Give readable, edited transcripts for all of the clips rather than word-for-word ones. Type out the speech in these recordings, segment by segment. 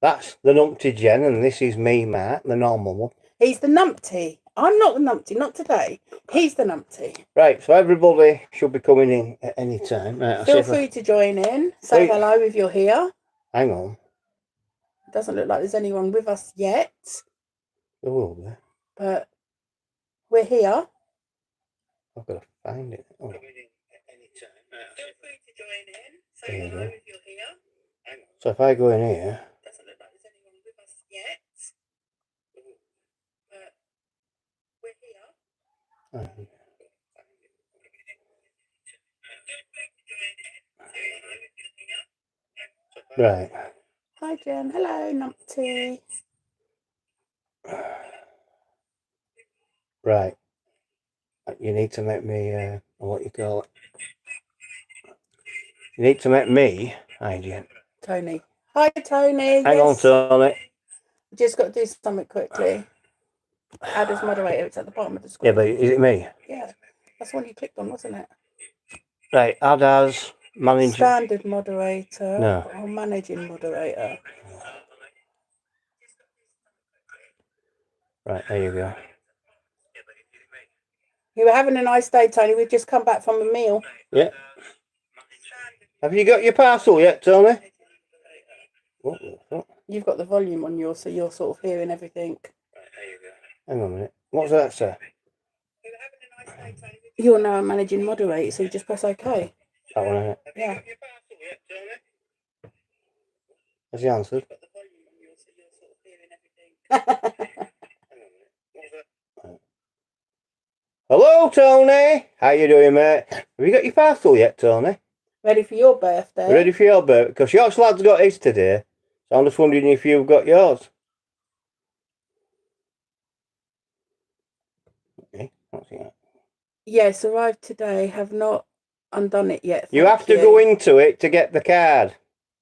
That's the numpty Jen, and this is me, Matt, the normal one. He's the numpty. I'm not the numpty, not today. He's the numpty. Right, so everybody should be coming in at any time. Right, Feel free to join in. Say hello if you're here. Hang on. It doesn't look like there's anyone with us yet. There will be. But we're here. I've got to find it. Oh. Feel free to join in. Say hello if you're here. Hang on. So if I go in here. Doesn't look like there's anyone with us yet. But we're here. Oh. Right. Hi Jen. Hello, numpty. Right. You need to make me, what you call it? You need to make me, hi Jen. Tony. Hi Tony. Hang on, Tony. Just got to do something quickly. Add as moderator. It's at the bottom of the screen. Yeah, but is it me? Yeah. That's the one you clicked on, wasn't it? Right, add as manager. Standard moderator. No. Or managing moderator. Right, there you go. You were having a nice day, Tony. We've just come back from a meal. Yeah. Have you got your parcel yet, Tony? What the fuck? You've got the volume on yours, so you're sort of hearing everything. Hang on a minute. What's that, sir? You're now a managing moderator, so you just press OK. That one, isn't it? Yeah. Has he answered? Hello, Tony. How you doing, mate? Have you got your parcel yet, Tony? Ready for your birthday? Ready for your birthday? Because your lad's got his today. So I'm just wondering if you've got yours. Okay, what's that? Yes, arrived today. Have not undone it yet. You have to go into it to get the card.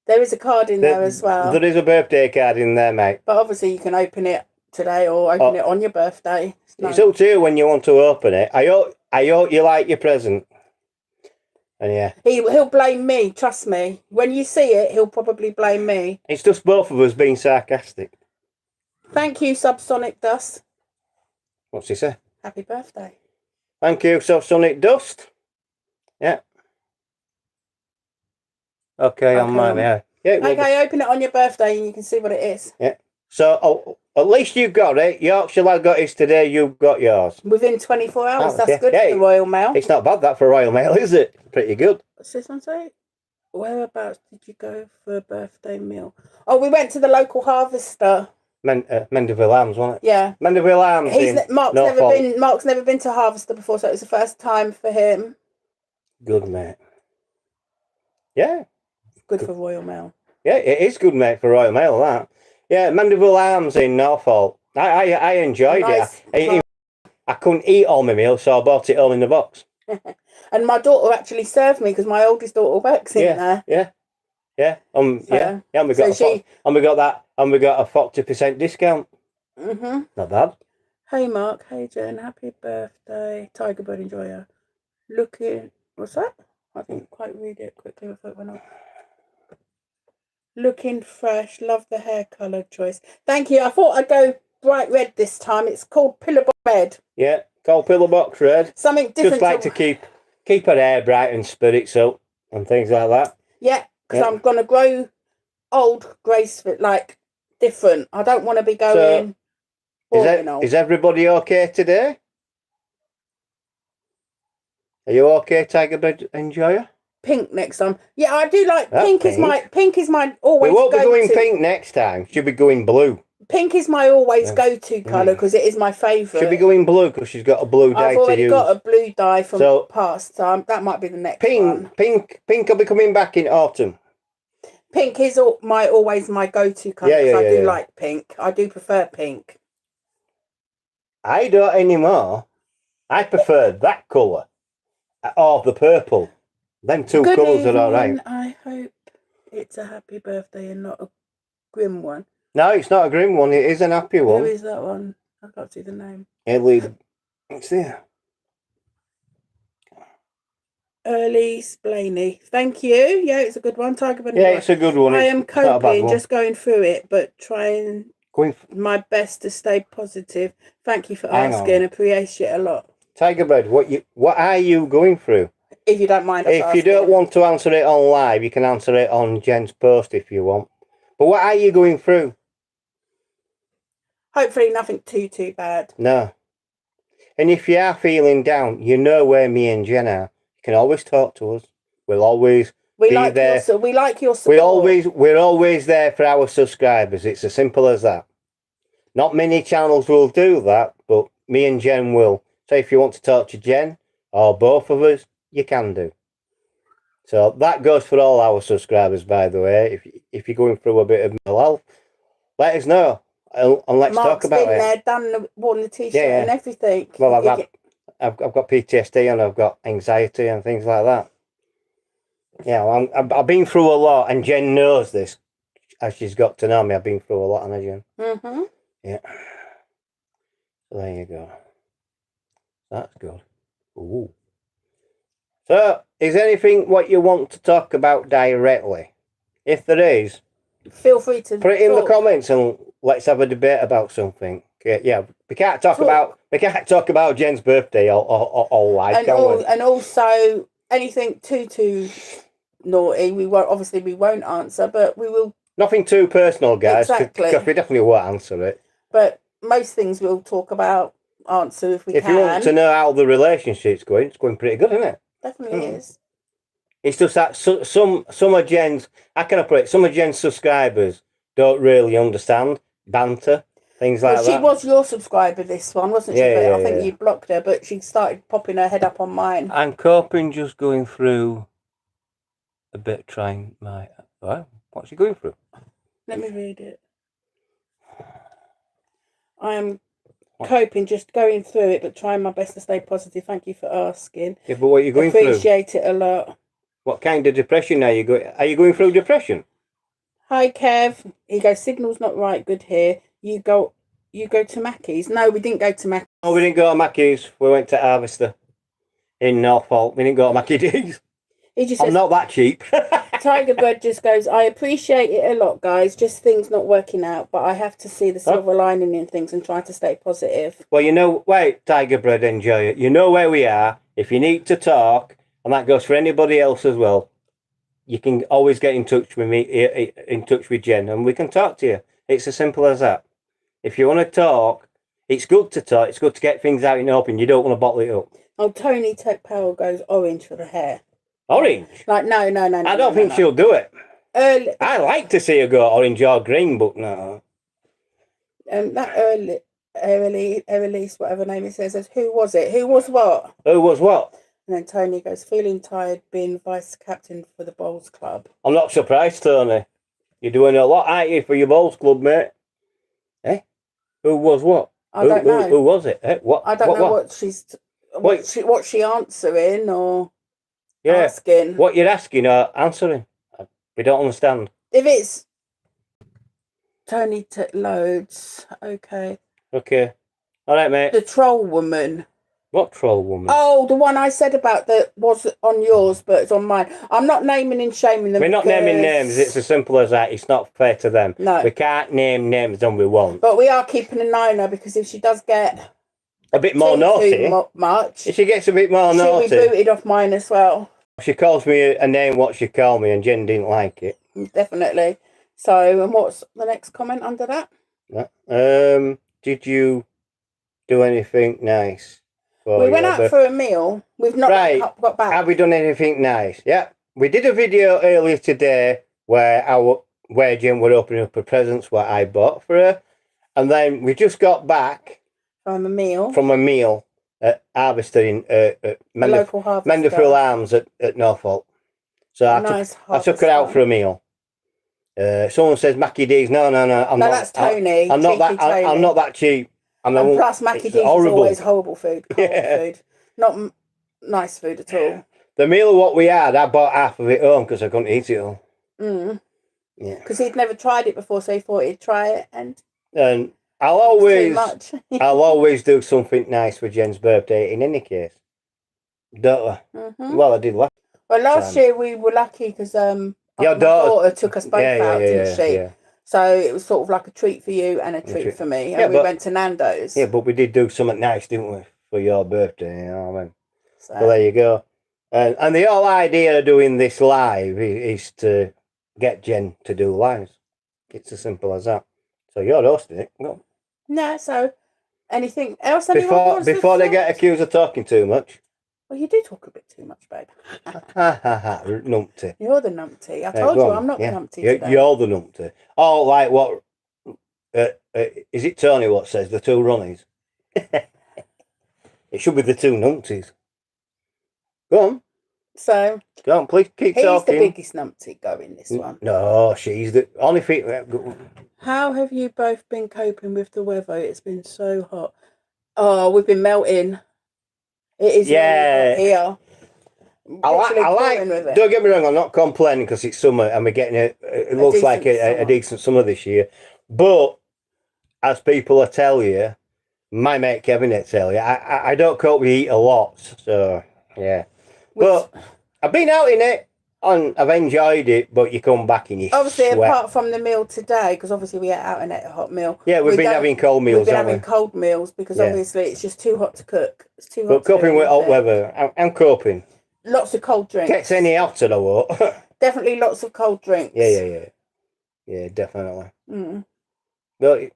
There is a card in there as well. There is a birthday card in there, mate. But obviously you can open it today or open it on your birthday. It's up to you when you want to open it. I hope you like your present. And yeah. He'll blame me, trust me. When you see it, he'll probably blame me. It's just both of us being sarcastic. Thank you, Subsonic Dust. What's he say? Happy birthday. Thank you, Subsonic Dust. Yeah. Okay, on mine, yeah. Okay, open it on your birthday and you can see what it is. Yeah. So, at least you've got it. Yorkshire lad got his today, you've got yours. Within 24 hours, that's good for the Royal Mail. It's not bad, that, for Royal Mail, is it? Pretty good. What's this one say? Whereabouts did you go for a birthday meal? Oh, we went to the local harvester. Mendeville Arms, wasn't it? Yeah. Mendeville Arms. Mark's never been to harvester before, so it was the first time for him. Good, mate. Yeah. Good for Royal Mail. Yeah, it is good, mate, for Royal Mail, that. Yeah, Mendeville Arms in Norfolk. I enjoyed it. I couldn't eat all my meals, so I bought it all in the box. And my daughter actually served me because my oldest daughter works in there. Yeah. And we got a 40% discount. Not bad. Hey Mark, hey Jen, happy birthday, Tiger Bird Enjoyer. What's that? I didn't quite read it quickly before it went off. Looking fresh, love the hair colour choice. Thank you. I thought I'd go bright red this time. It's called Pillar Box Red. Yeah, called Pillar Box Red. Something different. Just like to keep her hair bright and spirits up and things like that. Yeah, because I'm going to grow old graceful, like different. I don't want to be going old. Is everybody okay today? Are you okay, Tiger Bird Enjoyer? Pink next time. Yeah, I do like pink. Pink is my always. We won't be going pink next time. Should be going blue. Pink is my always go-to colour because it is my favourite. Should be going blue because she's got a blue dye to use. I've already got a blue dye from the past, so that might be the next one. Pink will be coming back in autumn. Pink is always my go-to colour because I do like pink. I do prefer pink. I don't anymore. I prefer that colour or the purple. Them two colours are all right. I hope it's a happy birthday and not a grim one. No, it's not a grim one. It is an happy one. Who is that one? I can't see the name. It's there. Early Splaney. Thank you. Yeah, it's a good one. Tiger Bunny. Yeah, it's a good one. I It's am not a bad coping, one. just going through it, but trying my best to stay positive. Thank you for asking. Appreciate it a lot. Tiger Bread, what are you going through? If you don't mind us If you don't want to answer it on live, you can answer it on Jen's post if you want. But what are you going through? Hopefully nothing too bad. No. And if you are feeling down, you know where me and Jen are. You can always talk to us. We'll always be there. We like your support. We're always there for our subscribers. It's as simple as that. Not many channels will do that, but me and Jen will. So if you want to talk to Jen or both of us, you can do. So that goes for all our subscribers, by the way. If you're going through a bit of mental health, let us know and let's talk about it. Mark's been there, worn the t-shirt and everything. Well, I've got PTSD and I've got anxiety and things like that. Yeah, I've been through a lot, and Jen knows this as she's got to know me. I've been through a lot, haven't I, Jen? Mm-hmm. Yeah. So there you go. That's good. Ooh. So, is there anything what you want to talk about directly? If there is, feel free to put it in the comments and let's have a debate about something. Yeah, we can't talk about Jen's birthday all live, can we? And also anything too naughty, we won't answer, but we will. Nothing too personal, guys. Exactly. Because we definitely won't answer it. But most things we'll talk about, answer if we can. If you want to know how the relationship's going, it's going pretty good, isn't it? Definitely is. It's just that some of Jen's, how can I put it, some of Jen's subscribers don't really understand banter, things like that. She was your subscriber, this one, wasn't she? Yeah, I think you blocked her, but she started popping her head up on mine. I'm coping, just going through a bit, trying my... Well, what's she going through? Let me read it. I am coping, just going through it, but trying my best to stay positive. Thank you for asking. Yeah, but what are you going through? Appreciate it a lot. What kind of depression are you going? Are you going through depression? Hi, Kev. He goes, signal's not right. Good here. You go to Mackey's. No, we didn't go to Mackey's. Oh, we didn't go to Mackey's. We went to Harvester in Norfolk. We didn't go to Mackie D's. I'm not that cheap. Tiger Bird just goes, I appreciate it a lot, guys. Just things not working out, but I have to see the silver lining in things and try to stay positive. Well, wait, Tiger Bird, enjoy it. You know where we are. If you need to talk, and that goes for anybody else as well, you can always get in touch with me, in touch with Jen, and we can talk to you. It's as simple as that. If you want to talk, it's good to talk. It's good to get things out in the open. You don't want to bottle it up. Oh, Tony Tech Powell goes orange for the hair. Orange? Like, no. I don't think she'll do it. I like to see her go orange or green, but no. That Earlise, whatever name it says, who was it? Who was what? Who was what? And then Tony goes, feeling tired being vice captain for the bowls club. I'm not surprised, Tony. You're doing a lot, aren't you, for your bowls club, mate? Eh? Who was what? I don't know. Who was it? Eh? What? I don't know what she answering or asking. What you're asking or answering. We don't understand. If it's Tony Loads, okay. Okay. All right, mate. The troll woman. What troll woman? Oh, the one I said about that was on yours, but it's on mine. I'm not naming and shaming them. We're not naming names. It's as simple as that. It's not fair to them. No. We can't name names and we won't. But we are keeping an eye on her because if she does get a bit more naughty, much, if she gets a bit more naughty, she'll be booted off mine as well. She calls me a name what she called me, and Jen didn't like it. Definitely. So, and what's the next comment under that? Did you do anything nice? We went out for a meal. We've not got back. Have we done anything nice? Yeah. We did a video earlier today where Jen were opening up her presents what I bought for her. And then we just got back from a meal at Harvester in local Harvester. Menderfield Arms at Norfolk. So I took her out for a meal. Someone says Mackie D's. No, that's Tony. I'm not that cheap. And plus, Mackie D's is always horrible food. Food. Not nice food at all. The meal what we had, I bought half of it home because I couldn't eat it all. Yeah. Because he'd never tried it before, so he thought he'd try it, and I'll always do something nice for Jen's birthday in any case. Don't I? Well, I did last. Well, last year we were lucky because Your my daughter took us both out, didn't she? Yeah. So it was sort of like a treat for you and a treat for me. And we went to Nando's. Yeah, but we did do something nice, didn't we, for your birthday? You know what I mean? So there you go. And the whole idea of doing this live is to get Jen to do lives. It's as simple as that. So you're hosting it. Go. No, so anything else? Before they get accused of talking too much. Well, you do talk a bit too much, babe. Numpty. You're the numpty. I told you I'm not the numpty today. You're the numpty. Oh, like what? Is it Tony what says? The two runnies? It should be the two numpties. Go on. So, go on, please keep talking. He's the biggest numpty going this one. No, she's the only thing. How have you both been coping with the weather? It's been so hot. Oh, we've been melting. It is really hot here. I like. Don't get me wrong. I'm not complaining because it's summer and we're getting it looks like a decent summer this year. But as people will tell you, my mate Kevin will tell you, I don't cope with heat a lot. So yeah. But I've been out in it and I've enjoyed it, but you come back and you obviously sweat. Apart from the meal today, because obviously we ate out and ate a hot meal. Yeah, we've been having cold meals. We've been having cold meals because obviously it's just too hot to cook. It's too hot. But coping with hot weather, I'm coping. Lots of cold drinks. Gets any hotter though. Definitely lots of cold drinks. Yeah, definitely. But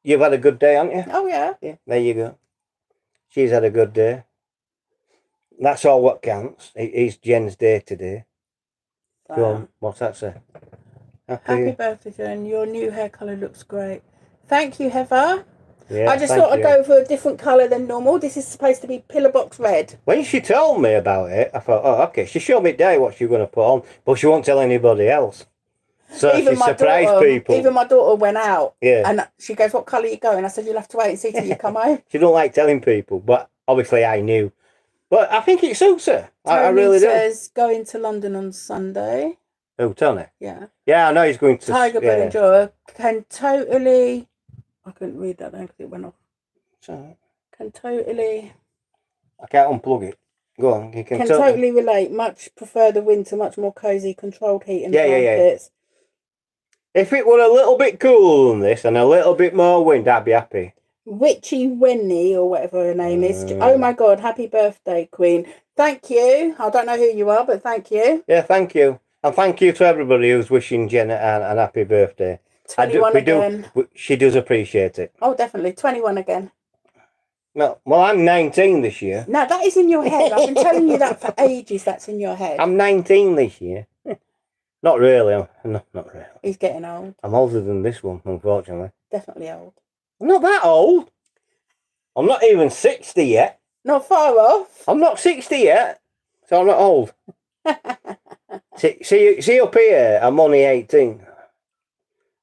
you've had a good day, haven't you? Oh yeah. Yeah, there you go. She's had a good day. That's all what counts. It's Jen's day today. Go on, what's that say? Happy birthday, Jen. Your new hair colour looks great. Thank you, Heather. Yeah, I just thought I'd go for a different colour than normal. This is supposed to be pillar box red. When she told me about it, I thought, oh, okay. She showed me today what she was going to put on, but she won't tell anybody else. So even she surprised people. Even my daughter went out. Yeah. And she goes, what colour are you going? I said, you'll have to wait and see till you come home. She don't like telling people, but obviously I knew. But I think it suits her. I really do. Tony says going to London on Sunday. Oh, Tony? Yeah. Yeah, I know he's going to... Tiger Bird and Joy can totally... I couldn't read that then because it went off. So, can totally... I can't unplug it. Go on. You can totally relate. Much prefer the winter, much more cosy, controlled heat and blankets. Yeah. If it were a little bit cooler than this and a little bit more wind, I'd be happy. Witchy Wenny, or whatever her name is. Oh my God, happy birthday, Queen. Thank you. I don't know who you are, but thank you. Yeah, thank you. And thank you to everybody who's wishing Jen an happy birthday. 21 again. She does appreciate it. Oh, definitely. 21 again. No, well, I'm 19 this year. No, that is in your head. I've been telling you that for ages. That's in your head. I'm 19 this year. Not really. Not really. He's getting old. I'm older than this one, unfortunately. Definitely old. I'm not that old. I'm not even 60 yet. Not far off. I'm not 60 yet, so I'm not old. see up here, I'm only 18.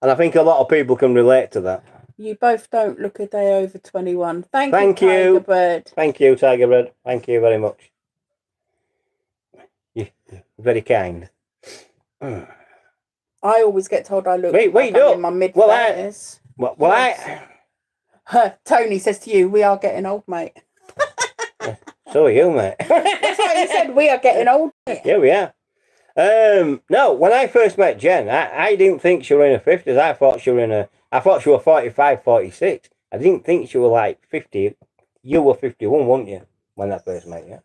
And I think a lot of people can relate to that. You both don't look a day over 21. Thank you, Tiger Bird. Thank you, Tiger Bird. Thank you very much. You're very kind. I always get told I look like I'm in my mid-30s. Tony says to you, we are getting old, mate. So are you, mate. That's what you said, we are getting old, mate. Yeah, we are. No, when I first met Jen, I didn't think she were in her 50s. I thought she were 45, 46. I didn't think she were like 50. You were 51, weren't you, when I first met you?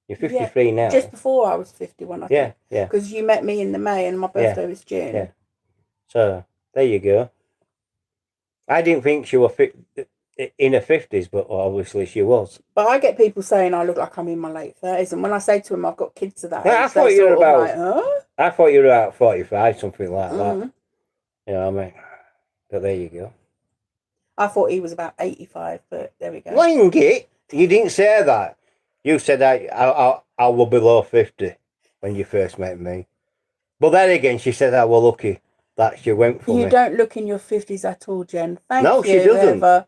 You're 53 now. Just before I was 51, I think. Yeah. Because you met me in the May and my birthday was June. Yeah. So, there you go. I didn't think she was in her 50s, but obviously she was. But I get people saying I look like I'm in my late 30s, and when I say to them I've got kids of that age, I thought you were about, like, huh? I thought you were about 45, something like that. You know what I mean? But there you go. I thought he was about 85, but there we go. Lying it, you didn't say that. You said I was below 50 when you first met me. But then again, she said I was lucky that she went for me. You don't look in your 50s at all, Jen. Thank you, she doesn't. Eva.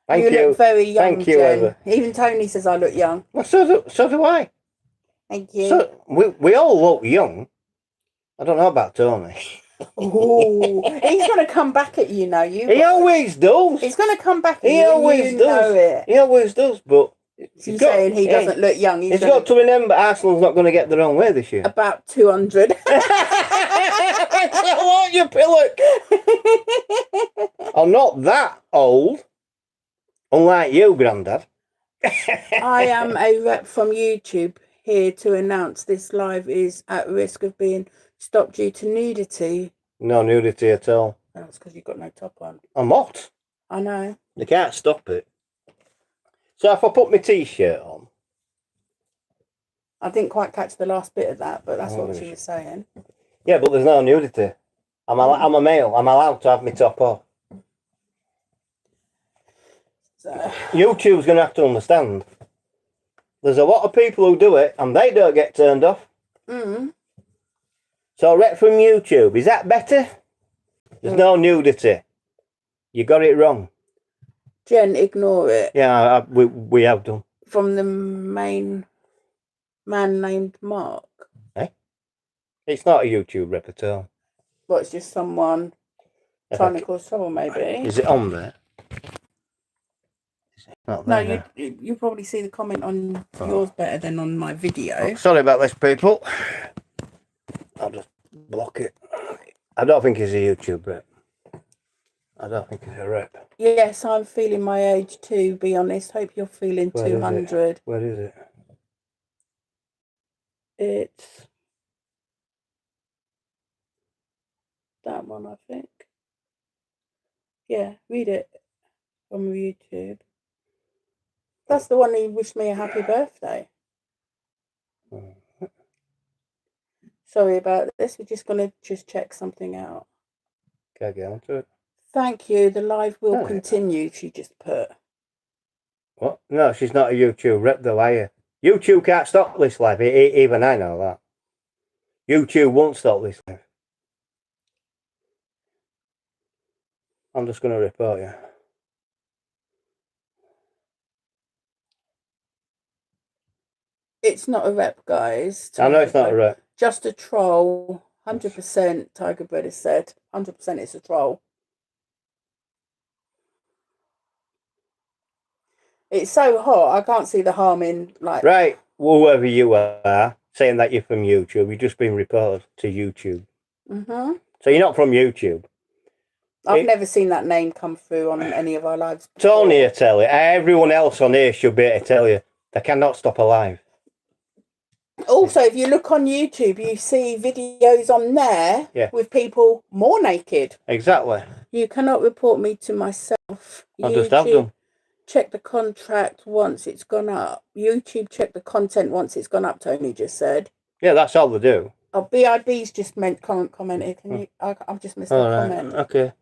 Thank you. You look very young, Thank you, Jen. Eva. Even Tony says I look young. Well, so do I. Thank you. So we all look young. I don't know about Tony. Oh, he's going to come back at you now. He always does. He's going to come back at you. He always does. Know it. He always does, but You're saying he doesn't look young. He's got to remember Arsenal's not going to get their own way this year. About 200. I want you, Pillock. I'm not that old. Unlike you, Grandad. I am a rep from YouTube here to announce this live is at risk of being stopped due to nudity. No nudity at all. That's because you've got no top on. I'm not. I know. They can't stop it. So if I put my t-shirt on. I didn't quite catch the last bit of that, but that's what she was saying. Yeah, but there's no nudity. I'm a male. I'm allowed to have my top off. So. YouTube's going to have to understand. There's a lot of people who do it and they don't get turned off. Mm. So rep from YouTube, is that better? There's no nudity. You got it wrong. Jen, ignore it. Yeah, we have done. From the main man named Mark. Eh? It's not a YouTube rep at all. Well, it's just someone trying to cause trouble, maybe. Is it on there? Not there. No, you probably see the comment on yours better than on my video. Oh, sorry about this, people. I'll just block it. I don't think it's a YouTube rep. I don't think it's a rep. Yes, I'm feeling my age too, be honest. Hope you're feeling Where 200. Where is it? It's that one, I think. Yeah, read it from YouTube. That's the one who wished me a happy birthday. Sorry about this. We're just going to check something out. Can't get onto it. Thank you. The live will continue, she just put. What? No, she's not a YouTube rep though, are you? YouTube can't stop this live. Even I know that. YouTube won't stop this live. I'm just going to report you. It's not a rep, guys. I know it's not a rep. Just a troll. 100% Tiger Bird has said. 100% it's a troll. It's so hot, I can't see the harm in, like... Right, whoever you are, saying that you're from YouTube, you've just been reported to YouTube. Mm-hmm. So you're not from YouTube. I've never seen that name come through on any of our lives before. Tony will tell you. Everyone else on here should be able to tell you. They cannot stop a live. Also, if you look on YouTube, you see videos on there with people more naked. Exactly. You cannot report me to myself. I just have them. Check the contract once it's gone up. YouTube check the content once it's gone up, Tony just said. Yeah, that's all they do. Oh, BIB's just commented. Can you? I've just missed that comment. Okay.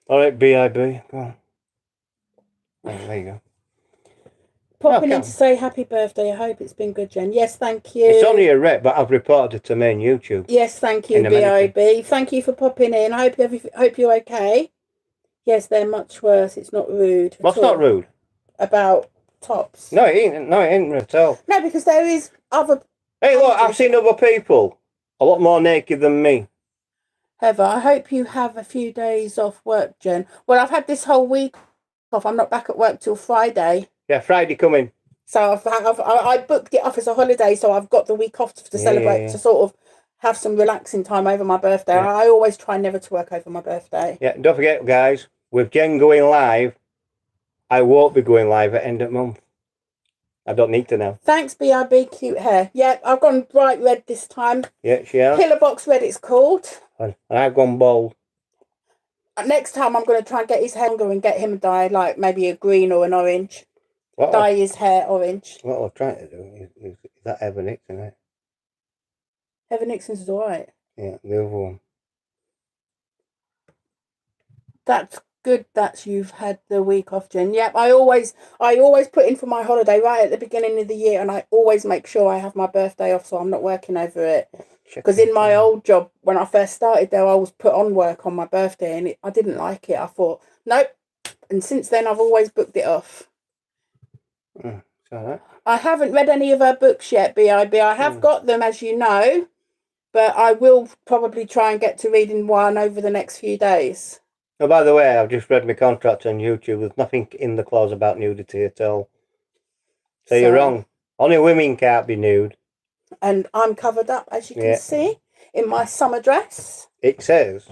All right, BIB. Go on. Oh, there you go. Popping in to say happy birthday. I hope it's been good, Jen. Yes, thank you. It's only a rep, but I've reported it to main YouTube. Yes, thank you, BIB. Thank you for popping in. I hope you're okay. Yes, they're much worse. It's not rude. What's not rude? About tops. No, it ain't. No, it ain't rude at all. No, because there is other... Hey, look, I've seen other people a lot more naked than me. Heather, I hope you have a few days off work, Jen. Well, I've had this whole week off. I'm not back at work till Friday. Yeah, Friday coming. So I booked it off as a holiday, so I've got the week off to celebrate, to sort of have some relaxing time over my birthday. Yeah. I always try never to work over my birthday. Yeah, don't forget, guys, with Jen going live, I won't be going live at end of month. I don't need to now. Thanks, BRB, cute hair. Yeah, I've gone bright red this time. Yeah, she has. Pillar box red, it's called. And I've gone bold. Next time, I'm going to try and get his hair longer and get him dye like maybe a green or an orange. Dye his hair orange. What I'm trying to do is that Heather Nixon, isn't it? Heather Nixon's all right. Yeah, the other one. That's good that you've had the week off, Jen. Yep, I always put in for my holiday right at the beginning of the year, and I always make sure I have my birthday off so I'm not working over it. Because in my old job, when I first started there, I was put on work on my birthday, and I didn't like it. I thought, nope. And since then, I've always booked it off. I haven't read any of her books yet, BIB. I have got them, as you know, but I will probably try and get to reading one over the next few days. Oh, by the way, I've just read my contract on YouTube. There's nothing in the clause about nudity at all. So you're wrong. Only women can't be nude. And I'm covered up, as you can see, in my summer dress. It says.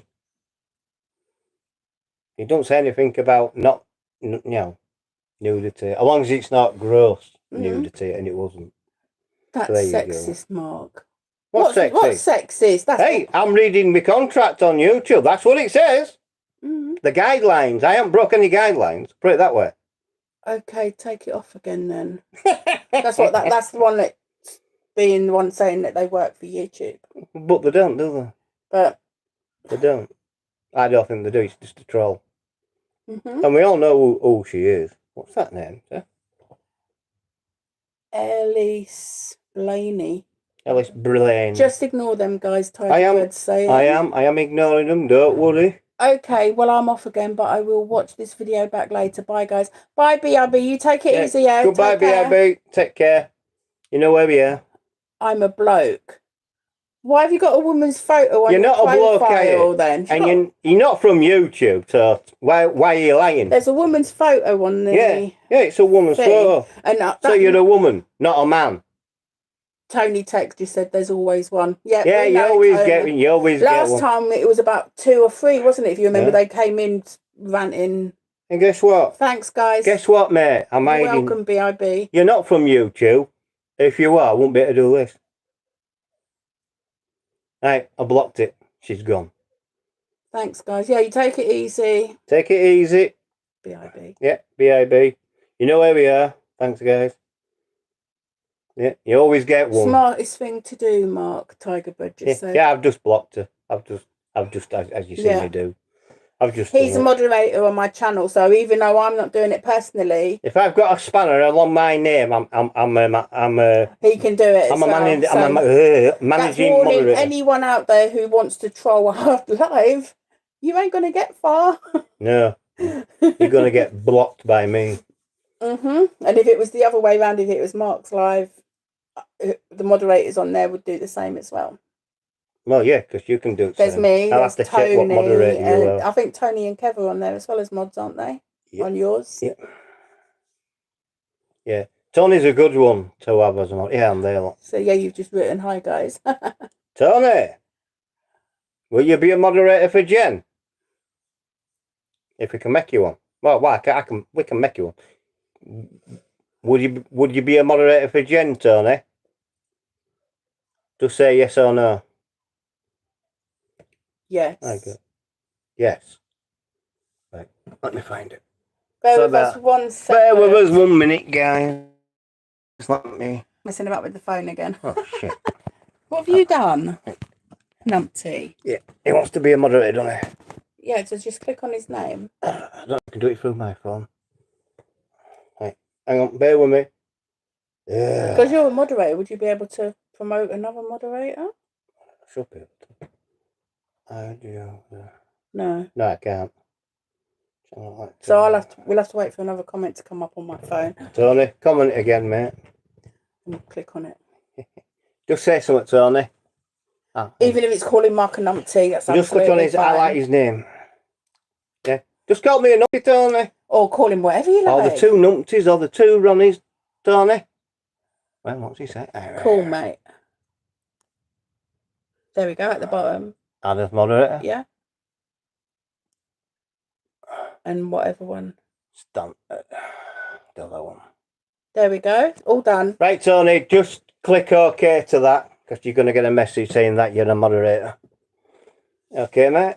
It don't say anything about not, nudity. As long as it's not gross nudity, and it wasn't. That's so sexist, Mark. What's sexist? What's sexist? That's I'm reading my contract on YouTube. That's what it says. The guidelines. I haven't broke any guidelines. Put it that way. Okay, take it off again then. That's the one that's being the one saying that they work for YouTube. But they don't, do they? But they don't. I don't think they do. It's just a troll. And we all know who she is. What's that name? Elise Blaney. Ellis Brilliant. Just ignore them, guys. I am ignoring them. Don't worry. Okay, well, I'm off again, but I will watch this video back later. Bye, guys. Bye, BRB. You take it easy, yeah? Goodbye, BRB. Take care. You know where we are. I'm a bloke. Why have you got a woman's photo on your your profile, You're not a bloke, are you? Then? And you're not from YouTube, so why are you lying? There's a woman's photo on there. Yeah, it's a woman's photo. And so you're a woman, not a man. Tony Tex just said there's always one. Yeah, you always get one. Last time it was about 2 or 3, wasn't it? If you remember, they came in ranting. And guess what? Thanks, guys. Guess what, mate? You're welcome, BIB. You're not from YouTube. If you are, I won't be able to do this. Right, I blocked it. She's gone. Thanks, guys. Yeah, you take it easy. Take it easy. BIB. Yeah, BIB. You know where we are. Thanks, guys. Yeah, you always get one. Smartest thing to do, Mark. Tiger Budget said. Yeah, I've just blocked her. I've just, as you see me do. He's a moderator on my channel, so even though I'm not doing it personally, if I've got a spanner along my name, I'm he can do it. I'm a managing moderator. Anyone out there who wants to troll hard live, you ain't gonna get far. No, you're gonna get blocked by me. And if it was the other way around, if it was Mark's live, the moderators on there would do the same as well. Well, yeah, because you can do it. There's me. I'll have to check what moderator you are. I think Tony and Kev are on there as well as mods, aren't they? Yep. On yours. Yeah. Tony's a good one to have as a mod. Yeah, I'm there. So yeah, you've just written hi, guys. Tony, will you be a moderator for Jen? If we can make you one. Well, we can make you one. Would you be a moderator for Jen, Tony? Just say yes or no. Yes. Okay. Yes. Right. Let me find it. Bear with us 1 second. Bear with us 1 minute, guys. Just let me. Messing about with the phone again. Oh shit. What have you done, Numpty? Yeah, he wants to be a moderator, doesn't he? Yeah, so just click on his name. I can do it through my phone. Right. Hang on, bear with me. Yeah. Because you're a moderator, would you be able to promote another moderator? I should be able to. No. No, I can't. So we'll have to wait for another comment to come up on my phone. Tony, comment again, mate. And click on it. Just say something, Tony. Even if it's calling Mark a numpty, that's just click on his. fine. I like his name. Yeah, just call me a numpty, Tony. Or call him whatever you like. Or the 2 numpties, or the 2 Ronnies, Tony. Well, what's he say? Cool, mate. There we go at the bottom. Add as moderator. Yeah. And whatever one. Done. Do that one. There we go. All done. Right, Tony, just click OK to that, because you're going to get a message saying that you're a moderator. Okay, mate?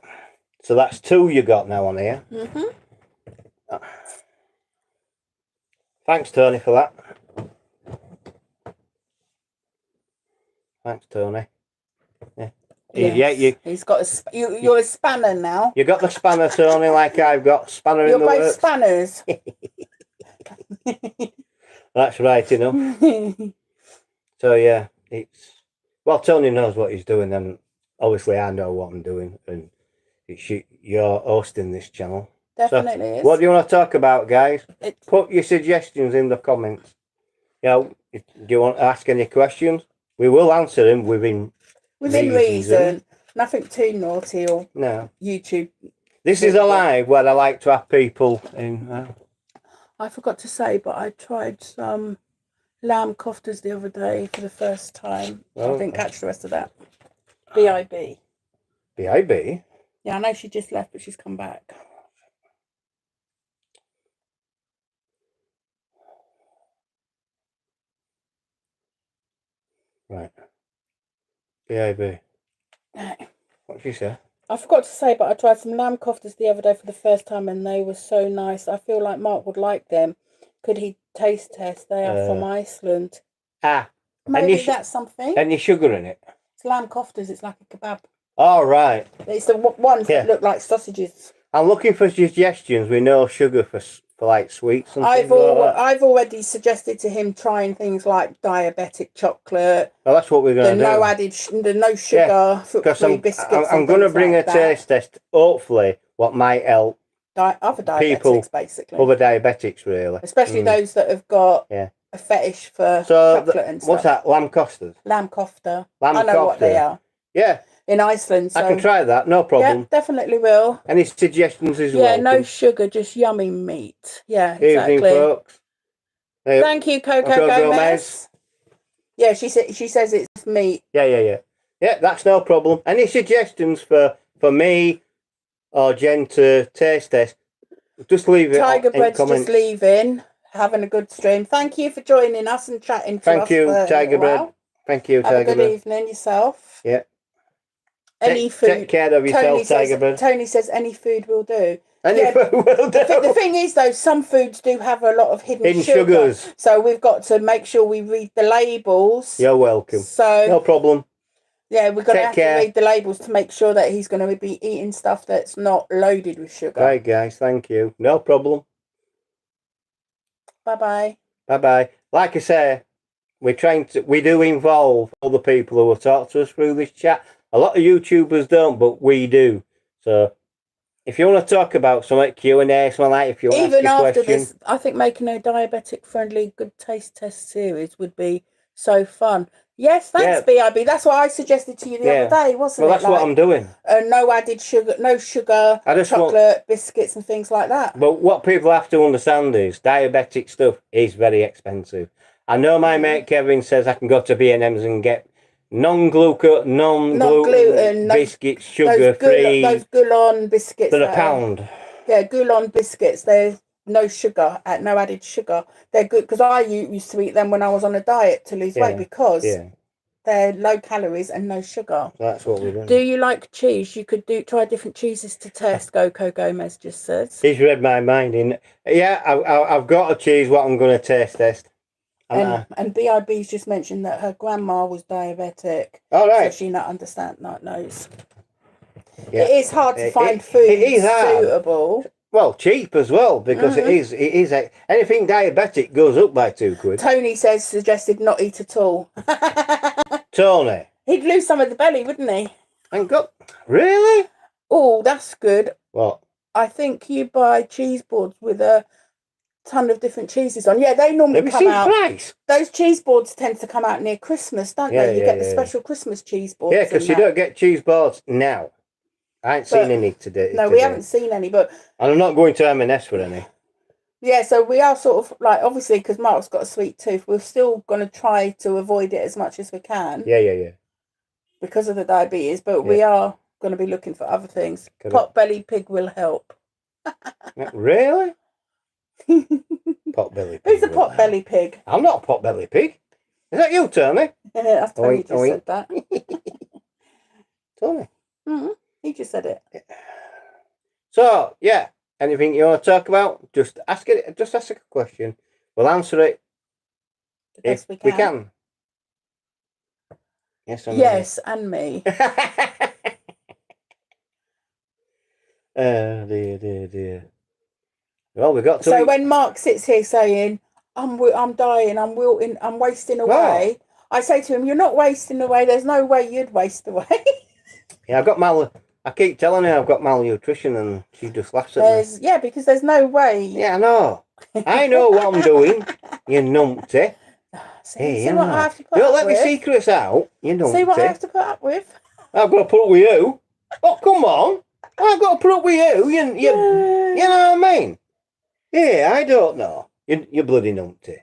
So that's 2 you got now on here. Thanks, Tony, for that. Thanks, Tony. Yeah. Yes. Yeah, he's got you're a spanner now. You got the spanner, Tony, like I've got spanner in the works. You're both spanners. That's right, you know. So yeah, well, Tony knows what he's doing, and obviously I know what I'm doing, and you're hosting this channel. Definitely is. What do you want to talk about, guys? Put your suggestions in the comments. Do you want to ask any questions? We will answer them within reason. Nothing too naughty or YouTube. This is a live where I like to have people in. I forgot to say, but I tried some lamb koftas the other day for the first time. Oh, I didn't catch the rest of that. BIB. BIB? Yeah, I know she just left, but she's come back. Right. BIB. No. What did you say? I forgot to say, but I tried some lamb koftas the other day for the first time, and they were so nice. I feel like Mark would like them. Could he taste test? They are from Iceland. Maybe that's something. Any sugar in it? It's lamb koftas. It's like a kebab. Oh, right. It's the ones that look like sausages. I'm looking for suggestions with no sugar for like sweets and things like that. I've already suggested to him trying things like diabetic chocolate. Well, that's what we're going to do. The no sugar free biscuits. I'm going to bring a taste test. Hopefully, what might help other diabetics, people, basically. Other diabetics, really. Especially those that have got a fetish for chocolate and stuff. What's that? Lamb koftas? Lamb kofta. I know what they are. Yeah. In Iceland. So I can try that, no problem. Yeah, definitely will. Any suggestions as well? Yeah, no sugar, just yummy meat. Yeah, exactly. Evening, folks. Thank you, Coco Gomez. Yeah, she says it's meat. Yeah, that's no problem. Any suggestions for me or Jen to taste test? Just leave it. Tiger Bread's just leaving, having a good stream. Thank you for joining us and chatting to us. Thank you, Tiger Bread. Thank you, Tiger Bread. Have a good evening yourself. Yeah. Any food. Take care of yourself, Tiger Bread. Tony says any food will do. Any food will do. The thing is, though, some foods do have a lot of hidden sugars. So we've got to make sure we read the labels. You're welcome. So no problem. Yeah, we're going to have to read the labels to make sure that he's going to be eating stuff that's not loaded with sugar. Right, guys. Thank you. No problem. Bye-bye. Bye-bye. Like I say, we do involve other people who will talk to us through this chat. A lot of YouTubers don't, but we do. So if you want to talk about something, Q&A, something like that, if you want to ask a question. Even after this, I think making a diabetic-friendly good taste test series would be so fun. Yes, thanks, BIB. That's what I suggested to you the other day, wasn't it? Well, that's what I'm doing. No added sugar, no sugar, chocolate, biscuits and things like that. But what people have to understand is diabetic stuff is very expensive. I know my mate Kevin says I can go to B&M's and get non-gluten biscuits, sugar-free. Those Goulon biscuits. For £1. Yeah, Goulon biscuits. They're no sugar, no added sugar. They're good because I used to eat them when I was on a diet to lose weight because they're low calories and no sugar. That's what we're doing. Do you like cheese? You could try different cheeses to test. Coco Gomez just says. He's read my mind. I've got a cheese. What I'm going to taste test. And BIB's just mentioned that her grandma was diabetic. All right. So she knows. Yeah. It is hard to find food suitable. Well, cheap as well, because it is anything diabetic goes up by £2. Tony suggested not eat at all. Tony. He'd lose some of the belly, wouldn't he? Really? Oh, that's good. What? I think you buy cheese boards with a ton of different cheeses on. Yeah, they normally come out. Price. Those cheese boards tend to come out near Christmas, don't they? You get the special Christmas cheese boards. Yeah, because you don't get cheese boards now. I ain't seen any today. No, we haven't seen any, but... And I'm not going to M&S for any. Yeah, so we are sort of, like, obviously, because Mark's got a sweet tooth, we're still going to try to avoid it as much as we can. Yeah. Because of the diabetes, but we are going to be looking for other things. Pot-belly pig will help. Really? Pot-belly pig. Who's a pot-belly pig? I'm not a pot-belly pig. Is that you, Tony? Yeah, that's Tony just said that. Tony? Mm-hmm. He just said it. So, yeah. Anything you want to talk about? Just ask it. Just ask a question. We'll answer it if we can. Yes, and me. Dear. Well, we got to. So when Mark sits here saying, "I'm dying, I'm wilting, I'm wasting away," I say to him, "You're not wasting away. There's no way you'd waste away." Yeah, I keep telling her I've got malnutrition, and she just laughs at me. Yeah, because there's no way. Yeah, I know. I know what I'm doing. You numpty. See what I have to put Don't up let with. the secrets out. You numpty. See what I have to put up with. I've got to put up with you. Oh, come on. I've got to put up with you. You know what I mean? Yeah, I don't know. You bloody numpty.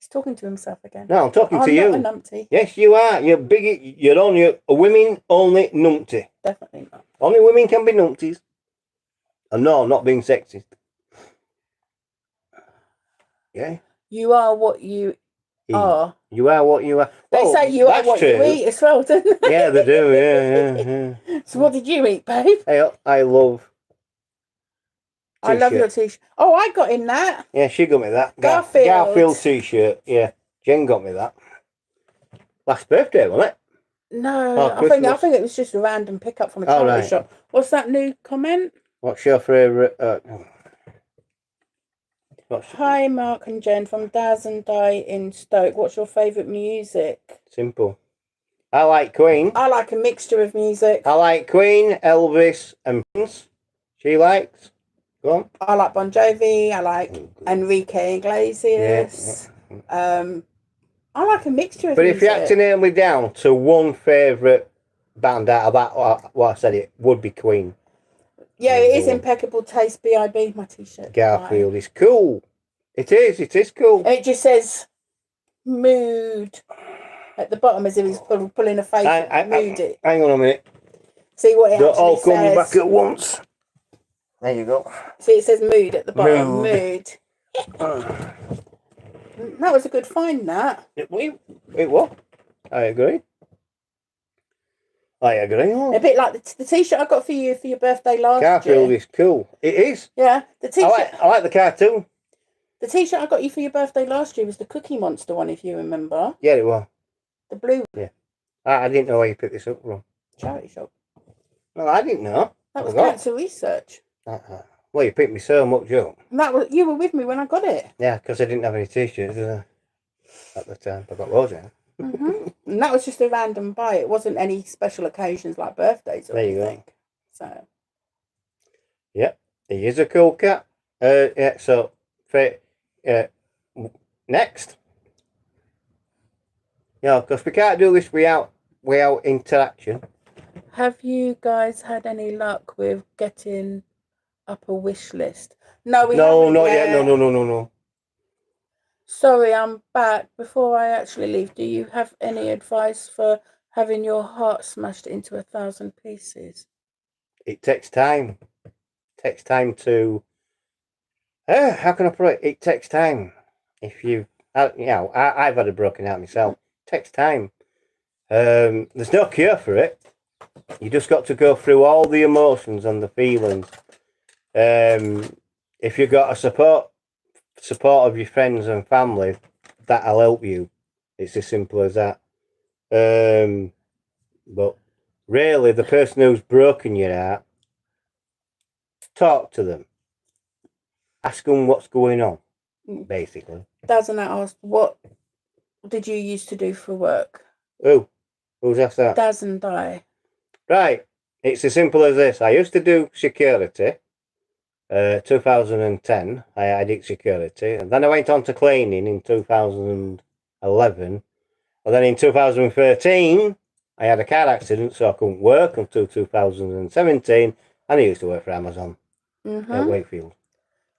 He's talking to himself again. No, I'm talking to you. I'm not a numpty. Yes, you are. You're big. You're only a women only numpty. Definitely not. Only women can be numpties. And no, I'm not being sexist. Yeah. You are what you are. You are what you are. They Well, say you are what true. you eat as well, don't they? Yeah, they do. Yeah. So what did you eat, babe? I love. I love your T-shirt. t-shirt. Oh, I got in that. Yeah, she got me that. Garfield. Garfield t-shirt. Yeah, Jen got me that. Last birthday, wasn't it? No, Oh, I think it was just a random pickup from a charity shop. What's that new comment? What's your favourite? Hi, Mark and Jen from Daz and Di in Stoke. What's your favourite music? Simple. I like Queen. I like a mixture of music. I like Queen, Elvis, and Prince. She likes. Go on. I like Bon Jovi. I like Enrique Iglesias. Yeah. I like a mixture of But music. if you had to nail me down to one favourite band out of that, what I said, it would be Queen. Yeah, it is impeccable taste. B.I.B. my t-shirt. Garfield is cool. It is cool. And it just says mood at the bottom as if he's pulling a face. Mood. Hang on a minute. See what it They're actually all coming says. back at once. There you go. See, it says mood at the bottom. Mood. That was a good find, that. It what? I agree. A bit like the t-shirt I got for you for your birthday last year. Garfield is cool. It is. Yeah, the t-shirt. I like the cartoon. The t-shirt I got you for your birthday last year was the Cookie Monster one, if you remember. Yeah, it was. The blue. Yeah. I didn't know where you picked this up from. Charity shop. No, I didn't know. That was cancer research. Well, you picked me so much up. And you were with me when I got it. Yeah, because I didn't have any t-shirts at the time. I got loads in. And that was just a random buy. It wasn't any special occasions like birthdays or anything. So. Yep, he is a cool cat. Yeah. So, next. Yeah, because we can't do this without interaction. Have you guys had any luck with getting up a wish list? No, we haven't. No, not yet. No. Sorry, I'm back. Before I actually leave, do you have any advice for having your heart smashed into 1,000 pieces? It takes time. It takes time to. How can I put it? It takes time. If I've had it broken out myself. It takes time. There's no cure for it. You just got to go through all the emotions and the feelings. If you've got a support of your friends and family, that'll help you. It's as simple as that. But really, the person who's broken your heart, talk to them. Ask them what's going on, basically. Doesn't that ask, what did you used to do for work? Who's asked that? Doesn't I? Right. It's as simple as this. I used to do security. 2010, I did security, and then I went on to cleaning in 2011, and then in 2013 I had a car accident, so I couldn't work until 2017, and I used to work for Amazon at Wakefield.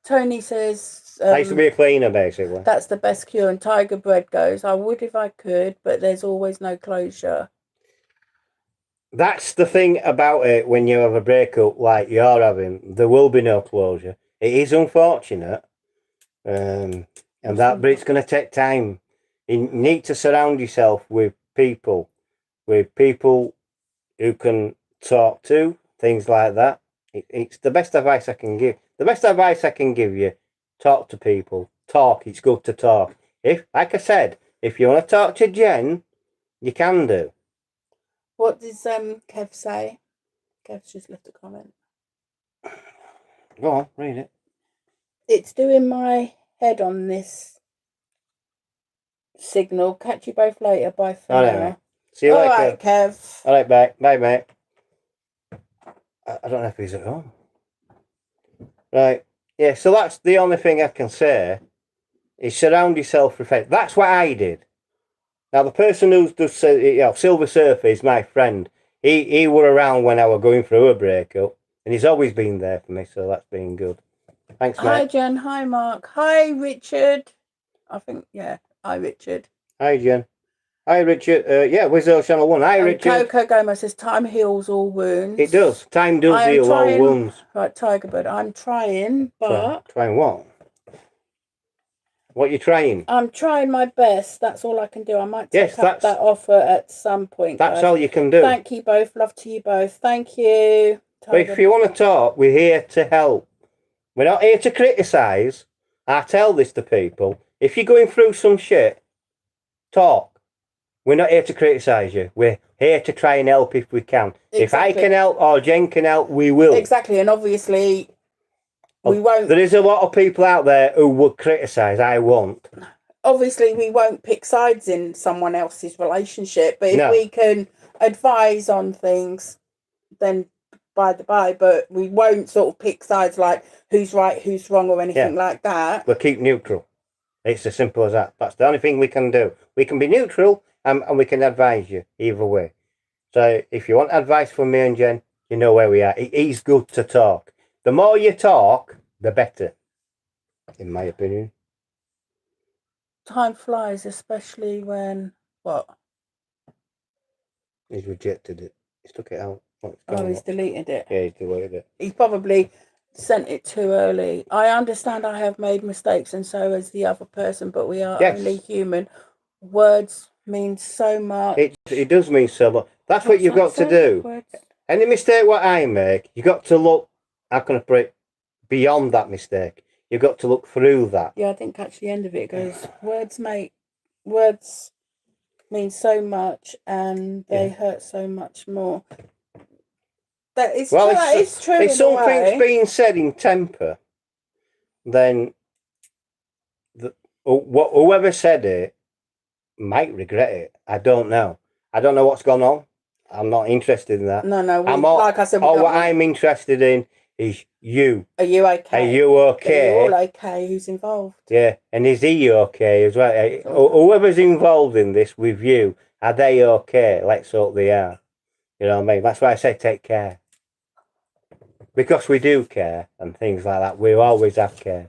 Tony says I used to be a cleaner, basically. That's the best cure. And Tiger Bread goes, I would if I could, but there's always no closure. That's the thing about it when you have a breakup like you're having. There will be no closure. It is unfortunate, but it's going to take time. You need to surround yourself with people who can talk to, things like that. It's the best advice I can give. The best advice I can give you, talk to people. Talk, it's good to talk. Like I said, if you want to talk to Jen, you can do. What does Kev say? Kev's just left a comment. Go on, read it. It's doing my head on this signal. Catch you both later. Bye for now. Right. See you later. All right, Kev. All right, bye. Bye, mate. I don't know if he's at home. Right. Yeah, so that's the only thing I can say is surround yourself with friends. That's what I did. Now, the person who does Silver Surfer is my friend. He were around when I was going through a breakup, and he's always been there for me, so that's been good. Thanks, mate. Hi, Jen. Hi, Mark. Hi, Richard. I think, yeah. Hi, Richard. Hi, Jen. Hi, Richard. Yeah, Wizard Channel 1. Hi, Richard. Coco Gomez says time heals all wounds. It does. Time does heal all wounds. Right, Tiger Bird. I'm trying, but... Trying what? What are you trying? I'm trying my best. That's all I can do. I might take up that offer at some point. That's all you can do. Thank you both. Love to you both. Thank you. But if you want to talk, we're here to help. We're not here to criticise. I tell this to people. If you're going through some shit, talk. We're not here to criticise you. We're here to try and help if we can. Exactly. If I can help or Jen can help, we will. Exactly. And obviously, we won't. There is a lot of people out there who would criticise. I won't. Obviously, we won't pick sides in someone else's relationship. But if we can advise on things, then by the by. But we won't sort of pick sides like who's right, who's wrong, or anything like that. We'll keep neutral. It's as simple as that. That's the only thing we can do. We can be neutral and we can advise you either way. So if you want advice from me and Jen, you know where we are. It is good to talk. The more you talk, the better, in my opinion. Time flies, especially when... What? He's rejected it. He's took it out. He's deleted it. Yeah, he's deleted it. He probably sent it too early. I understand I have made mistakes and so has the other person, but we are only human. Words mean so much. It does mean so much. That's what you've got to do. Words. Any mistake what I make, you got to look, how can I put it, beyond that mistake. You've got to look through that. Yeah, I think at the end of it goes, words mean so much and they hurt so much more. That is true. It's true. If something's being said in temper, then whoever said it might regret it. I don't know. I don't know what's gone on. I'm not interested in that. No. Like I said, what I'm interested in is you. Are you okay? Are you okay? Are you all okay? Who's involved? Yeah, and is he okay as well? Whoever's involved in this with you, are they okay? Let's hope they are. You know what I mean? That's why I say take care. Because we do care and things like that. We always have cared.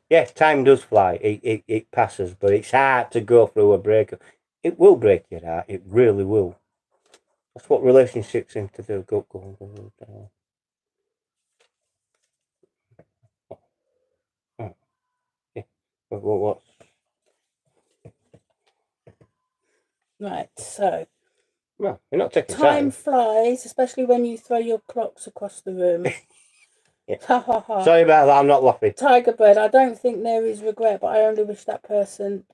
Yeah, time does fly. It passes, but it's hard to go through a breakup. It will break your heart. It really will. That's what relationships seem to do. Go. What? Right, so. Well, you're not taking time flies, especially when you throw your clocks across the room. Sorry about that, I'm not laughing. Tiger Bird, I don't think there is regret, but I only wish that person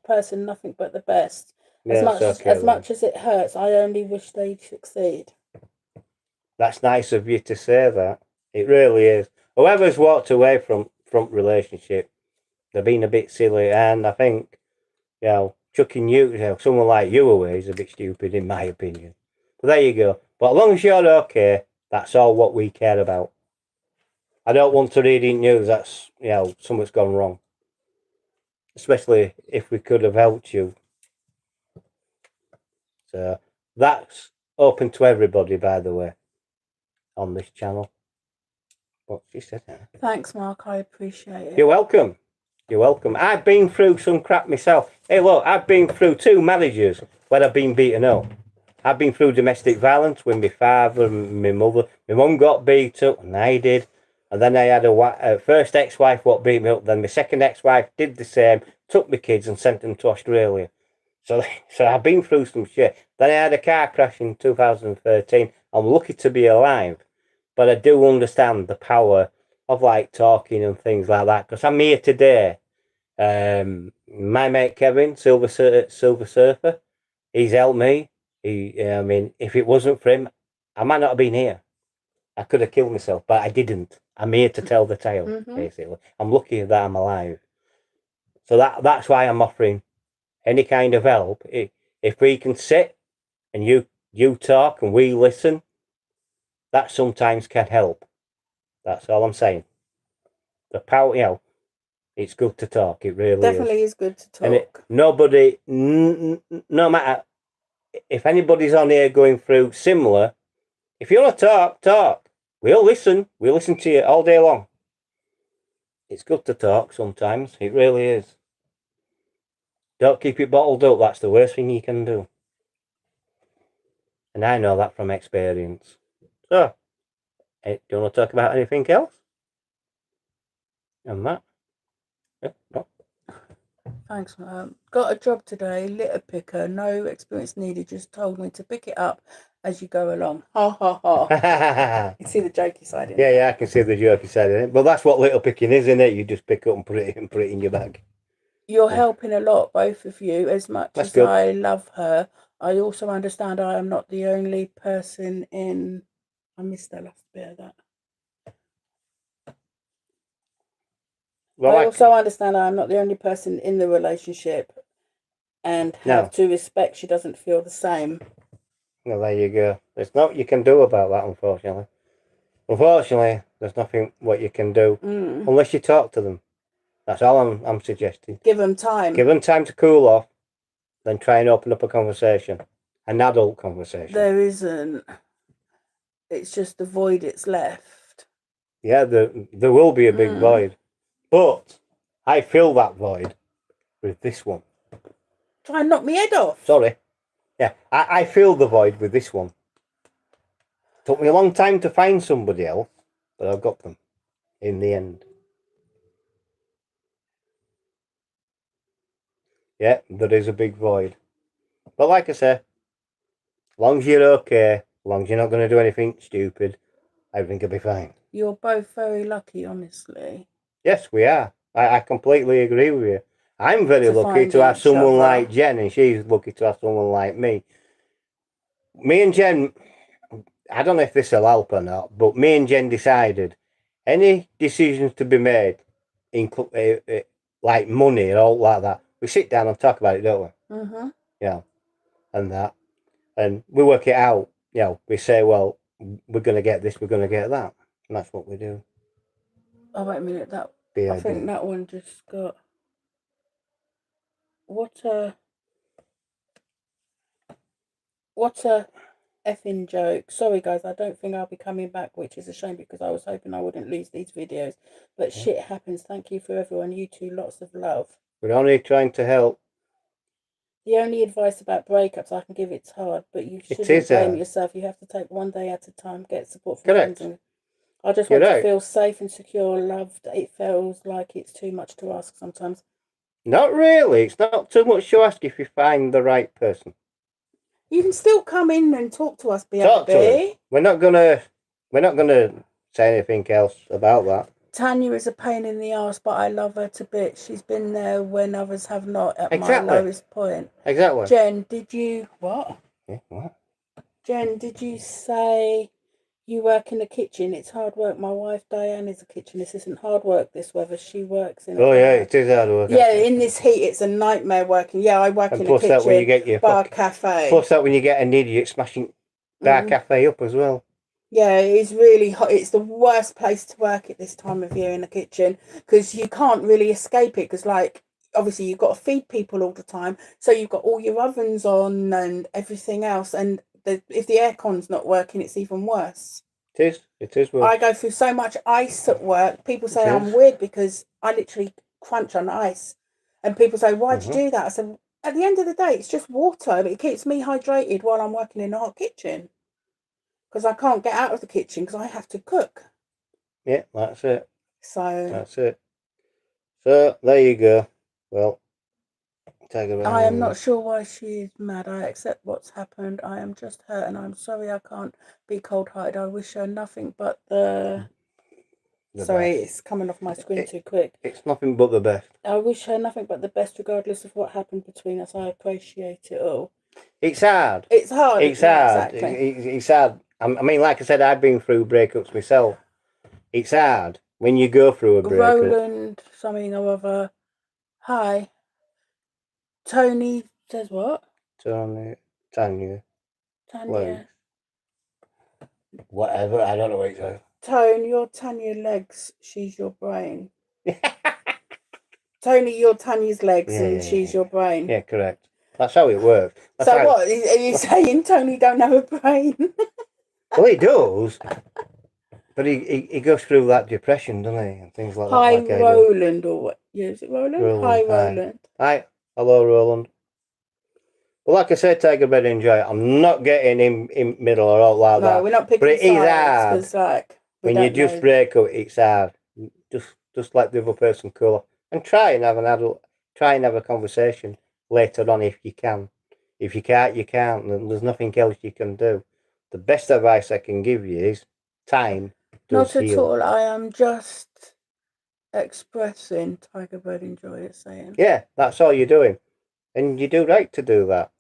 nothing but the best. As much as it hurts, I only wish they'd succeed. That's nice of you to say that. It really is. Whoever's walked away from relationship, they've been a bit silly, and I think, chucking someone like you away is a bit stupid in my opinion. But there you go. But as long as you're okay, that's all what we care about. I don't want to read in news that's, something's gone wrong. Especially if we could have helped you. So that's open to everybody, by the way, on this channel. What she said. Thanks, Mark. I appreciate it. You're welcome. You're welcome. I've been through some crap myself. Hey, look, I've been through 2 marriages where I've been beaten up. I've been through domestic violence with my father and my mother. My mum got beat up, and I did. And then I had a first ex-wife what beat me up. Then my second ex-wife did the same, took my kids and sent them to Australia. So I've been through some shit. Then I had a car crash in 2013. I'm lucky to be alive. But I do understand the power of talking and things like that. Because I'm here today. My mate Kevin, Silver Surfer, he's helped me. If it wasn't for him, I might not have been here. I could have killed myself, but I didn't. I'm here to tell the tale, basically. I'm lucky that I'm alive. So that's why I'm offering any kind of help. If we can sit and you talk and we listen, that sometimes can help. That's all I'm saying. The power, it's good to talk. It really definitely is good to talk. And nobody, no matter if anybody's on here going through similar, if you want to talk. We'll listen. We'll listen to you all day long. It's good to talk sometimes. It really is. Don't keep it bottled up. That's the worst thing you can do. And I know that from experience. So, do you want to talk about anything else? And that? Yeah, no. Thanks, got a job today, litter picker, no experience needed, just told me to pick it up as you go along. Ha ha ha. You see the jokey side in it. Yeah, I can see the jokey side in it. But that's what little picking is, isn't it? You just pick up and put it in your bag. You're helping a lot, both of you, as much That's as good. I love her. I also understand I am not the only person in... I missed the last bit of that. Well, I also understand I'm not the only person in the relationship and have to respect she doesn't feel the same. Well, there you go. There's nothing you can do about that, unfortunately. Unfortunately, there's nothing what you can do unless you talk to them. That's all I'm suggesting. Give them time. Give them time to cool off, then try and open up a conversation. An adult conversation. There isn't. It's just the void it's left. Yeah, there will be a big void. But I fill that void with this one. Try and knock me head off. Sorry. Yeah, I fill the void with this one. Took me a long time to find somebody else, but I've got them in the end. Yeah, there is a big void. But like I say, as long as you're okay, as long as you're not going to do anything stupid, everything will be fine. You're both very lucky, honestly. Yes, we are. I completely agree with you. I'm very lucky to have someone like Jen, and she's lucky to have someone like me. Me and Jen, I don't know if this will help or not, but me and Jen decided any decisions to be made, like money and all like that, we sit down and talk about it, don't we? Mm-hmm. Yeah, and that. And we work it out. You know, we say, well, we're going to get this, we're going to get that. And that's what we do. Oh, wait a minute. I think that one just got... What a effing joke. Sorry, guys. I don't think I'll be coming back, which is a shame because I was hoping I wouldn't lose these videos. But shit happens. Thank you for everyone. You two, lots of love. We're only trying to help. The only advice about breakups I can give, it's hard, but you shouldn't blame yourself. You have to take one day at a time, get support from friends. And I just want to feel safe and secure, loved. It feels like it's too much to ask sometimes. Not really. It's not too much to ask if you find the right person. You can still come in and talk to us, BRB. Talk to us. We're not gonna say anything else about that. Tanya is a pain in the arse, but I love her to bits. She's been there when others have not at my lowest point. Exactly. Jen, did you... What? Yeah, what? Jen, did you say you work in the kitchen? It's hard work. My wife, Diane, is a kitchen assistant. Hard work this weather. She works in a bar. Yeah, it is hard work. Yeah, in this heat, it's a nightmare working. Yeah, I work in a kitchen, that when you get your bar cafe. Plus that when you get an idiot smashing bar cafe up as well. Yeah, it's really hot. It's the worst place to work at this time of year in the kitchen because you can't really escape it because, like, obviously you've got to feed people all the time. So you've got all your ovens on and everything else. And if the aircon's not working, it's even worse. It is worse. I go through so much ice at work. People say I'm weird because I literally crunch on ice. And people say, why'd you do that? I said, at the end of the day, it's just water. But it keeps me hydrated while I'm working in a hot kitchen. Because I can't get out of the kitchen because I have to cook. Yeah, that's it. That's it. So there you go. Well, I am not sure why she is mad. I accept what's happened. I am just hurt and I'm sorry I can't be cold-hearted. I wish her nothing but the sorry, best. It's coming off my screen too quick. It's nothing but the best. I wish her nothing but the best regardless of what happened between us. I appreciate it all. It's hard. It's hard. It's hard. Exactly. It's hard. I mean, like I said, I've been through breakups myself. It's hard when you go through a breakup. Roland, something or other. Hi. Tony says what? Tanya. Tanya. Whatever, I don't know what it says. Tone, you're Tanya legs, she's your brain. Tony, you're Tanya's legs and she's your brain. Yeah, correct. That's how it works. What? Are you saying Tony don't have a brain? Well, he does. But he goes through that depression, doesn't he? And things like that. Hi, Roland, or what? Yeah, is it Roland? Hi, Roland. Hi. Hello, Roland. But like I said, Tiger Bed, enjoy it. I'm not getting in middle or out like that. No, we're not picking But it is sides hard. because, like, When you just break up, it's hard. Just let the other person cool off and try and have a conversation later on if you can. If you can't, you can't. There's nothing else you can do. The best advice I can give you is time does Not at heal. all. I am just expressing Tiger Bird enjoy it saying. Yeah, that's all you're doing. And you do right to do that.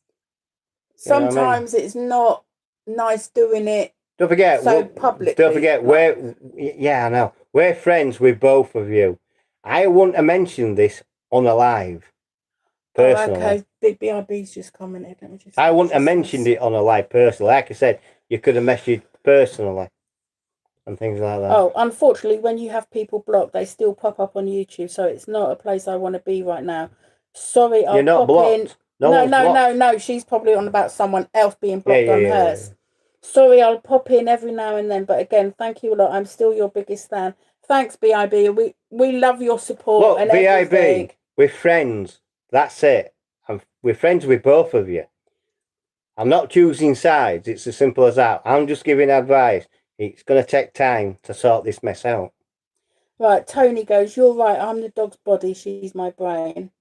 Sometimes it's not nice doing it. Don't forget, publicly. Don't forget, yeah, I know. We're friends with both of you. I wouldn't have mentioned this on a live. Personally. Oh, okay. Big BRB's just commented. Let me just. I wouldn't have mentioned it on a live personally. Like I said, you could have messaged personally and things like that. Oh, unfortunately, when you have people blocked, they still pop up on YouTube, so it's not a place I want to be right now. Sorry, I'll You're not pop blocked. in. No. She's probably on about someone else being blocked on hers. Yeah. Sorry, I'll pop in every now and then, but again, thank you a lot. I'm still your biggest fan. Thanks, BIB. We love your support. Look, and BIB, everything. we're friends. That's it. We're friends with both of you. I'm not choosing sides. It's as simple as that. I'm just giving advice. It's going to take time to sort this mess out. Right, Tony goes, you're right. I'm the dog's body. She's my brain.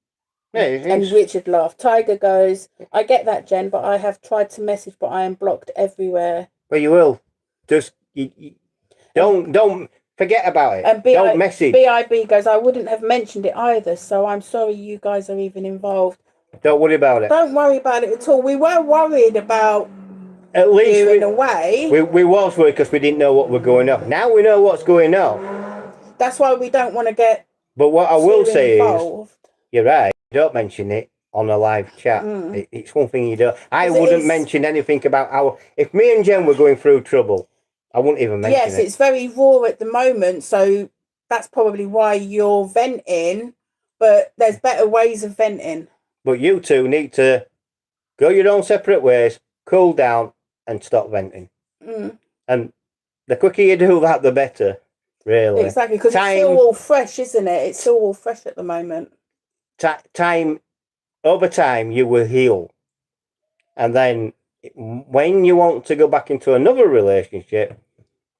Yeah, and Richard laughed. Tiger goes, I get that, Jen, but I have tried to message, but I am blocked everywhere. Well, you will. Just don't forget about it. And Don't message. BIB goes, I wouldn't have mentioned it either, so I'm sorry you guys are even involved. Don't worry about it. Don't worry about it at all. We were worried about at least you in a way. We was worried because we didn't know what was going on. Now we know what's going on. That's why we don't want to get. But what I will say involved. Is, you're right. Don't mention it on a live chat. It's one thing you don't. I wouldn't mention anything about if me and Jen were going through trouble, I wouldn't even mention it. Yes, it's very raw at the moment, so that's probably why you're venting. But there's better ways of venting. But you two need to go your own separate ways, cool down, and stop venting. And the quicker you do that, the better. Really. Exactly, because it's still all fresh, isn't it? It's still all fresh at the moment. Over time, you will heal. And then when you want to go back into another relationship,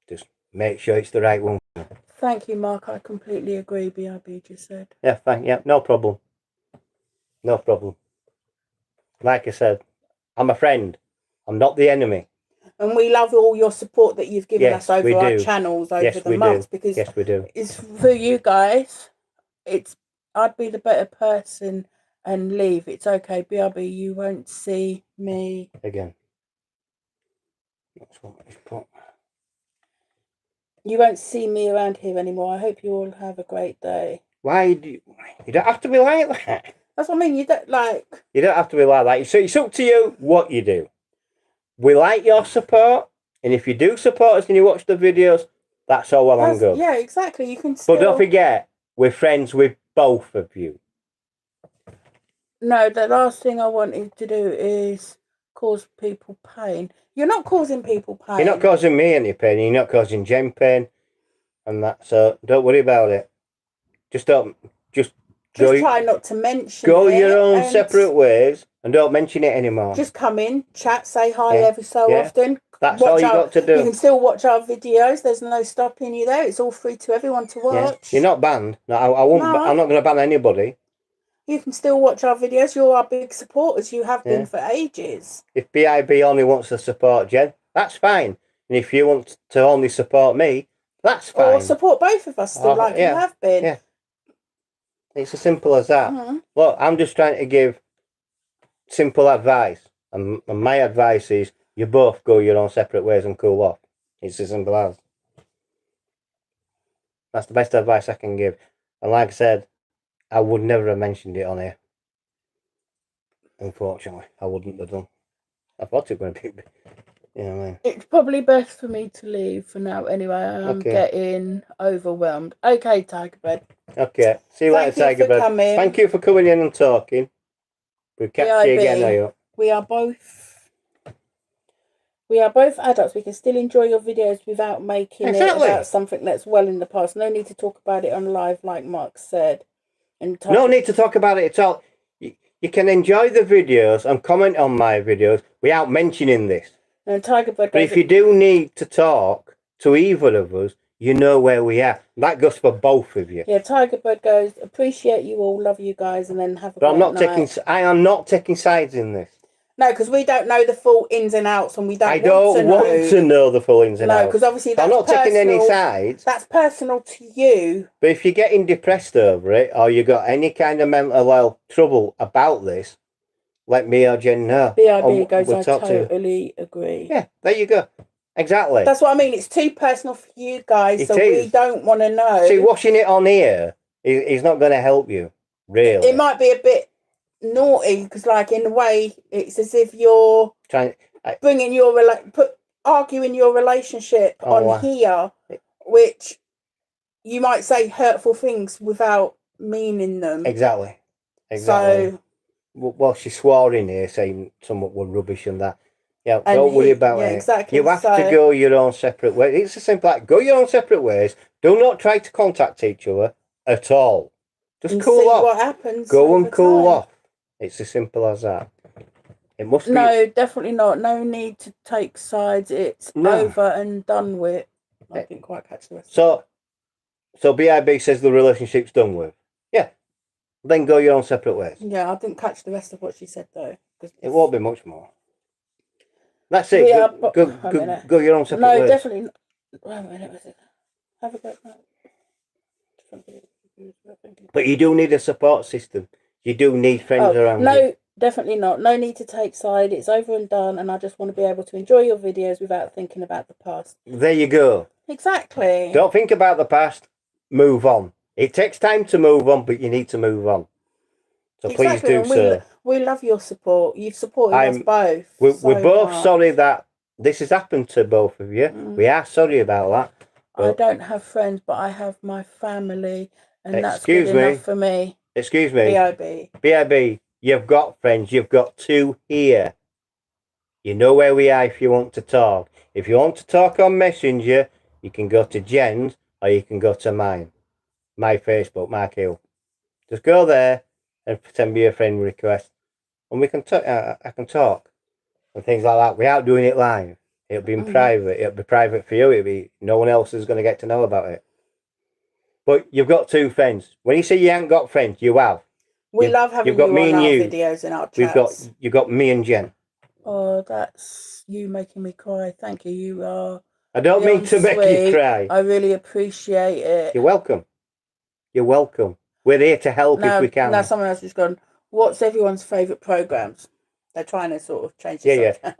just make sure it's the right one. Thank you, Mark. I completely agree, BIB just said. Yeah, no problem. No problem. Like I said, I'm a friend. I'm not the enemy. And we love all your support that you've given us over our channels over the months. Because we do. It's for you guys. I'd be the better person and leave. It's okay, BRB. You won't see me again. That's what it's put. You won't see me around here anymore. I hope you all have a great day. Why do you don't have to be like that? That's what I mean. You don't have to be like that. So it's up to you what you do. We like your support, and if you do support us and you watch the videos, that's all well and good. Yeah, exactly. You can still... But don't forget, we're friends with both of you. No, the last thing I wanted to do is cause people pain. You're not causing people pain. You're not causing me any pain. You're not causing Jen pain, and that. So don't worry about it. Just try not to mention. Go your own separate ways, and don't mention it anymore. Just come in, chat, say hi every so often. That's all you got to do. You can still watch our videos. There's no stopping you there. It's all free to everyone to watch. You're not banned. No, I won't. No. I'm not going to ban anybody. You can still watch our videos. You're our big supporters. You have been for ages. If BIB only wants to support Jen, that's fine. And if you want to only support me, that's fine. Or support both of us still, like you have been. Yeah. It's as simple as that. Look, I'm just trying to give simple advice. And my advice is you both go your own separate ways and cool off. It's as simple as. That's the best advice I can give. And like I said, I would never have mentioned it on here. Unfortunately, I wouldn't have done. I thought it would be, you know what I mean? It's probably best for me to leave for now anyway. I'm getting overwhelmed. Okay, Tiger Bed. Okay, see you later, Tiger Bed. Thank you for coming in and talking. We'll catch you again, I hope. We are both adults. We can still enjoy your videos without making it about something that's well in the past. No need to talk about it on live, like Mark said. No need to talk about it at all. You can enjoy the videos and comment on my videos without mentioning this. And Tiger Bird But goes, if you do need to talk to either of us, you know where we are. That goes for both of you. yeah, Tiger Bird goes, appreciate you all, love you guys, and then have a But great I'm not night. I am not taking sides in this. No, because we don't know the full ins and outs, and we don't. I don't want to know the full ins and outs. No, because obviously that's I'm not taking any sides. That's personal to you. But if you're getting depressed over it, or you got any kind of mental health trouble about this, let me or Jen know. BIB goes, we'll I totally agree. Yeah, there you go. Exactly. That's what I mean. It's too personal for you guys, so we don't want to know. See, watching it on here is not going to help you, really. It might be a bit naughty, because, like, in a way, it's as if you're bringing your arguing your relationship on here, which you might say hurtful things without meaning them. Exactly. So, well, she swore in here saying somewhat were rubbish and that. Yeah, don't worry about it. Exactly. You have to go your own separate ways. It's as simple like go your own separate ways. Do not try to contact each other at all. Just cool off. What happens? Go and cool off. It's as simple as that. It must be. No, definitely not. No need to take sides. It's over and done with. I didn't quite catch the rest. So BIB says the relationship's done with. Yeah. Then go your own separate ways. Yeah, I didn't catch the rest of what she said though. It won't be much more. That's it. Go your own separate ways. No, definitely. Wait a minute. Have a great night. But you do need a support system. You do need friends around you. No, definitely not. No need to take side. It's over and done, and I just want to be able to enjoy your videos without thinking about the past. There you go. Exactly. Don't think about the past. Move on. It takes time to move on, but you need to move on. So please do so. We love your support. You've supported us both. We're both sorry that this has happened to both of you. We are sorry about that. I don't have friends, but I have my family, and that's good enough for me. Excuse me. BIB. BIB, you've got friends. You've got two here. You know where we are if you want to talk. If you want to talk on Messenger, you can go to Jen's or you can go to mine. My Facebook, Mark Hill. Just go there and send me a friend request. And we can talk. I can talk. And things like that. Without doing it live. It'll be in private. It'll be private for you. It'll be no one else is going to get to know about it. But you've got two friends. When you say you haven't got friends, you have. We love having you on our videos and our chats. You've got me and Jen. Oh, that's you making me cry. Thank you. You are. I don't mean to make you cry. I really appreciate it. You're welcome. You're welcome. We're here to help if we can. Now someone else has gone, what's everyone's favourite programmes? They're trying to sort of change the subject. Yeah.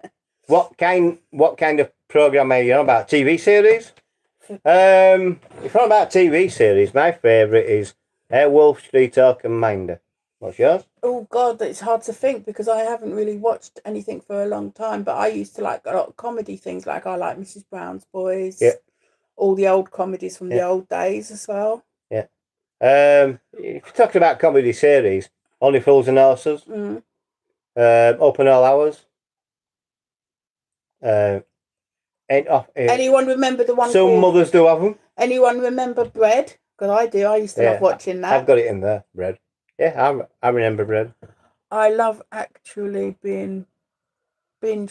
What kind of programme are you on about? TV series? If I'm about TV series, my favourite is Airwolf, Street Talk and Minder. What's yours? Oh God, it's hard to think because I haven't really watched anything for a long time, but I used to like a lot of comedy things, like I like Mrs. Brown's Boys. Yeah. All the old comedies from the old days as well. Yeah. If you're talking about comedy series, Only Fools and Horses. Open All Hours. Anyone remember the one? Some mothers do have them. Anyone remember Bread? Because I do. I used to love watching that. I've got it in there, Bread. Yeah, I remember Bread. I love actually binge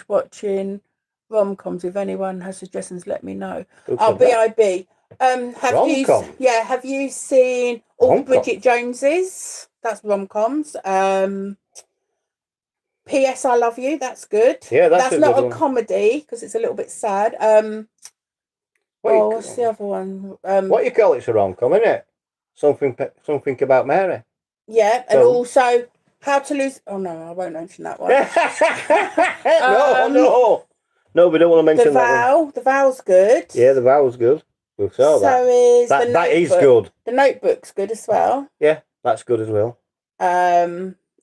watching rom-coms. If anyone has suggestions, let me know. BIB. Have you seen all Bridget Joneses? That's rom-coms. P.S. I Love You. That's good. Yeah, that's not a comedy because it's a little bit sad. What's the other one? What you call it's a rom-com, isn't it? Something about Mary. Yeah, and also How to Lose. Oh no, I won't mention that one. No, we don't want to mention that one. The Vow's good. Yeah, The Vow's good. We saw that. So is that is good. The Notebook's good as well. Yeah, that's good as well.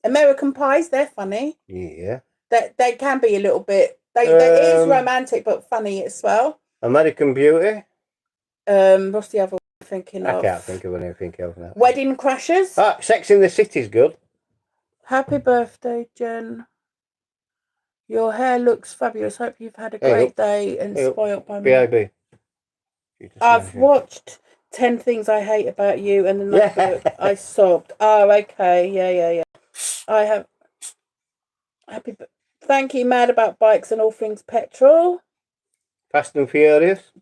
American Pies, they're funny. Yeah. They can be a little bit. It is romantic but funny as well. American Beauty. What's the other one I'm thinking of? I can't think of anything else now. Wedding Crashers. Sex in the City's good. Happy birthday, Jen. Your hair looks fabulous. Hope you've had a great day and spoiled by me. BIB. I've watched 10 Things I Hate About You and the Notebook. I sobbed. Oh, okay. Yeah. I have. Thank you, Mad About Bikes and All Things Petrol. Fast and Furious.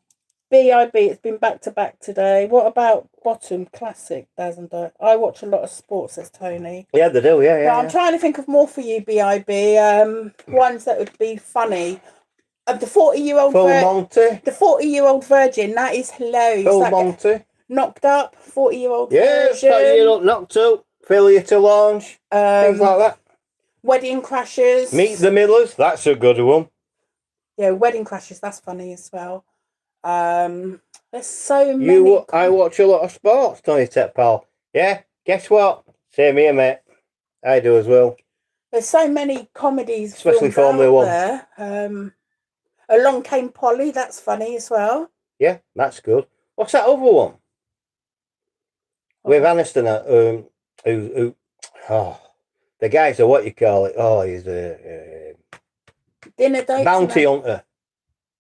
BIB, it's been back to back today. What about Bottom Classic? I watch a lot of sports, says Tony. Yeah, they do, yeah. I'm trying to think of more for you, BIB. Ones that would be funny. The 40-year-old Full Monty. The 40-year-old virgin, that is hilarious. Full Monty. Knocked Up, 40-year-old Yes, version. knocked up. Failure to Launch. Things like that. Wedding Crashers. Meet the Millers, that's a good one. Yeah, Wedding Crashers, that's funny as well. There's so many. I watch a lot of sports, Tony Tech Pal. Yeah, guess what? Same here, mate. I do as well. There's so many comedies, especially Formula One. There. Along Came Polly, that's funny as well. Yeah, that's good. What's that other one? With Aniston, the guy's what you call it? Oh, he's a Dinner Date. Bounty Hunter.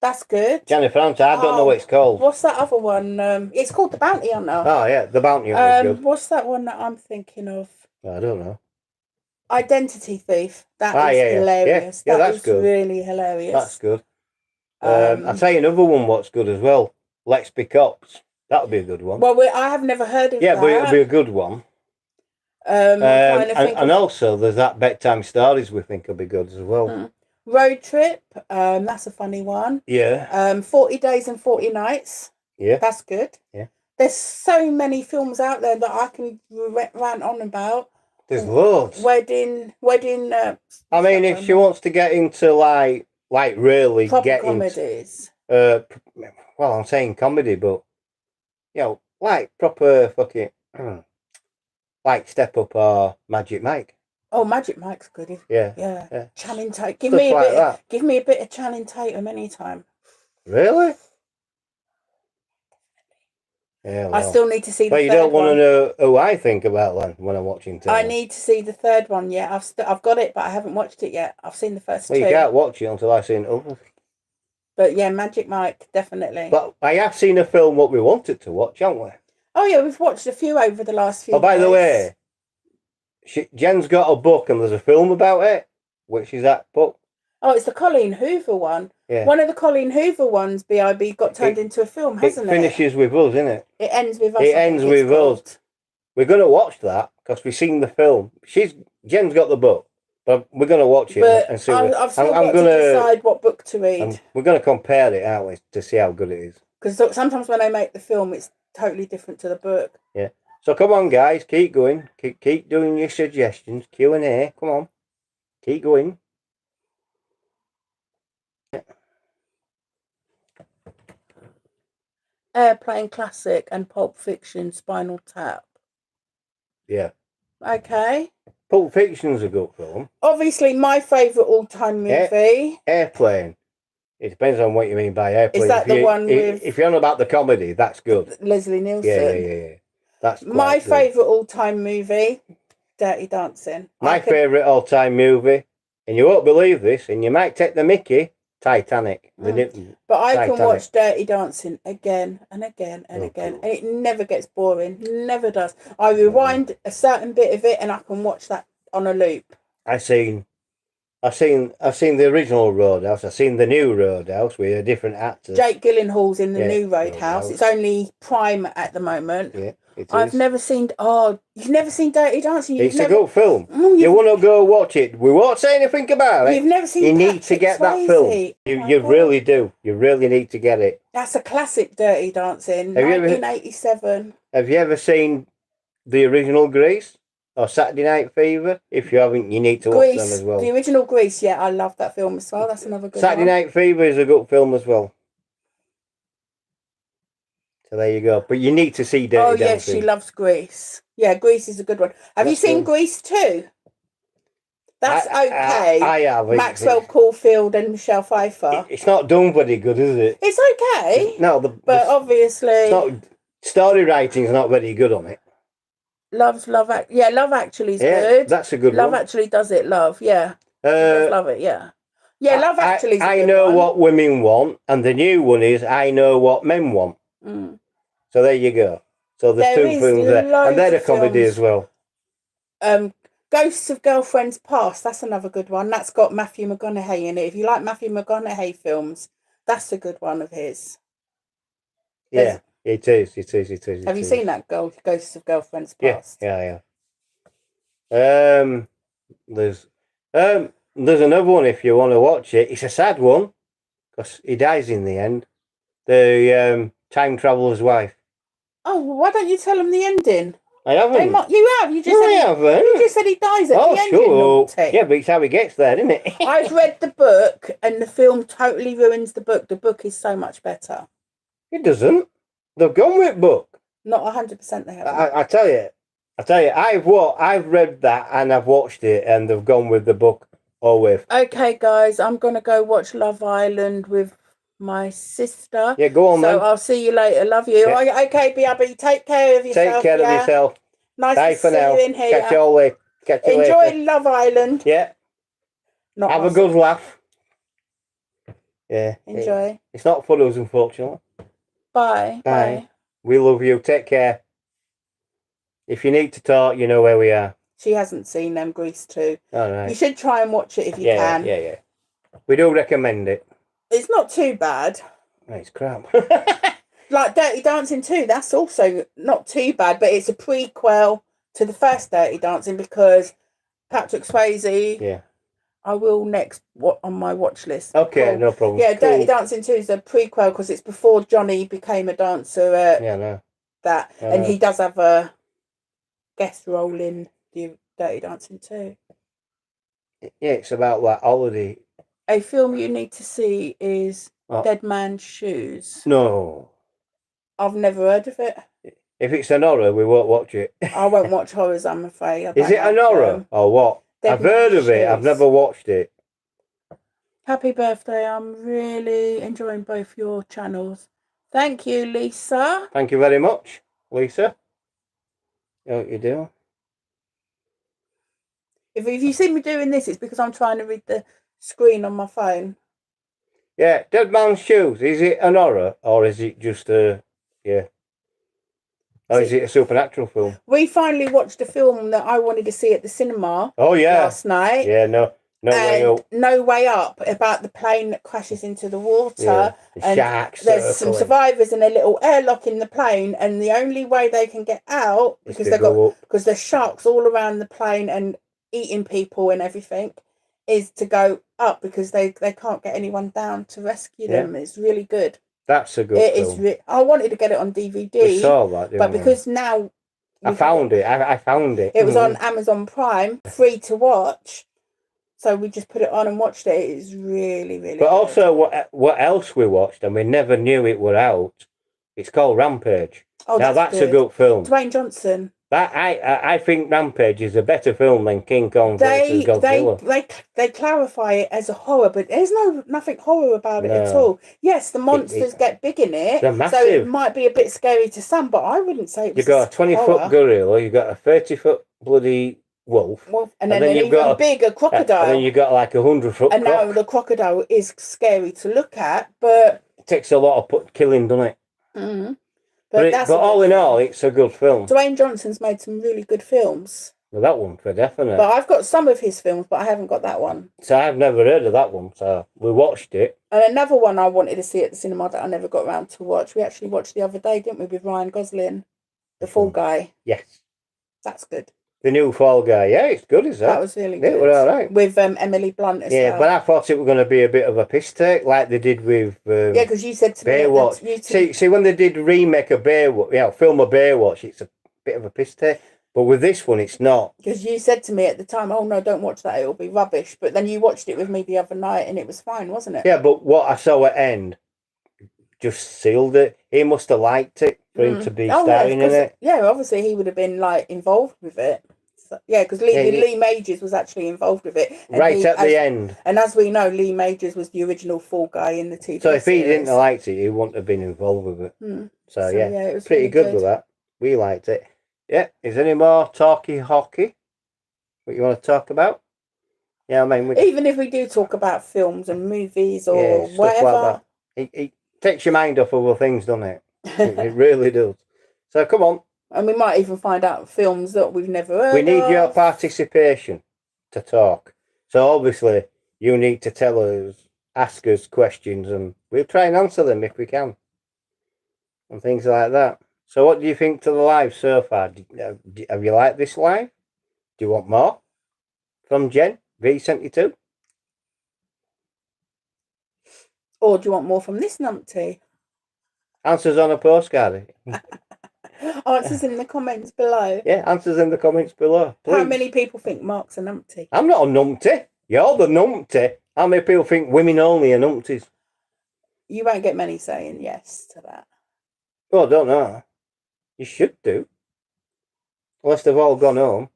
That's good. Jennifer Aniston, I don't know what it's called. What's that other one? It's called The Bounty Hunter. Oh, yeah, The Bounty Hunter. What's that one that I'm thinking of? I don't know. Identity Thief. That is hilarious. Yeah, that's good. Really hilarious. That's good. I'll tell you another one what's good as well. Let's Be Cops. That would be a good one. Well, I have never heard of that. Yeah, but it would be a good one. And also, there's that Bedtime Stories we think will be good as well. Road Trip. That's a funny one. Yeah. 40 Days and 40 Nights. Yeah. That's good. Yeah. There's so many films out there that I can rant on about. There's loads. Wedding. I mean, if she wants to get into like really proper get comedies. Well, I'm saying comedy, but like proper fucking like Step Up or Magic Mike. Oh, Magic Mike's good. Yeah. Channing Tatum. Give me a bit of Channing Tatum anytime. Really? Yeah. Well, I still need to see the third one. But you don't want to know who I think about that when I'm watching TV. I need to see the third one. Yeah, I've got it, but I haven't watched it yet. I've seen the first two. You can't watch it until I've seen others. But yeah, Magic Mike, definitely. But I have seen a film what we wanted to watch, haven't we? Oh yeah, we've watched a few over the last few days. By the way, Jen's got a book and there's a film about it. Which is that book? Oh, it's the Colleen Hoover one. Yeah. One of the Colleen Hoover ones, BIB, got turned into a film, hasn't it? It finishes with us, isn't it? It ends with us. It ends with us. We're going to watch that because we've seen the film. Jen's got the book, but we're going to watch it and see. I've still got to decide what book to read. We're going to compare it, aren't we, to see how good it is. Because sometimes when they make the film, it's totally different to the book. Yeah. So come on, guys, keep going. Keep doing your suggestions. Q&A. Come on. Keep going. Airplane Classic and Pulp Fiction, Spinal Tap. Yeah. Okay. Pulp Fiction's a good film. Obviously, my favourite all-time movie. Airplane. It depends on what you mean by airplane. Is that the one with... If you're on about the comedy, that's good. Leslie Nielsen. Yeah. That's my favourite all-time movie, Dirty Dancing. My favourite all-time movie, and you won't believe this, and you might take the mickey, Titanic. But I can watch Dirty Dancing again and again and again, and it never gets boring. Never does. I rewind a certain bit of it, and I can watch that on a loop. I've seen the original Roadhouse. I've seen the new Roadhouse with a different actor. Jake Gyllenhaal's in the new Roadhouse. It's only Prime at the moment. Yeah, it is. I've never seen. Oh, you've never seen Dirty Dancing? It's a good film. You want to go watch it. We won't say anything about it. You've never seen. You need to get that film. You really do. You really need to get it. That's a classic, Dirty Dancing. 1987. Have you ever seen the original Grease? Or Saturday Night Fever? If you haven't, you need to watch them as well. The original Grease, yeah, I love that film as well. That's another good Saturday Night Fever is a good film as well. So there you go. But you need to see Dirty Dancing. Oh, yeah, she loves Grease. Yeah, Grease is a good one. Have you seen Grease 2? That's okay. I have. Maxwell Caulfield and Michelle Pfeiffer. It's not done very good, is it? It's okay. But obviously... story writing's not very good on it. Love Actually's good. That's a good Love one. Actually does it, love, yeah. Love it, yeah. Yeah, Love Actually's I know what women want, and the new one is I Know What Men Want. Mm. So there you go. So there's two films there. And they're a comedy as well. Ghosts of Girlfriends Past. That's another good one. That's got Matthew McConaughey in it. If you like Matthew McConaughey films, that's a good one of his. Yeah, it is. Have you seen that Ghosts of Girlfriends Yeah, Past? yeah. There's another one if you want to watch it. It's a sad one because he dies in the end. The time traveler's wife. Oh, well, why don't you tell him the ending? I haven't. You have. You just No, said I haven't. You just said he dies at the ending. Naughty. Yeah, but it's how he gets there, isn't it? I've read the book, and the film totally ruins the book. The book is so much better. It doesn't. They've gone with book. Not 100%. They haven't. I tell you, I've read that and I've watched it, and they've gone with the book or with. Okay, guys, I'm gonna go watch Love Island with my sister. Yeah, go on then. So I'll see you later. Love you. Yeah. Okay, BRB, take care of yourself. Take care of yourself. Nice Bye to for see now. you in here. Catch you all later. Enjoy Love Island. Yeah. Not Have a good laugh. Yeah. Enjoy. It's not for us, unfortunately. Bye. Bye. We love you. Take care. If you need to talk, you know where we are. She hasn't seen them, Grease 2. All right. You should try and watch it if you can. Yeah. We do recommend it. It's not too bad. It's crap. Like Dirty Dancing 2, that's also not too bad, but it's a prequel to the first Dirty Dancing because Patrick Swayze. Yeah. I will next on my watch list. Okay, no problem. Yeah, cool. Dirty Dancing 2 is a prequel because it's before Johnny became a dancer. That, and he does have a guest role in the Dirty Dancing 2. Yeah, it's about that holiday. A film you need to see is Dead Man's Shoes. No. I've never heard of it. If it's an horror, we won't watch it. I won't watch horrors, I'm afraid. Is it an horror or what? I've heard of it. I've never watched it. Happy birthday. I'm really enjoying both your channels. Thank you, Lisa. Thank you very much, Lisa. You know what you do? If you see me doing this, it's because I'm trying to read the screen on my phone. Yeah, Dead Man's Shoes. Is it an horror or is it just a... Yeah. Or is it a supernatural film? We finally watched a film that I wanted to see at the cinema. Oh, yeah. Last night. Yeah, No Way Up. No Way Up, about the plane that crashes into the water. Yeah. And sharks. There's some survivors in a little airlock in the plane, and the only way they can get out, because there's sharks all around the plane and eating people and everything, is to go up because they can't get anyone down to rescue them. It's really good. That's a good film. I wanted to get it on DVD. We saw that, didn't but we? because now I found it. It was on Amazon Prime, free to watch. So we just put it on and watched it. It's really, really But good. also, what else we watched and we never knew it were out? It's called Rampage. Oh, now that's a good film. Dwayne Johnson. That I think Rampage is a better film than King Kong versus Godzilla. They clarify it as a horror, but there's nothing horror about it at all. Yes, the monsters get big in it, they're massive. So it might be a bit scary to some, but I wouldn't say it was. You got a 20-foot gorilla, you got a 30-foot bloody wolf, and then an even bigger crocodile. And then you got like 100-foot. And now the crocodile is scary to look at, but it takes a lot of killing, doesn't it? Mm-hmm. But all in all, it's a good film. Dwayne Johnson's made some really good films. Well, that one for definite. But I've got some of his films, but I haven't got that one. So I've never heard of that one. So we watched it. And another one I wanted to see at the cinema that I never got around to watch. We actually watched the other day, didn't we, with Ryan Gosling, The Fall Guy. Yes. That's good. The new Fall Guy. Yeah, it's good, is that? That was really good. It was all right. With Emily Blunt as well. Yeah, but I thought it was going to be a bit of a piss take, like they did with yeah, because you said to Baywatch. me... See, when they did remake a Baywatch, film of Baywatch, it's a bit of a piss take. But with this one, it's not. Because you said to me at the time, oh, no, don't watch that, it'll be rubbish. But then you watched it with me the other night and it was fine, wasn't it? Yeah, but what I saw at end just sealed it. He must have liked it for him to be starring in it. Yeah, obviously he would have been, involved with it. So, yeah, because Lee Majors was actually involved with it. Right at the end. And as we know, Lee Majors was the original Fall Guy in the TV So if series. he didn't have liked it, he wouldn't have been involved with it. So yeah, it was pretty really good with that. We liked it. Yeah, is there any more talky hockey? What you want to talk about? Yeah, I mean... Even if we do talk about films and movies or whatever. Like it takes your mind off other things, doesn't it? It really does. So come on, And we might even find out films that we've never heard We need your of. participation to talk. So obviously, you need to tell us, ask us questions, and we'll try and answer them if we can, and things like that. So, what do you think to the live so far? Have you liked this live? Do you want more from JenV72? Or do you want more from this numpty? Answers on a postcard. Answers in the comments below. Yeah, answers in the comments below. Please. How many people think Mark's a numpty? I'm not a numpty. You're the numpty. How many people think women only are numpties? You won't get many saying yes to that. Well, I don't know. You should do. Unless they've all gone home.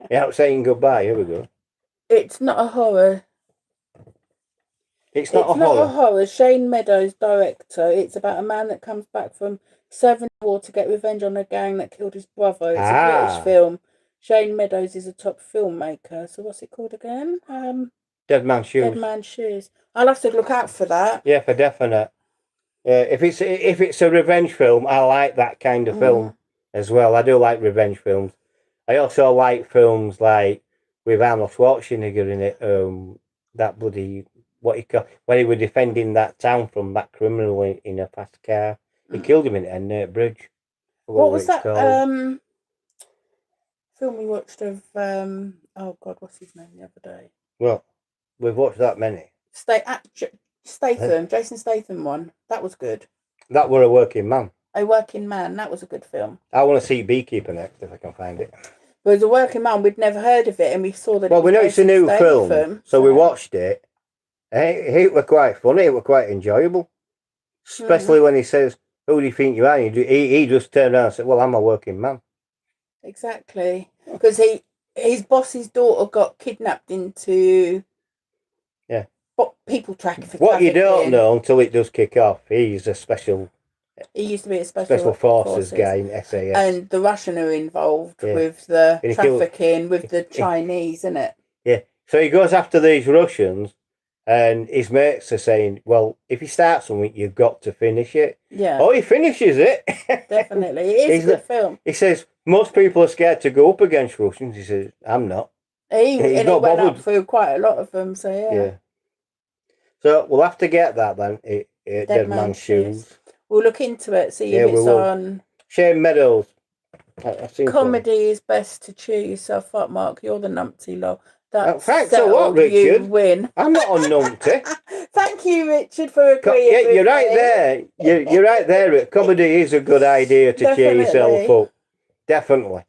Yeah, saying goodbye. Here we go. It's not a horror. It's not a horror. Shane Meadows, director. It's about a man that comes back from serving the war to get revenge on a gang that killed his brother. It's a British film. Shane Meadows is a top filmmaker. So what's it called again? Dead Man's Shoes. Dead Man's Shoes. I'll have to look out for that. Yeah, for definite. If it's a revenge film, I like that kind of film as well. I do like revenge films. I also like films like with Arnold Schwarzenegger in it. That bloody when he was defending that town from that criminal in a fast car. He killed him in a bridge. What was that film we watched of oh god, what's his name the other day? Well, we've watched that many. Statham, Jason Statham one. That was good. That were A Working Man. A Working Man, that was a good film. I want to see Beekeeper next if I can find it. But as A Working Man, we'd never heard of it, and we saw that. Well, we know it's a new film, so we watched it. It were quite funny. It were quite enjoyable, especially when he says, "Who do you think you are?" And he just turned around and said, "Well, I'm a working man." Exactly, because his boss's daughter got kidnapped into people trafficking. What you don't know until it does kick off, he's a special. He used to be a special forces guy in SAS, and the Russian are involved with the trafficking with the Chinese, isn't it? Yeah. So he goes after these Russians. And his mates are saying, well, if you start something, you've got to finish it. Yeah. Oh, he finishes it. Definitely. It is a good film. He says, most people are scared to go up against Russians. He says, I'm not. He went up through quite a lot of them, so yeah. So we'll have to get that then, Dead Man's Shoes. We'll look into it, see if it's on... Shane Meadows. Comedy is best to cheer yourself up, Mark. You're the numpty lot. Thanks a lot, Richard. You win. I'm not a numpty. Thank you, Richard, for agreeing. Yeah, you're right there. You're right there. Comedy is a good idea to cheer yourself up. Definitely.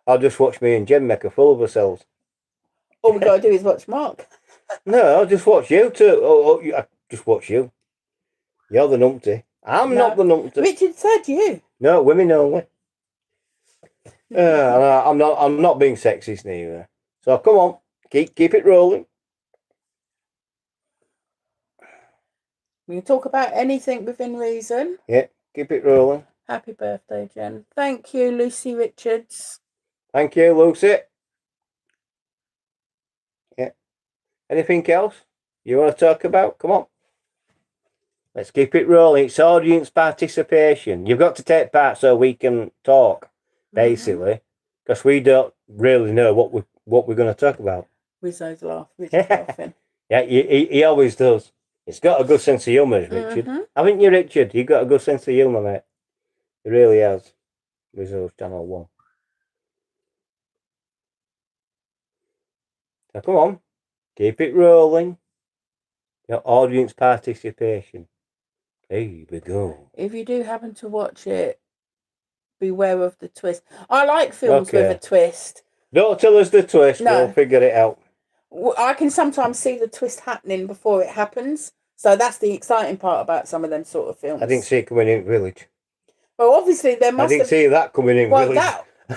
I'll just watch me and Jen make a fool of ourselves. All we got to do is watch Mark. No, I'll just watch you too. I just watch you. You're the numpty. I'm not the numpty. Richard said you. No, women only. I'm not being sexist neither. So come on, keep it rolling. We can talk about anything within reason. Yeah, keep it rolling. Happy birthday, Jen. Thank you, Lucy Richards. Thank you, Lucy. Yeah. Anything else you want to talk about? Come on. Let's keep it rolling. It's audience participation. You've got to take part so we can talk, basically, because we don't really know what we're going to talk about. Rizzo's laughing. Yeah, he always does. He's got a good sense of humour, Richard. Haven't you, Richard? You've got a good sense of humour, mate. He really has. Rizzo's Channel 1. So come on. Keep it rolling. Your audience participation. Here we go. If you do happen to watch it, beware of the twist. I like films with a twist. Don't tell us the twist. No. We'll figure it out. I can sometimes see the twist happening before it happens. So that's the exciting part about some of them sort of films. I didn't see it coming in Village. Well, obviously there must. I didn't see that coming in Village.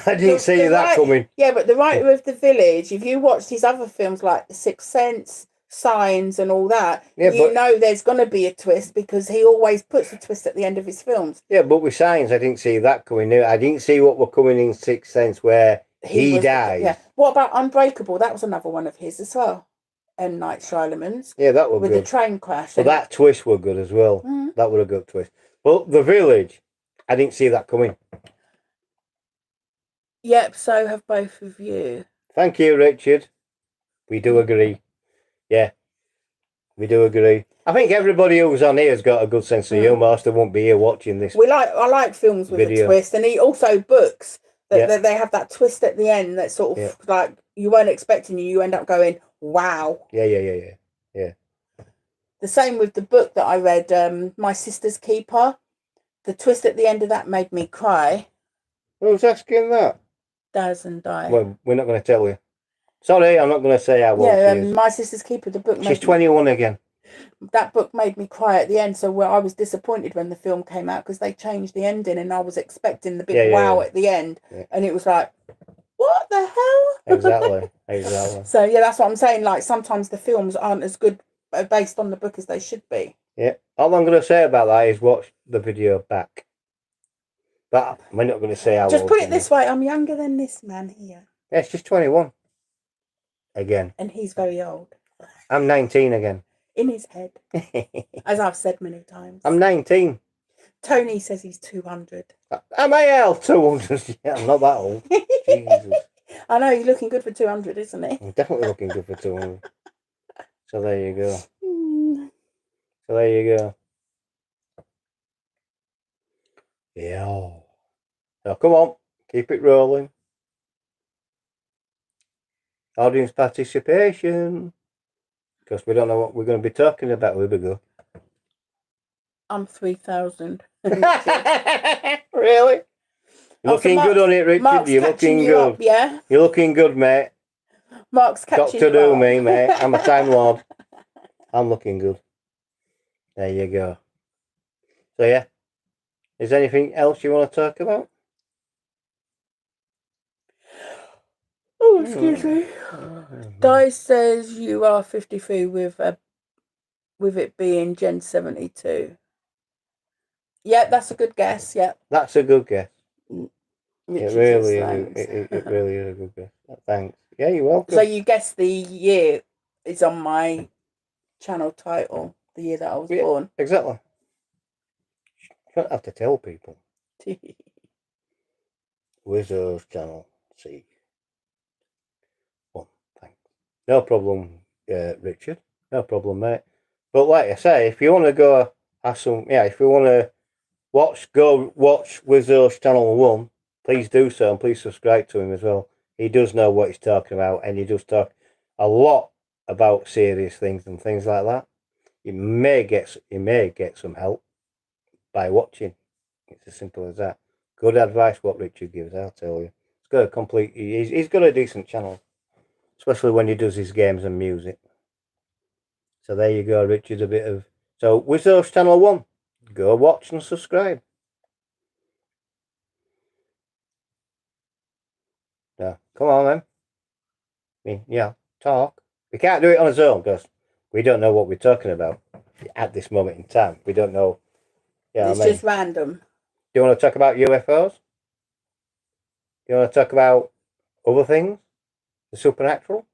I didn't see that coming. Yeah, but the writer of The Village, if you watch his other films like The Sixth Sense, Signs and all that, you know there's going to be a twist because he always puts a twist at the end of his films. Yeah, but with Signs, I didn't see that coming in. I didn't see what were coming in Sixth Sense where he dies. Yeah. What about Unbreakable? That was another one of his as well. M. Night Shyamalan's. Yeah, that was good. With the train crash. But that twist was good as well. That was a good twist. But The Village, I didn't see that coming. Yep, so have both of you. Thank you, Richard. We do agree. Yeah, we do agree. I think everybody who's on here has got a good sense of humour, else they won't be here watching this. I like films with video. a twist, and he also books that, Yeah. they have that twist at the end that sort of like you weren't expecting, you end up going, wow. Yeah. The same with the book that I read, My Sister's Keeper. The twist at the end of that made me cry. Who's asking that? Daz and Di. Well, we're not going to tell you. Sorry, I'm not going to say how old she is. My Sister's Keeper, the book. She's 21 again. That book made me cry at the end, so I was disappointed when the film came out because they changed the ending, and I was expecting the big wow at the end, and it was like, what the hell? Exactly. So yeah, that's what I'm saying. Like sometimes the films aren't as good based on the book as they should be. Yeah, all I'm going to say about that is watch the video back. But we're not going to say how Just old put it this way: I'm younger than this man here. Yeah, she's 21 again, and he's very old. I'm 19 again. In his head, as I've said many times. I'm 19. Tony says he's 200. Am I hell 200? Yeah, I'm not that old. Jesus. I know, he's looking good for 200, isn't he? I'm definitely looking good for 200. So there you go. Yeah. Now come on, keep it rolling. Audience participation. Because we don't know what we're going to be talking about. Here we go. I'm 3,000. Really? You're looking good on it, Richard. Mark's You're looking you good. Up, yeah? You're looking good, mate. Mark's catching Got to do up. me, mate. I'm a Time Lord. I'm looking good. There you go. So yeah. Is there anything else you want to talk about? Oh, excuse me. Di says you are 53 with it being JenV72. Yeah, that's a good guess. Yeah. That's a good guess. Richard It really says is. It really is a good guess. Thanks. Yeah, you're welcome. So you guessed the year is on my channel title, the year that I was born. Exactly. You don't have to tell people. Wizard's channel. See. Well, thanks. No problem, Richard. No problem, mate. But like I say, if you want to go have some, if you want to go watch Wizard's channel 1, please do so, and please subscribe to him as well. He does know what he's talking about, and he does talk a lot about serious things and things like that. You may get some help by watching. It's as simple as that. Good advice what Richard gives, I'll tell you. He's got a decent channel, especially when he does his games and music. So there you go, Richard. So Wizard's channel 1, go watch and subscribe. Yeah, come on then. Talk. We can't do it on its own because we don't know what we're talking about at this moment in time. We don't know. It's just random. Do you want to talk about UFOs? Do you want to talk about other things? The supernatural?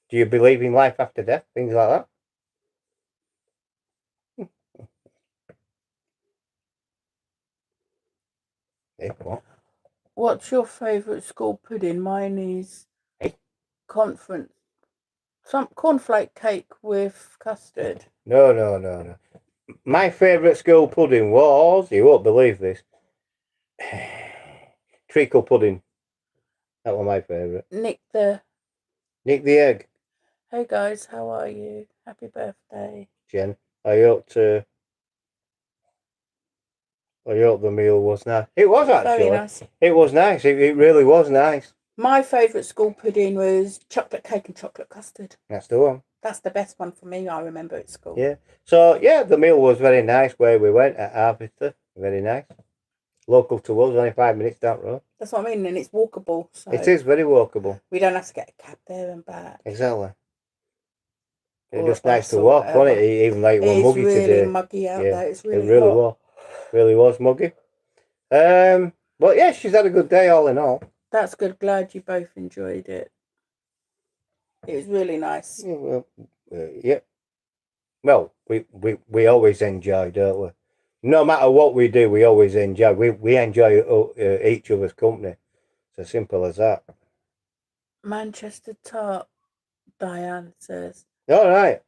Do you believe in life after death? Things like that? Hey, what? What's your favourite school pudding? Mine is cornflake cake with custard. No. My favourite school pudding was, you won't believe this, treacle pudding. That was my favourite. Nick the egg. Hey guys, how are you? Happy birthday. Jen, I hope the meal was nice. It was actually. Very nice. It was nice. It really was nice. My favourite school pudding was chocolate cake and chocolate custard. That's the one. That's the best one for me, I remember at school. Yeah. So, the meal was very nice where we went at Arbiter. Very nice. Local to us, only 5 minutes down the road. That's what I mean, and it's walkable. So it is very walkable. We don't have to get a cab there and back. Exactly. It's just nice to walk, wasn't it? Even though it was muggy today. It's really muggy out there. It's really hot. Really was muggy. But yeah, she's had a good day all in all. That's good. Glad you both enjoyed it. It was really nice. Yeah. Well, we always enjoy, don't we? no matter what we do, we always enjoy. We enjoy each other's company. It's as simple as that. Manchester tart, Diane says. All right.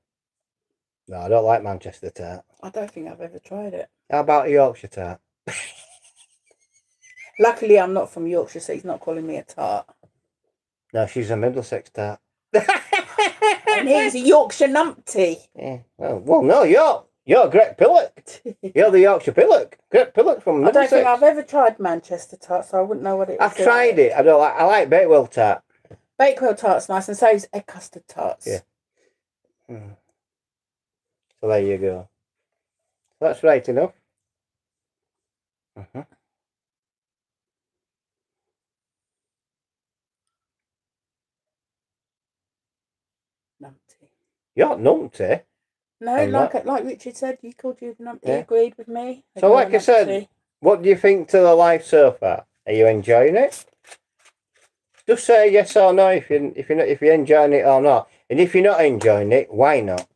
No, I don't like Manchester tart. I don't think I've ever tried it. How about a Yorkshire tart? Luckily, I'm not from Yorkshire, so he's not calling me a tart. No, she's a Middlesex tart. And he's a Yorkshire numpty. Yeah. Well, no, you're Greg Pillock. You're the Yorkshire Pillock. Greg Pillock from Middlesex. I don't think I've ever tried Manchester tart, so I wouldn't know what it is. I've tried it. I like Bakewell tart. Bakewell tart's nice, and so is egg custard tarts. Yeah. So there you go. That's right enough. Numpty. You're numpty. No, like Richard said, you called you numpty. Yeah. He agreed with me. So like I said, what do you think to the life so far? Are you enjoying it? Just say yes or no if you're enjoying it or not. And if you're not enjoying it, why not?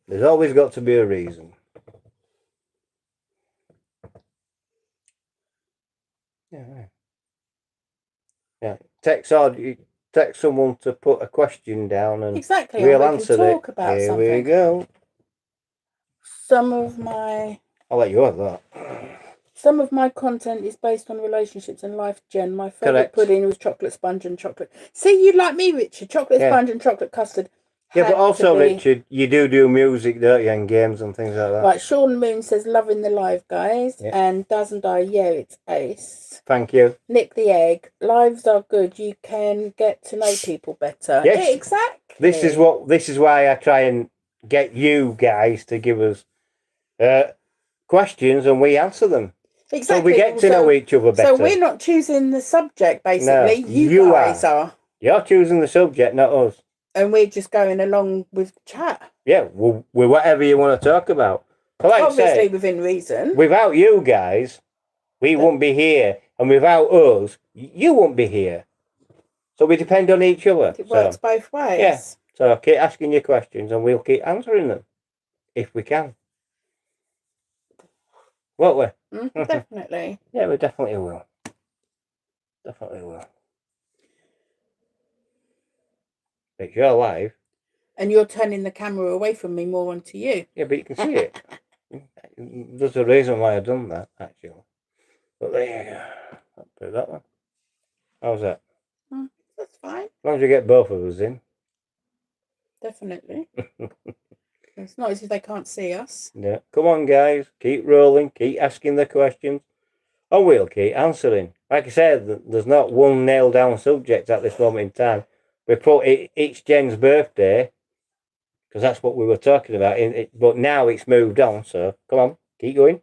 There's always got to be a reason. Yeah. Text someone to put a question down and exactly. we'll we answer can it. talk about Here something. we go. I'll let you have that. Some of my content is based on relationships and life, Jen. My favourite Correct. pudding was chocolate sponge and chocolate. See, you like me, Richard. Chocolate sponge and chocolate custard. Yeah, but also, Richard, you do music, don't you, and games and things like that. Right, Sean Moon says, loving the live, guys. Yeah. And Doesn't Die, yeah, it's ace. Thank you. Nick the Egg, lives are good. You can get to know people better. Yes. Yeah, exactly. This is why I try and get you guys to give us questions and we answer them. Exactly. So we get to know each other better. So we're not choosing the subject, basically. No, you guys are. You're choosing the subject, not us. And we're just going along with chat. Yeah, with whatever you want to talk about. So like obviously, I say, within reason. Without you guys, we wouldn't be here. And without us, you wouldn't be here. So we depend on each other. It works both ways. Yeah. So keep asking your questions and we'll keep answering them. If we can. Won't we? Definitely. Yeah, we definitely will. Definitely will. It's your life. And you're turning the camera away from me more onto you. Yeah, but you can see it. There's a reason why I've done that, actually. But there you go. I'll do that one. How's that? That's fine. As long as you get both of us in. Definitely. It's not as if they can't see us. Yeah. Come on, guys. Keep rolling. Keep asking the questions. And we'll keep answering. Like I said, there's not one nailed down subject at this moment in time. We put each Jen's birthday, because that's what we were talking about. But now it's moved on, so come on, keep going.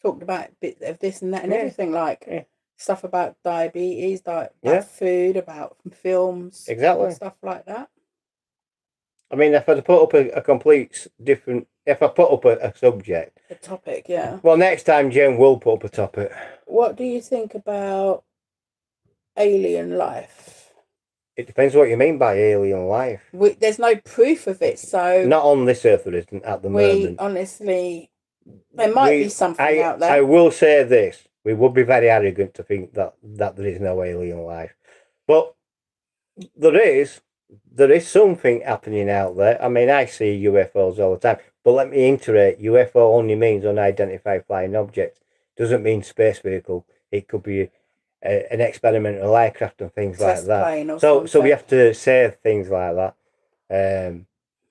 Talked about a bit of this and that and everything, like stuff about diabetes, about food, about films, exactly, stuff like that. I mean, if I put up a complete different, if I put up a subject, a topic, yeah. Well, next time Jen will put up a topic. What do you think about alien life? It depends what you mean by alien life. There's no proof of it, so... Not on this earth there isn't at the moment. Honestly, there might be something out there. I will say this. We would be very arrogant to think that there is no alien life. But there is something happening out there. I mean, I see UFOs all the time. But let me iterate, UFO only means unidentified flying object. Doesn't mean space vehicle. It could be an experimental aircraft and things like that. So we have to say things like that.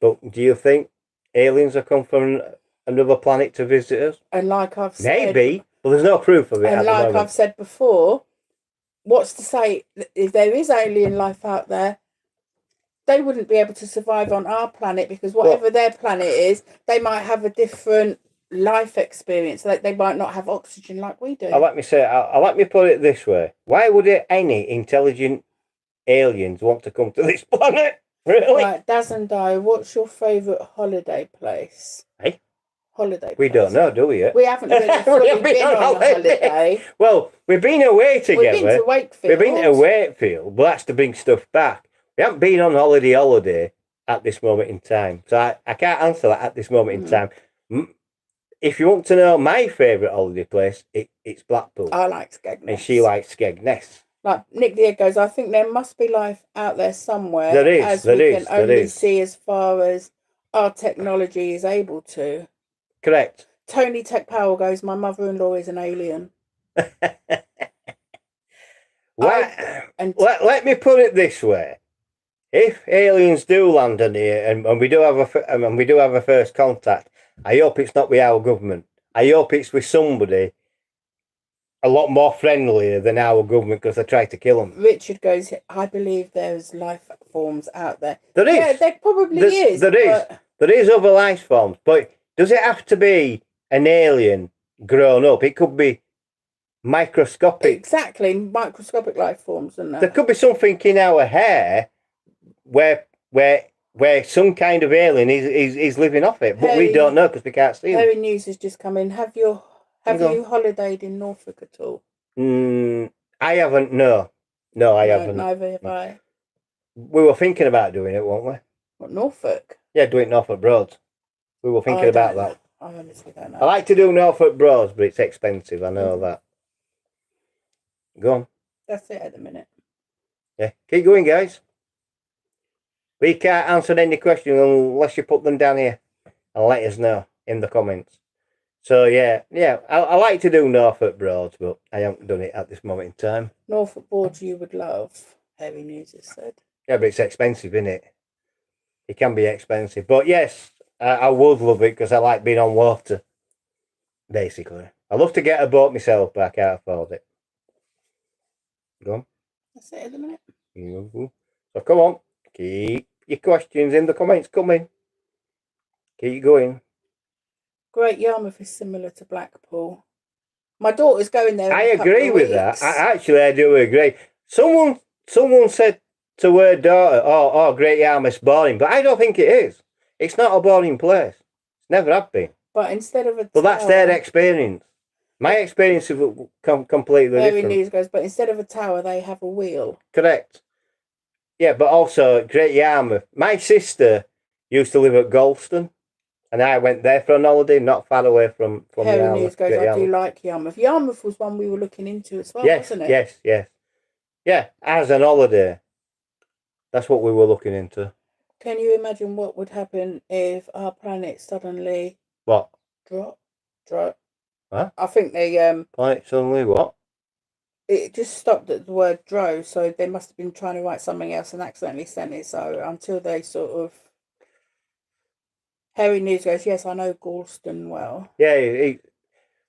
But do you think aliens have come from another planet to visit us? And like I've said, maybe, but there's no proof of it. And like I've said before, what's to say if there is alien life out there, they wouldn't be able to survive on our planet because whatever their planet is, they might have a different life experience. Like they might not have oxygen like we do. Let me put it this way: why would any intelligent aliens want to come to this planet? Really? Right, Doesn't Die. What's your favourite holiday place? Hey, holiday. We don't know, do we? Yet? We haven't really fully been on a holiday. Well, we've been away together. We've been to Wakefield. We've been to Wakefield, but that's to bring stuff back. We haven't been on holiday at this moment in time, so I can't answer that at this moment in time. if you want to know my favourite holiday place, it's Blackpool. I like Skegness. And she likes Skegness. Like Nick the Egg goes, I think there must be life out there somewhere. There is, as there we is, can there only is. see as far as our technology is able to. Correct. Tony Tech Powell goes, my mother-in-law is an alien. Let me put it this way: if aliens do land on here, and we do have a first contact, I hope it's not with our government. I hope it's with somebody a lot more friendlier than our government, because they try to kill them. Richard goes, I believe there's life forms out there. There is. Yeah, there probably is. There is other life forms, but does it have to be an alien grown up? It could be microscopic. Exactly, microscopic life forms, and there could be something in our hair where some kind of alien is living off it, but we don't know because we can't see Harry them. News has just come in. Have you holidayed in Norfolk at all? I haven't. No, I haven't. Neither have I. We were thinking about doing it, weren't we? What, Norfolk? Yeah, doing Norfolk Broads. We were thinking about that. I honestly don't know. I like to do Norfolk Broads, but it's expensive. I know that. Go on. That's it at the minute. Yeah, keep going, guys. We can't answer any questions unless you put them down here and let us know in the comments. So yeah, I like to do Norfolk Broads, but I haven't done it at this moment in time. Norfolk Broads you would love, Heavy News has said. Yeah, but it's expensive, isn't it? It can be expensive. But yes, I would love it because I like being on water, basically. I love to get a boat myself, but I can't afford it. Go on. That's it at the minute. So come on, keep your questions in the comments coming. Keep going. Great Yarmouth is similar to Blackpool. My daughter's going there. I agree with that. I do agree. Someone said to her daughter, "Oh, Great Yarmouth's boring," but I don't think it is. It's not a boring place. It's never have been. But instead of but that's their experience. My experience is completely Very different. News goes, but instead of a tower, they have a wheel. Correct. Yeah, but also Great Yarmouth. My sister used to live at Galston, and I went there for an holiday, not far away from Harry Yarmouth. News goes, I do like Yarmouth. Yarmouth was one we were looking into as well, wasn't it? Yes. Yeah, as an holiday. That's what we were looking into. Can you imagine what would happen if our planet suddenly... What? Drop? Huh? I think they... Planet suddenly what? It just stopped at the word dro, so they must have been trying to write something else and accidentally sent it, so until they sort of... Harry News goes, yes, I know Galston well. Yeah,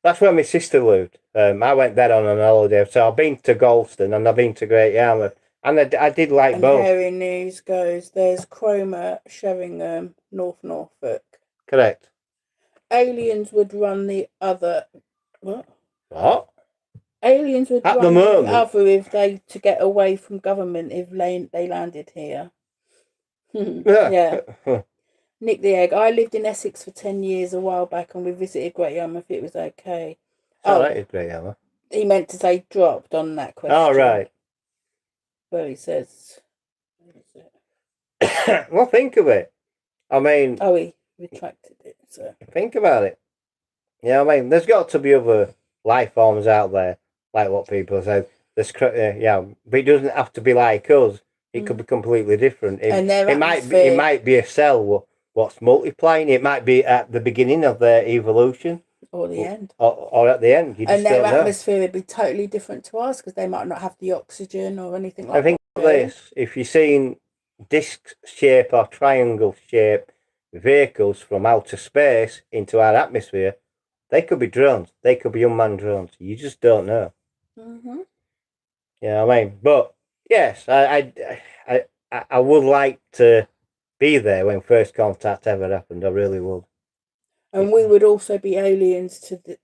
that's where my sister lived. I went there on an holiday, so I've been to Galston and I've been to Great Yarmouth, and I did like and both. Harry News goes, there's Cromer, Sheringham, North Norfolk. Correct. Aliens would run the other... What? Aliens would At run the moment, the other if they to get away from government if they landed here. Yeah. Nick the Egg. I lived in Essex for 10 years a while back and we visited Great Yarmouth. It was okay. That is Great Yarmouth. He meant to say dropped on that question. Oh, right. Well, he says... Well, think of it. I mean... Oh, he retracted it. So. Think about it. Yeah, I mean, there's got to be other life forms out there, like what people said. But it doesn't have to be like us. It could be completely different. It might be a cell what's multiplying. It might be at the beginning of their evolution. Or the end. Or at the end. You just and their don't know. atmosphere would be totally different to ours because they might not have the oxygen or anything like that. I think this, if you've seen disc shape or triangle shape vehicles from outer space into our atmosphere, they could be drones. They could be unmanned drones. You just don't know. Mm-hmm. Yeah, I mean, but yes, I would like to be there when first contact ever happened. I really would. And we would also be aliens to the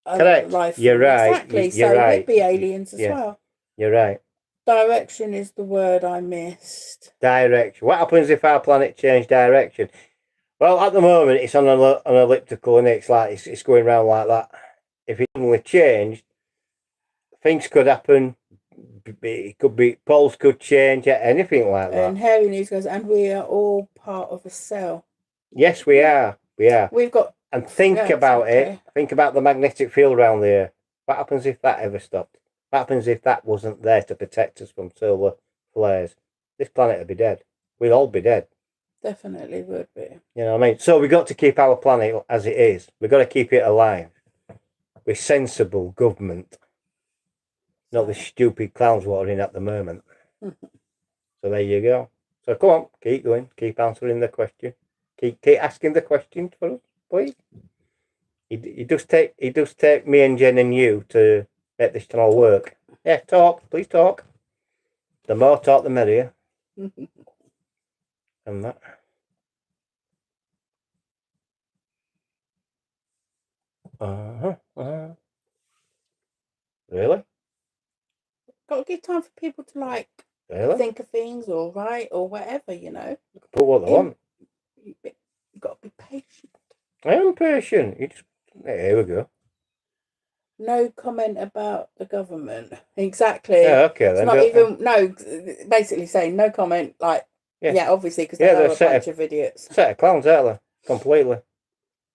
correct life. You're right. Exactly. You're right. We'd be aliens as well. You're right. Direction is the word I missed. Direction. What happens if our planet changed direction? Well, at the moment, it's on an elliptical, and it's like it's going around like that. If it suddenly changed, things could happen. It could be poles could change, anything like that. And Harry News goes, and we are all part of a cell. Yes, we are. We are. We've got And think Yeah, about it. exactly. Think about the magnetic field around the Earth. What happens if that ever stopped? What happens if that wasn't there to protect us from solar flares? This planet would be dead. We'd all be dead. Definitely would be. You know what I mean? So we got to keep our planet as it is. We've got to keep it alive with sensible government, not the stupid clowns what are in at the moment. So there you go. So come on, keep going, keep answering the question, keep asking the question for us, please. He does take me and Jen and you to make this channel work. Yeah, talk, please talk. The more talk, the merrier. And that. Really? Got to give time for people to like Really? think of things or write or whatever, you know. Put what they want. You've got to be patient. I am patient. Here we go. No comment about the government. Exactly. Yeah, okay It's then. not even no. Basically saying no comment. Like yeah, obviously because they are a bunch of idiots. Set of clowns out there completely.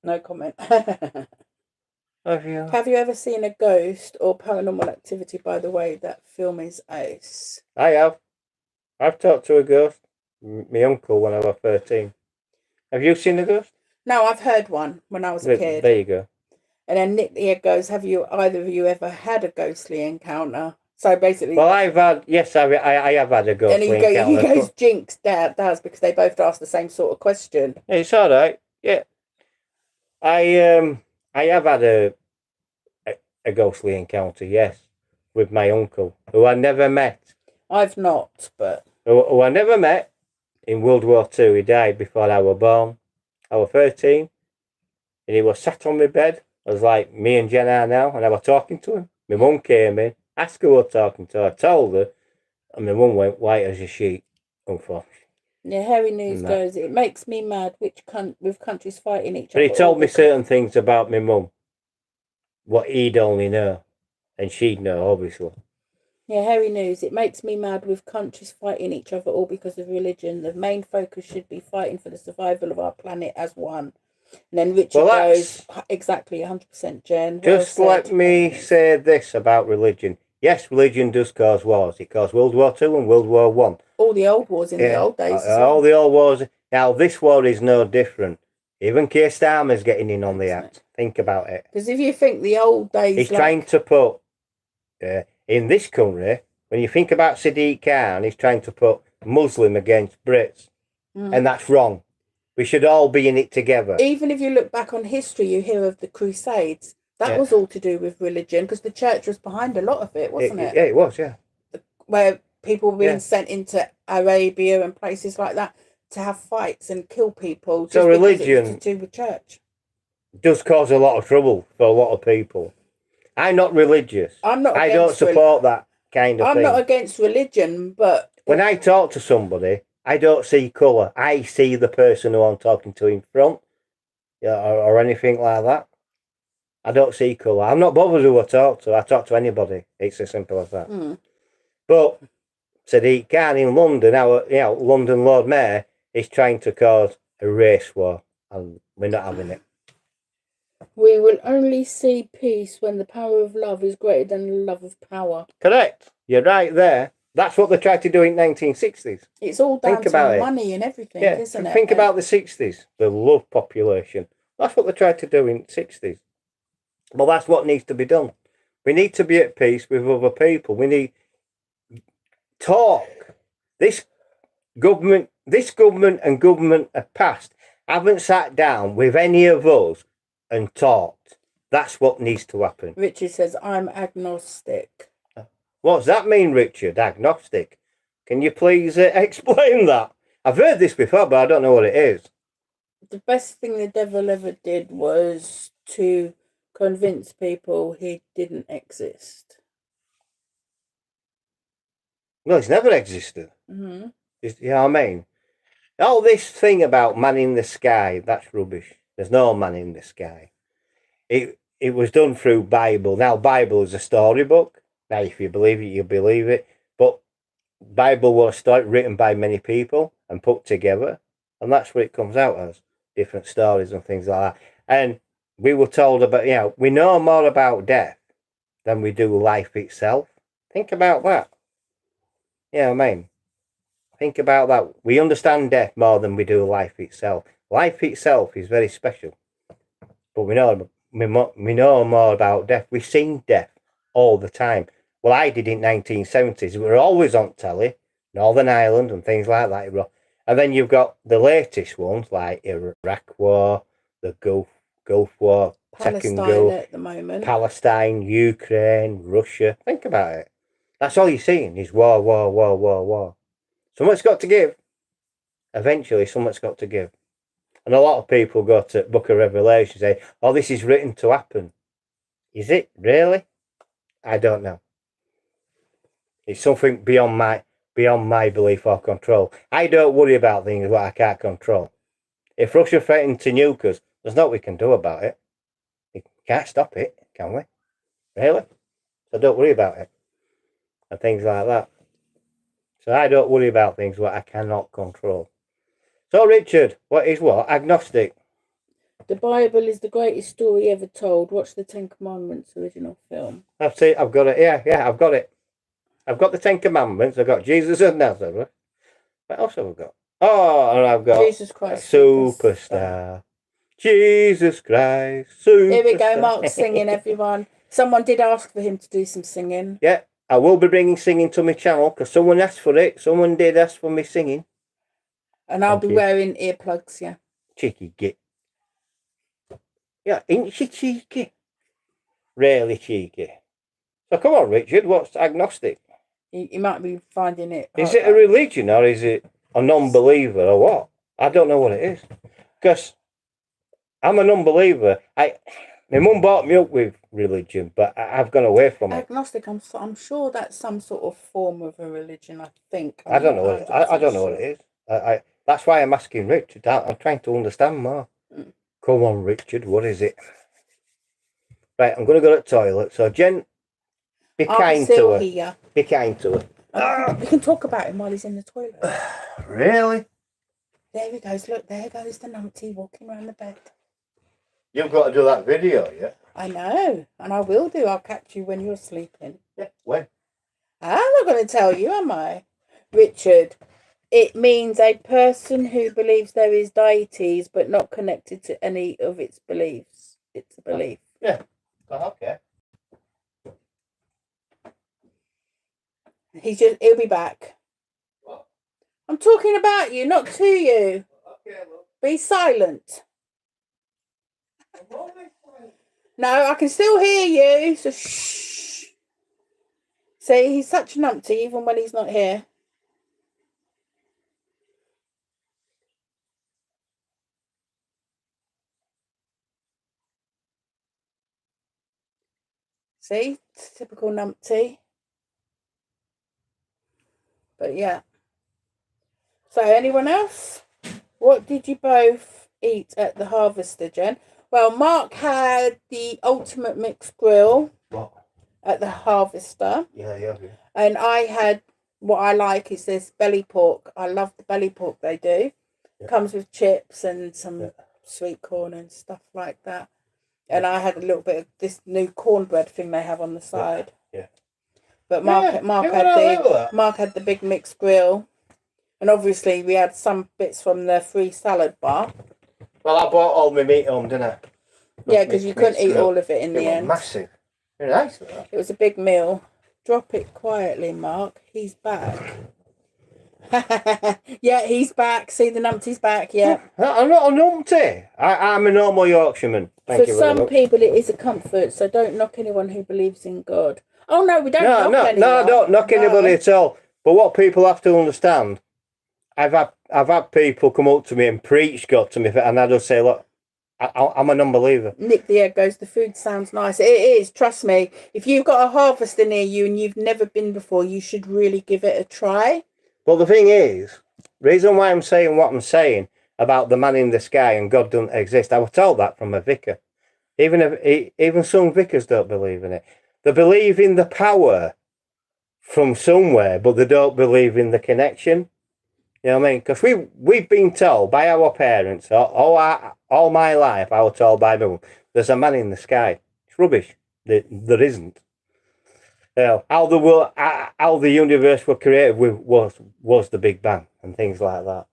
No comment. Have you? Have you ever seen a ghost or paranormal activity? By the way, that film is ace. I have. I've talked to a ghost. My uncle when I was 13. Have you seen a ghost? No, I've heard one when I was a kid. There you go. And then Nick here goes, have you either of you ever had a ghostly encounter? So basically, well, I have had a ghostly encounter. And he goes, Jinx, Dad does, because they both asked the same sort of question. It's all right. Yeah, I have had a ghostly encounter. Yes, with my uncle, who I never met. I've not, but who I never met in World War II. He died before I was born. I was 13, and he was sat on my bed. I was like me and Jen are now, and I was talking to him. My mum came in, asked who I was talking to. I told her, and my mum went white as a sheet. Unfortunately. Yeah, Harry News goes, it makes me mad with countries fighting each other. But he told me certain things about my mum, what he'd only know, and she'd know, obviously. Yeah, Harry News, it makes me mad with countries fighting each other all because of religion. The main focus should be fighting for the survival of our planet as one. And then Richard goes, exactly, 100% Jen. Just let me say this about religion. Yes, religion does cause wars. It caused World War II and World War One. All the old wars in the old days. All the old wars. Now, this war is no different. Even Keir Starmer's getting in on the act. Think about it. Because if you think the old days... He's trying to put... in this country, when you think about Sadiq Khan, he's trying to put Muslim against Brits. And that's wrong. We should all be in it together. Even if you look back on history, you hear of the Crusades. That was all to do with religion, because the church was behind a lot of it, wasn't it? Yeah, it was, yeah. Where people were being sent into Arabia and places like that to have fights and kill people. Just so religion to do with church does cause a lot of trouble for a lot of people. I'm not religious. I don't support that kind of thing. I'm not against religion, but... When I talk to somebody, I don't see colour. I see the person who I'm talking to in front, or anything like that. I don't see colour. I'm not bothered who I talk to. I talk to anybody. It's as simple as that. But Sadiq Khan in London, London Lord Mayor, is trying to cause a race war, and we're not having it. We will only see peace when the power of love is greater than the love of power. Correct. You're right there. That's what they tried to do in 1960s. It's all down to money and everything, isn't it? Think about the 60s, the love population. That's what they tried to do in the 60s. Well, that's what needs to be done. We need to be at peace with other people. We need talk. This government and government of past haven't sat down with any of us and talked. That's what needs to happen. Richard says, I'm agnostic. What does that mean, Richard? Agnostic? Can you please explain that? I've heard this before, but I don't know what it is. The best thing the devil ever did was to convince people he didn't exist. Well, it's never existed. You know what I mean? All this thing about man in the sky, that's rubbish. There's no man in the sky. It was done through Bible. Now, Bible is a storybook. Now, if you believe it, you believe it. But Bible was written by many people and put together. And that's what it comes out as. Different stories and things like that. And we were told about, we know more about death than we do life itself. Think about that. I mean, think about that. We understand death more than we do life itself. Life itself is very special, but we know more about death. We've seen death all the time. Well, I did in 1970s. We were always on telly, Northern Ireland and things like that. And then you've got the latest ones like Iraq War, the Gulf War, Second Palestine Gulf, at the moment. Palestine, Ukraine, Russia. Think about it. That's all you're seeing is war, war, war, war, war. Something's got to give. Eventually, something's got to give. And a lot of people go to Book of Revelation and say, oh, this is written to happen. Is it really? I don't know. It's something beyond my belief or control. I don't worry about things that I can't control. If Russia threatened to nuke us, there's nothing we can do about it. We can't stop it, can we? Really? So don't worry about it. And things like that. So I don't worry about things that I cannot control. So Richard, what is what? Agnostic. The Bible is the greatest story ever told. Watch the Ten Commandments original film. I've got it. Yeah, I've got it. I've got the Ten Commandments. I've got Jesus of Nazareth. What else have I got? Oh, and I've got Jesus Christ Superstar. Jesus Christ. Superstar. Here we go, Mark's singing, everyone. Someone did ask for him to do some singing. Yeah, I will be bringing singing to my channel because someone asked for it. Someone did ask for me singing. And I'll be wearing earplugs, yeah. Cheeky git. Yeah, ain't she cheeky? Really cheeky. So come on, Richard, what's agnostic? You might be finding it. Is it a religion or is it a non-believer or what? I don't know what it is. Because I'm a non-believer. My mum brought me up with religion, but I've gone away from it. Agnostic, I'm sure that's some sort of form of a religion, I think. I don't know what it, I don't know what it is. That's why I'm asking Richard. I'm trying to understand more. Come on, Richard, what is it? Right, I'm going to go to the toilet. So, Jen, be kind to her. Here. Be kind to her. We can talk about him while he's in the toilet. Really? There he goes. Look, there goes the numpty walking around the bed. You've got to do that video, yeah? I know, and I will do. I'll catch you when you're sleeping. Yeah, when? I'm not going to tell you, am I? Richard, it means a person who believes there is deities but not connected to any of its beliefs. It's a belief. Yeah. Oh, okay. He'll be back. What? I'm talking about you, not to you. Okay, look. Be silent. No, I can still hear you, so shh. See, he's such a numpty even when he's not here. See, typical numpty. But yeah. So anyone else? What did you both eat at the Harvester, Jen? Well, Mark had the ultimate mixed grill. What? At the Harvester. Yeah. And I had, what I like is this belly pork. I love the belly pork they do. Yeah. Comes with chips and some sweet corn and stuff like that. And I had a little bit of this new cornbread thing they have on the side. Yeah. But Mark had the big mixed grill. And obviously we had some bits from the free salad bar. Well, I bought all my meat home, didn't I? Yeah, because you couldn't eat all of it in the end. Massive. Very nice. It was a big meal. Drop it quietly, Mark. He's back. Yeah, he's back. See, the numpty's back, yeah. I'm not a numpty. I'm a normal Yorkshireman. For some people, it is a comfort, so don't knock anyone who believes in God. Oh, no, we don't knock anyone. No, don't knock anybody at all. But what people have to understand, I've had people come up to me and preach God to me, and I just say, look, I'm a non-believer. Nick the Egg goes, the food sounds nice. It is, trust me. If you've got a Harvester near you and you've never been before, you should really give it a try. Well, the thing is, reason why I'm saying what I'm saying about the man in the sky and God doesn't exist, I was told that from a vicar. Even some vicars don't believe in it. They believe in the power from somewhere, but they don't believe in the connection. You know what I mean? Because we've been told by our parents, all my life, I was told by them, there's a man in the sky. It's rubbish. There isn't. How the universe were created was the Big Bang and things like that.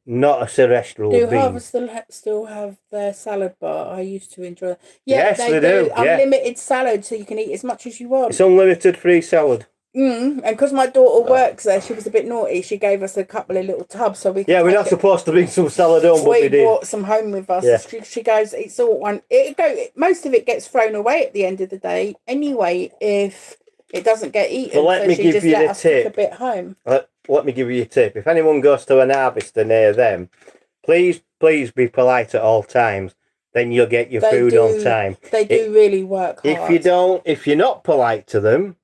Not a celestial Do being. Harvest still have their salad bar? I used to enjoy. Yes, they do. Yeah. Unlimited salad, so you can eat as much as you want. It's unlimited free salad. And because my daughter works there, she was a bit naughty. She gave us a couple of little tubs so we could Yeah, we're not supposed to bring some salad home, but we did. brought some home with us. Yeah. She goes, it's all one. Most of it gets thrown away at the end of the day anyway if it doesn't get eaten. Well, let me give you the tip. A bit home. Let me give you a tip. If anyone goes to an harvester near them, please be polite at all times. Then you'll get your food on time. They do really work hard. If you're not polite to them,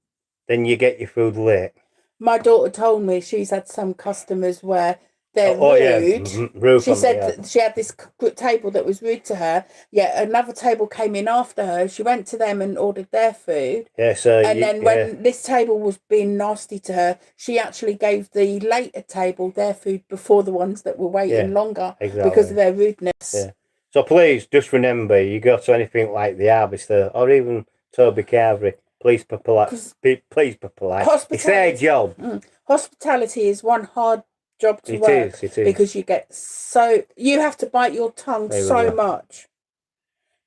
then you get your food late. My daughter told me she's had some customers where they're rude. Yeah. Rude. She said that she had this table that was rude to her. Yeah, another table came in after her. She went to them and ordered their food. Yeah, so when this table was being nasty to her, she actually gave the later table their food before the ones that were waiting longer because of their rudeness. Yeah. So please just remember, you go to anything like the harvester or even Toby Carvery, please be polite. Please be polite. It's their job. Hospitality is one hard job to work. It is. Because you have to bite your tongue so much.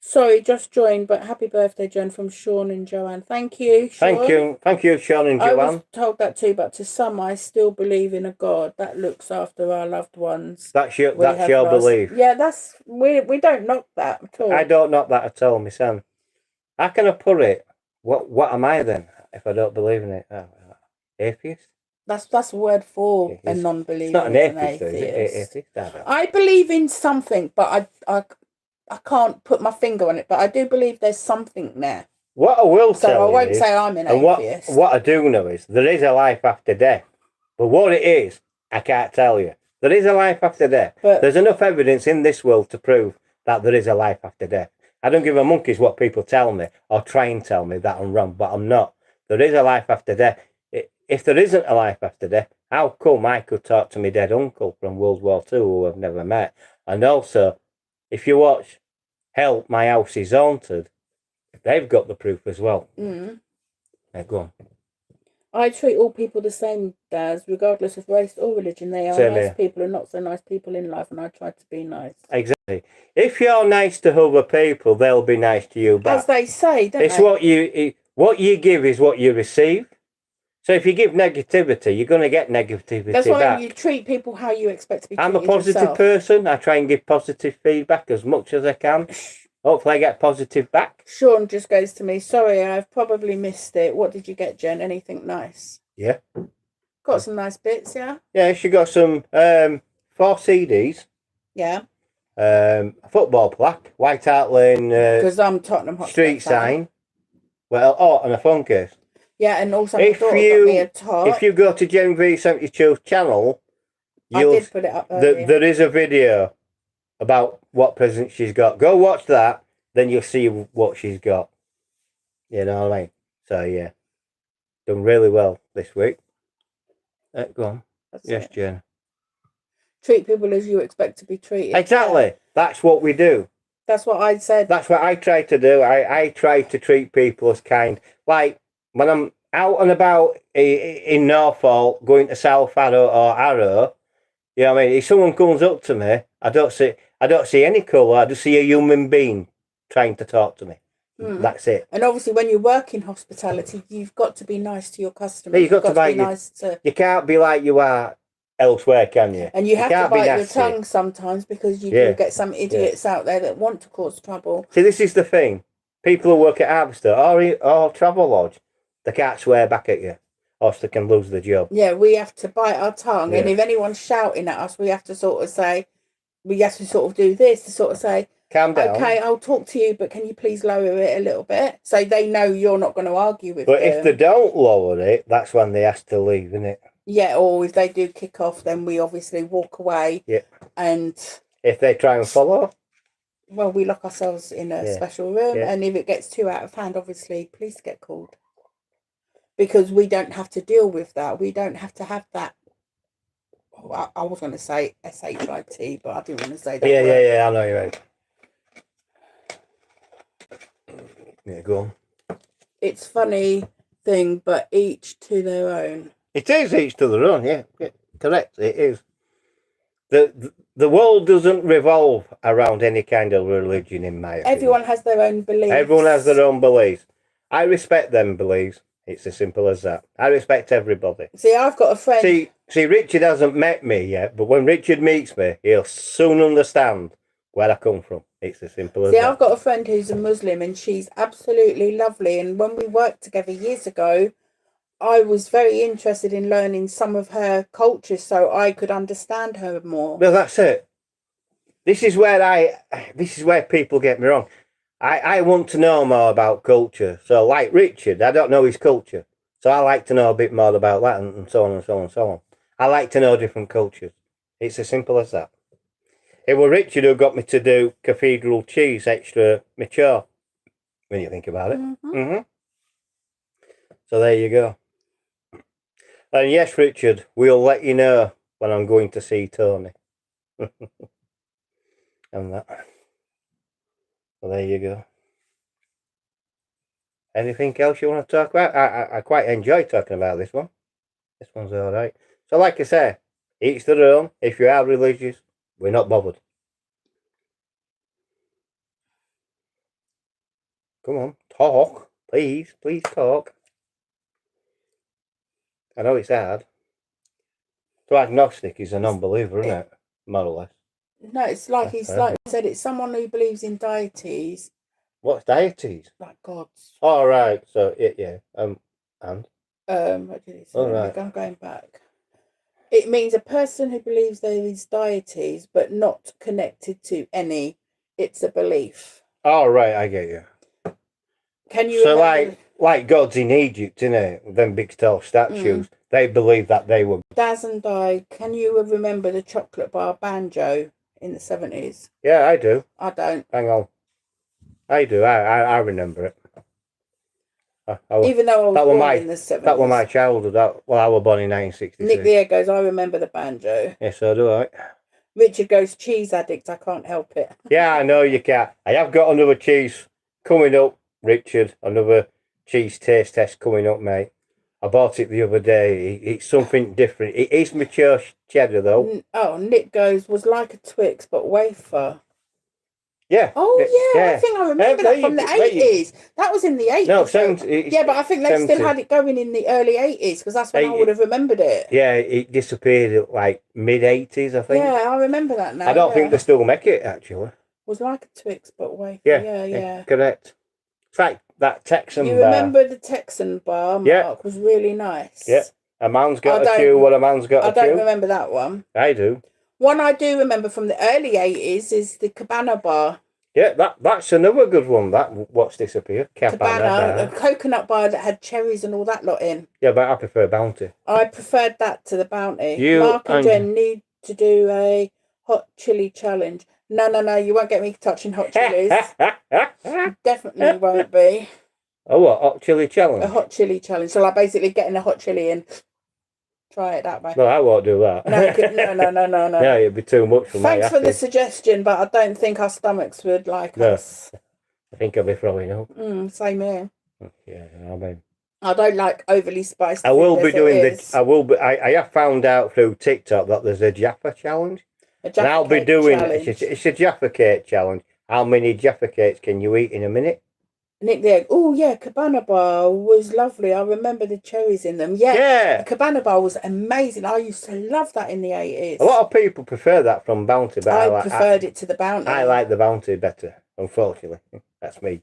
Sorry, just joined, but happy birthday, Jen, from Sean and Joanne. Thank you, Sean. Thank you, Sean and Joanne. I was told that too, but to some, I still believe in a God that looks after our loved ones. That's your belief. Yeah, we don't knock that at all. I don't knock that at all, my son. How can I put it? What am I then if I don't believe in it? Atheist? That's a word for a non-believer. It's not an atheist. I believe in something, but I can't put my finger on it, but I do believe there's something there. What I will tell you, so I won't say I'm an atheist. What I do know is there is a life after death, but what it is, I can't tell you. There is a life after death. But there's enough evidence in this world to prove that there is a life after death. I don't give a monkey's what people tell me or try and tell me that I'm wrong, but I'm not. There is a life after death. If there isn't a life after death, how come I could talk to my dead uncle from World War II who I've never met? And also, if you watch Help, My House is Haunted, they've got the proof as well. Yeah, go on. I treat all people the same, Daz, regardless of race or religion. They are nice people and not so nice people in life, and I try to be nice. Exactly. If you're nice to other people, they'll be nice to you back. As they say, don't they? What you give is what you receive. So if you give negativity, you're going to get negativity That's why back. You treat people how you expect to be treated. I'm a positive person. I try and give positive feedback as much as I can. Hopefully I get positive back. Sean just goes to me, sorry, I've probably missed it. What did you get, Jen? Anything nice? Yeah. Got some nice bits, yeah? Yeah, she got some 4 CDs. Yeah. A football plaque, White Hart Lane because I'm Tottenham Hotspur street sign. Well, and a phone case. Yeah, and also my daughter got me a top. If you go to JenV72's channel, I did put it up earlier. There is a video about what present she's got. Go watch that, then you'll see what she's got. You know what I mean? So, yeah. Done really well this week. Go on. Yes, Jen. Treat people as you expect to be treated. Exactly. Yeah. That's what we do. That's what I said. That's what I try to do. I try to treat people as kind. Like, when I'm out and about in Norfolk, going to South Arrow or Arrow, you know what I mean? If someone comes up to me, I don't see any colour. I just see a human being trying to talk to me. That's it. And obviously, when you work in hospitality, you've got to be nice to your customers. Yeah, you've got to be nice to. You can't be like you are elsewhere, can you? And you have to bite your tongue sometimes because you do get some idiots out there that want to cause trouble. See, this is the thing. People who work at Harvester or Travel Lodge, they can't swear back at you, or else they can lose their job. Yeah, we have to bite our tongue, and if anyone's shouting at us, we have to sort of do this to sort of say, calm down. Okay, I'll talk to you, but can you please lower it a little bit? So they know you're not going to argue with them. But if they don't lower it, that's when they have to leave, isn't it? Yeah, or if they do kick off, then we obviously walk away. Yeah. And if they try and follow? Well, we lock ourselves in a special room, and if it gets too out of hand, obviously, police get called. Because we don't have to deal with that. We don't have to have that. I was going to say SHIT, but I didn't want to say that. Yeah, I know you're right. Yeah, go on. It's funny thing, but each to their own. It is each to their own, yeah. Correct, it is. The world doesn't revolve around any kind of religion, in my opinion. Everyone has their own beliefs. Everyone has their own beliefs. I respect them beliefs. It's as simple as that. I respect everybody. See, I've got a friend. See, Richard hasn't met me yet, but when Richard meets me, he'll soon understand where I come from. It's as simple as that. See, I've got a friend who's a Muslim and she's absolutely lovely. And when we worked together years ago, I was very interested in learning some of her culture so I could understand her more. Well, that's it. This is where people get me wrong. I want to know more about culture. So like Richard, I don't know his culture. So I like to know a bit more about that and so on and so on and so on. I like to know different cultures. It's as simple as that. It was Richard who got me to do cathedral cheese extra mature, when you think about it. So there you go. And yes, Richard, we'll let you know when I'm going to see Tony. And that. Well, there you go. Anything else you want to talk about? I quite enjoy talking about this one. This one's all right. So like I say, each their own. If you are religious, we're not bothered. Come on, talk. Please talk. I know it's hard. So agnostic is a non-believer, isn't it? More or less. No, it's like he's like I said, it's someone who believes in deities. What's deities? Like gods. All right. So yeah. And What did he say? All right. I'm going back. It means a person who believes there is deities, but not connected to any. It's a belief. all right, I get you. Can you? So remember... like gods in Egypt, innit? Them big tall statues. They believe that they were. Daz and Di, can you remember the chocolate bar banjo in the 70s? Yeah, I do. I don't. Hang on. I do. I remember it. Even though I was born in the 70s. That was my childhood. I was born in 1966. Nick the Egg goes, I remember the banjo. Yeah, so do I. Richard goes, cheese addict, I can't help it. Yeah, I know you can't. I have got another cheese coming up, Richard. Another cheese taste test coming up, mate. I bought it the other day. It's something different. It is mature cheddar, though. Oh, Nick goes, was like a Twix, but wafer. Yeah. Oh, yeah. I think I remember that from the 80s. That was in the 80s. No, yeah, but I think they still had it going in the early 80s, because that's when I would have remembered it. Yeah, it disappeared at like mid-80s, I think. Yeah, I remember that now. I don't think they still make it, actually. Was like a Twix, but wafer. Yeah. Correct. In fact, that Texan bar. You remember the Texan bar, Mark, was really nice. Yeah. A man's got a chew, what a man's got a chew. I don't remember that one. I do. One I do remember from the early 80s is the Cabana bar. Yeah, that's another good one. What's disappeared? Cabana, a coconut bar that had cherries and all that lot in. Yeah, but I prefer Bounty. I preferred that to the Bounty. Mark and Jen need to do a hot chili challenge. No, you won't get me touching hot chilies. Definitely won't be. Oh, what? Hot chili challenge? A hot chili challenge. So like basically getting a hot chili and try it that way. No, I won't do that. No. No, it'd be too much for me. Thanks for the suggestion, but I don't think our stomachs would like us. I think I'll be throwing up. Same here. Yeah, I mean, I don't like overly spiced. I will be doing I have found out through TikTok that there's a Jaffa challenge. And I'll be doing it's a Jaffa cake challenge. How many Jaffa cakes can you eat in a minute? Nick the Egg. Oh yeah, Cabana bar was lovely. I remember the cherries in them. Yeah. The Cabana bar was amazing. I used to love that in the 80s. A lot of people prefer that from Bounty, but I preferred it to the Bounty. I like the Bounty better, unfortunately. That's me.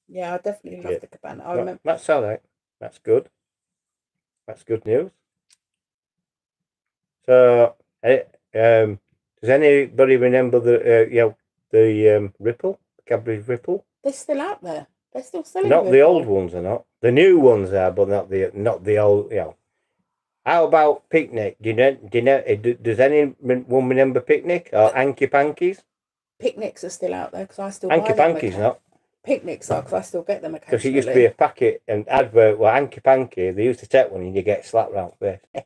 Yeah, I definitely love the Cabana. I remember. That's all right. That's good. That's good news. So, does anybody remember the Ripple, Cadbury's Ripple? They're still out there. They're still selling. Not the old ones are not. The new ones are, but not the old. How about Picnic? Does anyone remember Picnic or Hanky Pankies? Picnics are still out there because I still Hanky buy them. Pankies not. Picnics are because I still get them occasionally. Because it used to be a packet and advert. Well, Hanky Panky, they used to take one and you get slapped round the face.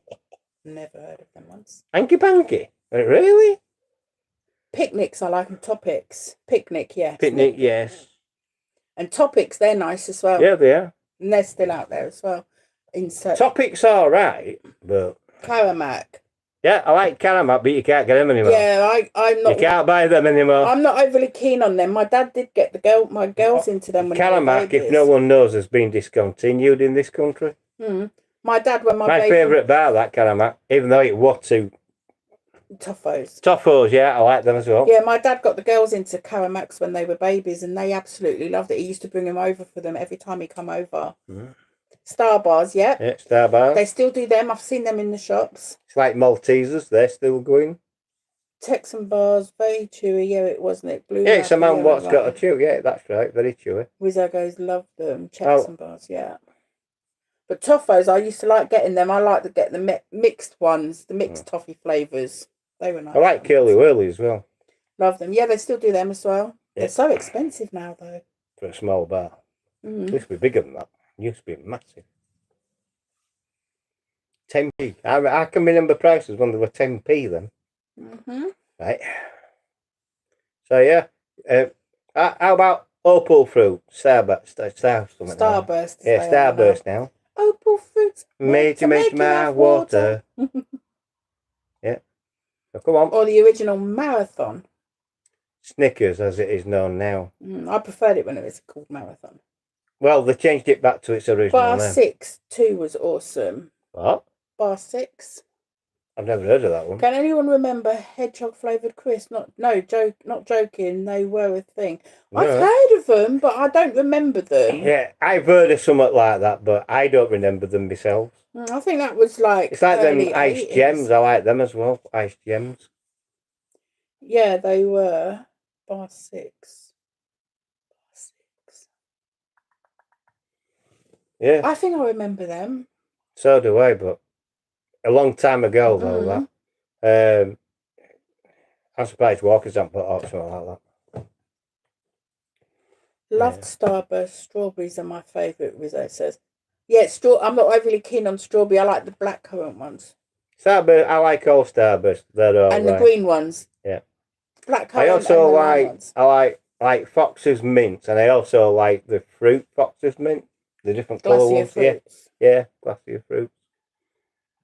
Never heard of them once. Hanky Panky? Really? Picnics, I like them. Topics. Picnic, yes. Picnic, yes. And Topics, they're nice as well. Yeah, they are. And they're still out there as well. Topics all right, but Caramac. yeah, I like Caramac, but you can't get them anymore. Yeah, I'm not. You can't buy them anymore. I'm not overly keen on them. My dad did get my girls into them when Caramac, they were if no one knows, has been discontinued in this country. My dad, when my favourite bar, that Caramac, even though it was too. Toffos. Toffos, yeah, I like them as well. Yeah, my dad got the girls into Caramacs when they were babies, and they absolutely loved it. He used to bring them over for them every time he come over. Star Bars, yeah. Yeah, Star Bars. They still do them. I've seen them in the shops. It's like Maltesers, they're still going. Texan bars, very chewy. Yeah, it wasn't it. Blue. Yeah, it's a man what's got a chew. Yeah, that's right. Very chewy. Wizzagos love them. Texan bars, yeah. But Toffos, I used to like getting them. I like to get the mixed ones, the mixed toffee flavours. They were nice. I like Curly Whirly as well. Love them. Yeah, they still do them as well. Yeah. They're so expensive now, though. For a small bar. It used to be bigger than that. It used to be massive. 10p. I can remember prices when they were 10p then. Right. So, yeah. How about Opal Fruit? Starburst. Yeah, Starburst now. Opal Fruits. Made to make my water. Yeah. So come on. Or the original Marathon. Snickers, as it is known now. I preferred it when it was called Marathon. Well, they changed it back to its original Bar name. 6 too was awesome. What? Bar 6. I've never heard of that one. Can anyone remember hedgehog flavoured crisps? Not joking. They were a thing. No. I've heard of them, but I don't remember them. Yeah, I've heard of something like that, but I don't remember them myself. I think that was like. It's like them Ice Gems. I like them as well. Ice Gems. Yeah, they were. Bar 6. Yeah. I think I remember them. So do I, but a long time ago though. That. I'm surprised Walkers haven't put out something like that. Loved Starburst. Strawberries are my favourite, Rizzo says. Yeah, I'm not overly keen on strawberry. I like the blackcurrant ones. Starburst, I like all Starburst. They're all and the green ones. Yeah. Blackcurrant. I also like Fox's Mint, and I also like the fruit Fox's Mint. The different colour ones. Fruits. Yeah, glacier fruits.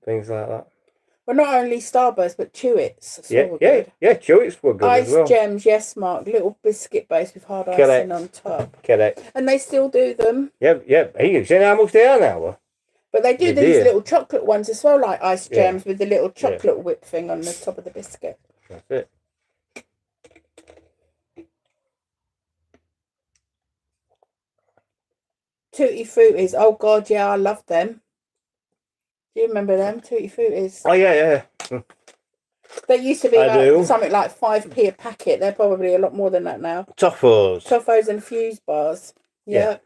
Things like that. Well, not only Starburst, but Chewits. Yeah, Chewits were good Ice as well. Gems, yes, Mark. Little biscuit base with hard icing on top. Correct. And they still do them. Yeah. You seen how much they are now? But they do these little chocolate ones as well, like Ice Gems with the little chocolate whip thing on the top of the biscuit. That's it. Tutti Fruities. Oh, God, yeah, I love them. Do you remember them, Tutti Fruities? Oh, yeah. They used to be something like 5p a packet. They're probably a lot more than that now. Toffos and Fuse bars. Yeah.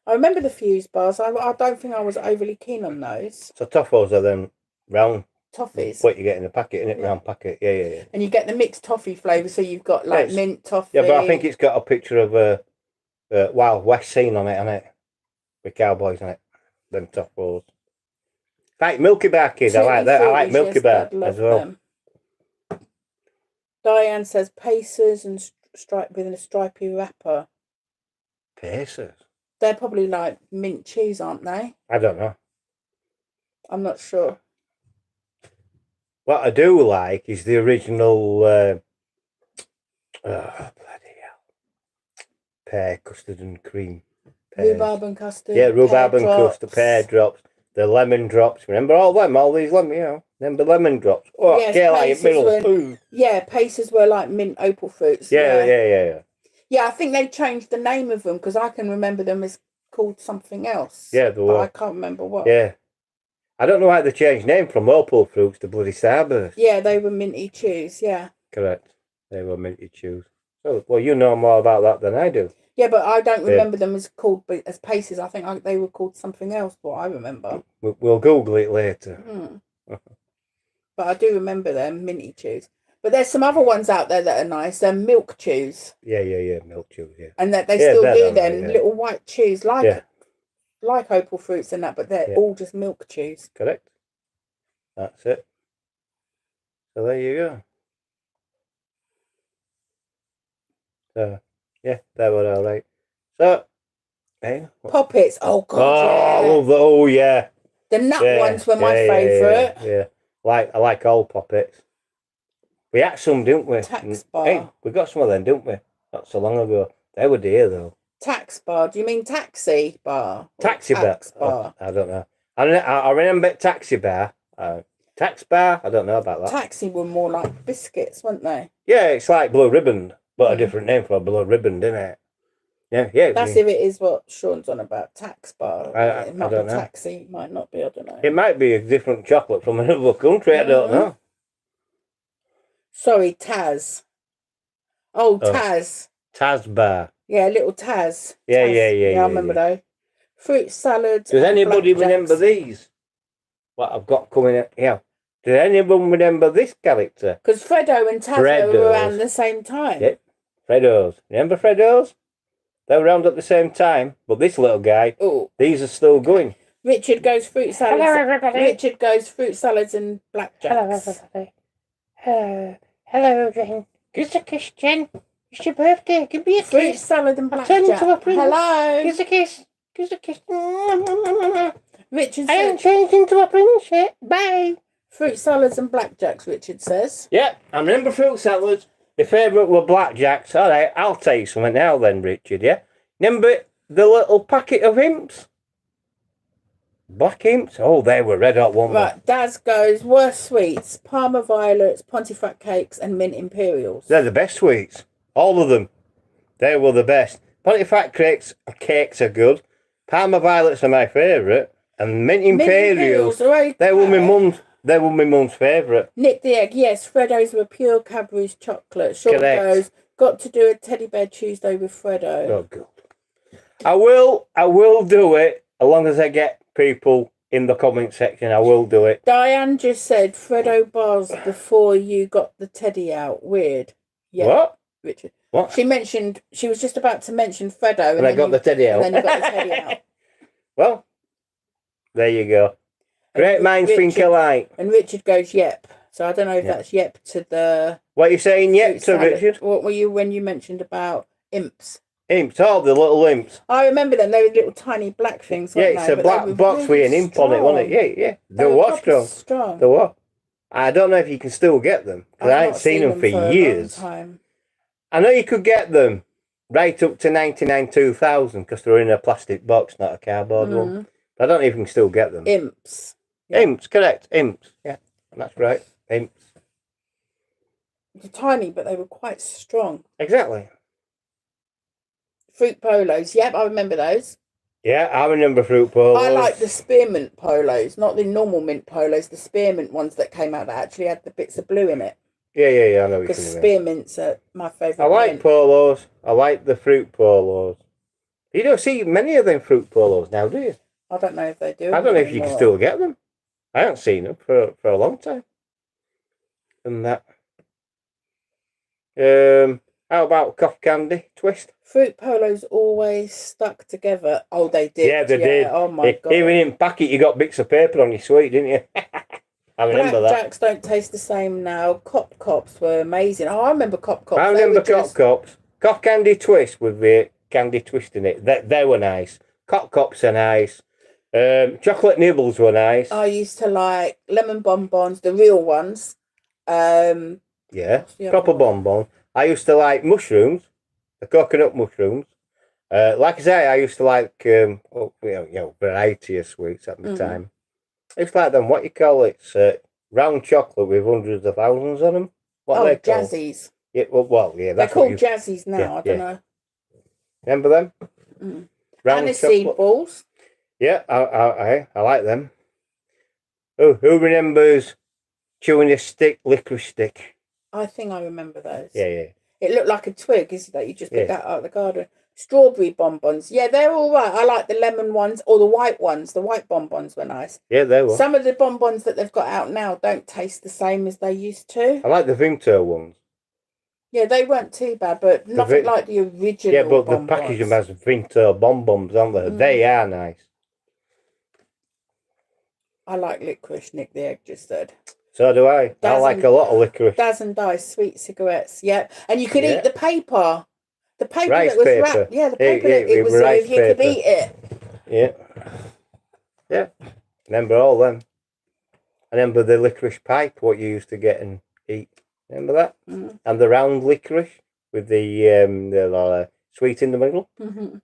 I remember the Fuse bars. I don't think I was overly keen on those. So Toffos are then round toffees. What you get in a packet, in it, round packet. Yeah. And you get the mixed toffee flavour, so you've got like mint toffee. Yeah, but I think it's got a picture of a Wild West scene on it, hasn't it? With cowboys on it. Them Toffos. Like Milky Bar Kid, I like that. I like Milky Bar as well. Them. Diane says Pacers and with a stripy wrapper. Pacers? They're probably like mint cheese, aren't they? I don't know. I'm not sure. What I do like is the original bloody hell. Pear custard and cream. Rhubarb and custard. Yeah, rhubarb and custard, pear drops. The lemon drops. Remember all them? All these lemon, Remember lemon drops? Oh, yes, like middle. Yeah, Pacers were like mint opal fruits. Yeah. Yeah, I think they changed the name of them because I can remember them as called something else. Yeah, they were. I can't remember what. Yeah. I don't know why they changed name from opal fruits to bloody Starburst. Yeah, they were minty chews, yeah. Correct. They were minty chews. So, well, you know more about that than I do. Yeah, but I don't remember them as called as Pacers. I think they were called something else, what I remember. We'll Google it later. But I do remember them, minty chews. But there's some other ones out there that are nice. They're milk chews. Yeah, milk chews, yeah. And that they still do them, little white chews, like opal fruits and that, but they're all just milk chews. Correct. That's it. So there you go. So, yeah, that was all right. So, Hey? Poppets. Oh God, Oh, yeah. I love the, oh yeah. The nut Yeah, ones were my yeah, favourite. Yeah. I like all poppets. We had some, didn't we? Tax bar. Hey, we got some of them, didn't we? Not so long ago. They were dear though. Tax bar. Do you mean taxi bar? Taxi bar. Tax bar. Oh, I don't know. I remember taxi bar. Tax bar. I don't know about that. Taxi were more like biscuits, weren't they? Yeah, it's like blue ribbon, but a different name for a blue ribbon, didn't it? Yeah. That's if it is what Sean's on about. Tax bar. It might I don't be know. taxi. Might not be. I don't know. It might be a different chocolate from another country. I don't know. Sorry, Taz. Oh, Taz. Taz bar. Yeah, little Taz. Yeah. I remember those. Fruit salads. Does anybody blackjacks. remember these? What I've got coming up here. Does anyone remember this character? Because Freddo and Tazza were around the same time. Yep. Freddo's. Remember Freddo's? They were around at the same time. But this little guy, these are still going. Richard goes fruit salads. Hello, everybody. Richard goes fruit salads and blackjacks. Hello, everybody. Hello, Jen. Give us a kiss, Jen. It's your birthday. Give me a Fruit kiss. salad and I'll turn blackjack. into a prince. Hello. Give us a kiss. Give us a kiss. Richard I haven't said changed into a prince yet. Bye. fruit salads and blackjacks, Richard says. Yeah, I remember fruit salads. My favourite were blackjacks. All right, I'll tell you something now then, Richard, yeah? Remember the little packet of imps? Black imps? Oh, they were red hot, weren't they? Right, Daz goes, worst sweets, Parma violets, Pontefract cakes and mint imperials. They're the best sweets. All of them. They were the best. Pontefract cakes are good. Parma violets are my favourite. And mint imperials, right. they were my mum's favourite. Nick the Egg, yes, Freddo's were pure Cadbury's chocolate. Sean Correct. goes, got to do a teddy bear Tuesday with Freddo. Oh god. I will do it as long as I get people in the comment section. I will do it. Diane just said Freddo bars before you got the teddy out. Weird. Yeah. What? Richard. What? She was just about to mention Freddo And I got the teddy out. And then you got the teddy out. Well, there you go. Great minds think Richard- alike. And Richard goes, yep. So I don't know if that's yep to the What are you saying yep fruit to, salad. Richard? What were you when you mentioned about imps? Imps, all the little imps. I remember them. They were little tiny black things. Yeah, Weren't it's they? a But black they were box with really an imp on it, wasn't it? Yeah. They were proper strong. They were. I don't know if you can still get them, because I ain't seen them for years. I know you could get them right up to 99 2000 because they're in a plastic box, not a cardboard one. But I don't know if you can still get them. Imps. Yeah. Imps, correct. Imps. Yeah, that's right. Imps. They're tiny, but they were quite strong. Exactly. Fruit polos. Yep, I remember those. Yeah, I remember fruit polos. I like the spearmint polos, not the normal mint polos, the spearmint ones that came out that actually had the bits of blue in it. Yeah, I know what Because you mean. spearmints are my favourite. I like mint. polos. I like the fruit polos. You don't see many of them fruit polos now, do you? I don't know if they do. I don't know if you can still get them. I haven't seen them for a long time. And that. How about cough candy twist? Fruit polos always stuck together. Oh, they did. Yeah, they did. Oh my god. Even in packet, you got bits of paper on your sweet, didn't you? I remember that. Blackjacks don't taste the same now. Cop Cops were amazing. Oh, I remember Cop Cops. I remember Cop Cops. Cough candy twist with the candy twist in it. They were nice. Cop Cops are nice. Chocolate nibbles were nice. I used to like lemon bonbons, the real ones. Yeah, proper bonbon. I used to like mushrooms, the coconut mushrooms. Like I say, I used to like variety of sweets at the time. It's like them. What you call it? Round chocolate with hundreds of thousands on them. What they called? Jazzies. Yeah, well, yeah. They're That's called Jazzies now. Yeah, I don't know. Remember them? And the seed balls. Yeah, I like them. Oh, who remembers chewing a licorice stick? I think I remember those. Yeah. It looked like a twig, isn't it? You just picked that out of the garden. Strawberry bonbons. Yeah, they're all right. I like the lemon ones or the white ones. The white bonbons were nice. Yeah, they were. Some of the bonbons that they've got out now don't taste the same as they used to. I like the Vimto ones. Yeah, they weren't too bad, but nothing like the original. Yeah, but bonbons. the packaging has Vimto bonbons, aren't they? They are nice. I like licorice, Nick the Egg just said. So do I. I like a lot of licorice. Daz and Dice, sweet cigarettes. Yeah. And you could eat the paper. The paper Rice that was paper. wrapped. Yeah, the Yeah, paper yeah, that it it was was so rice if you could paper. eat it. Yeah. Yeah. Remember all them. I remember the licorice pipe, what you used to get and eat. Remember that? Mm. And the round licorice with the sweet in the middle. Mm-hmm.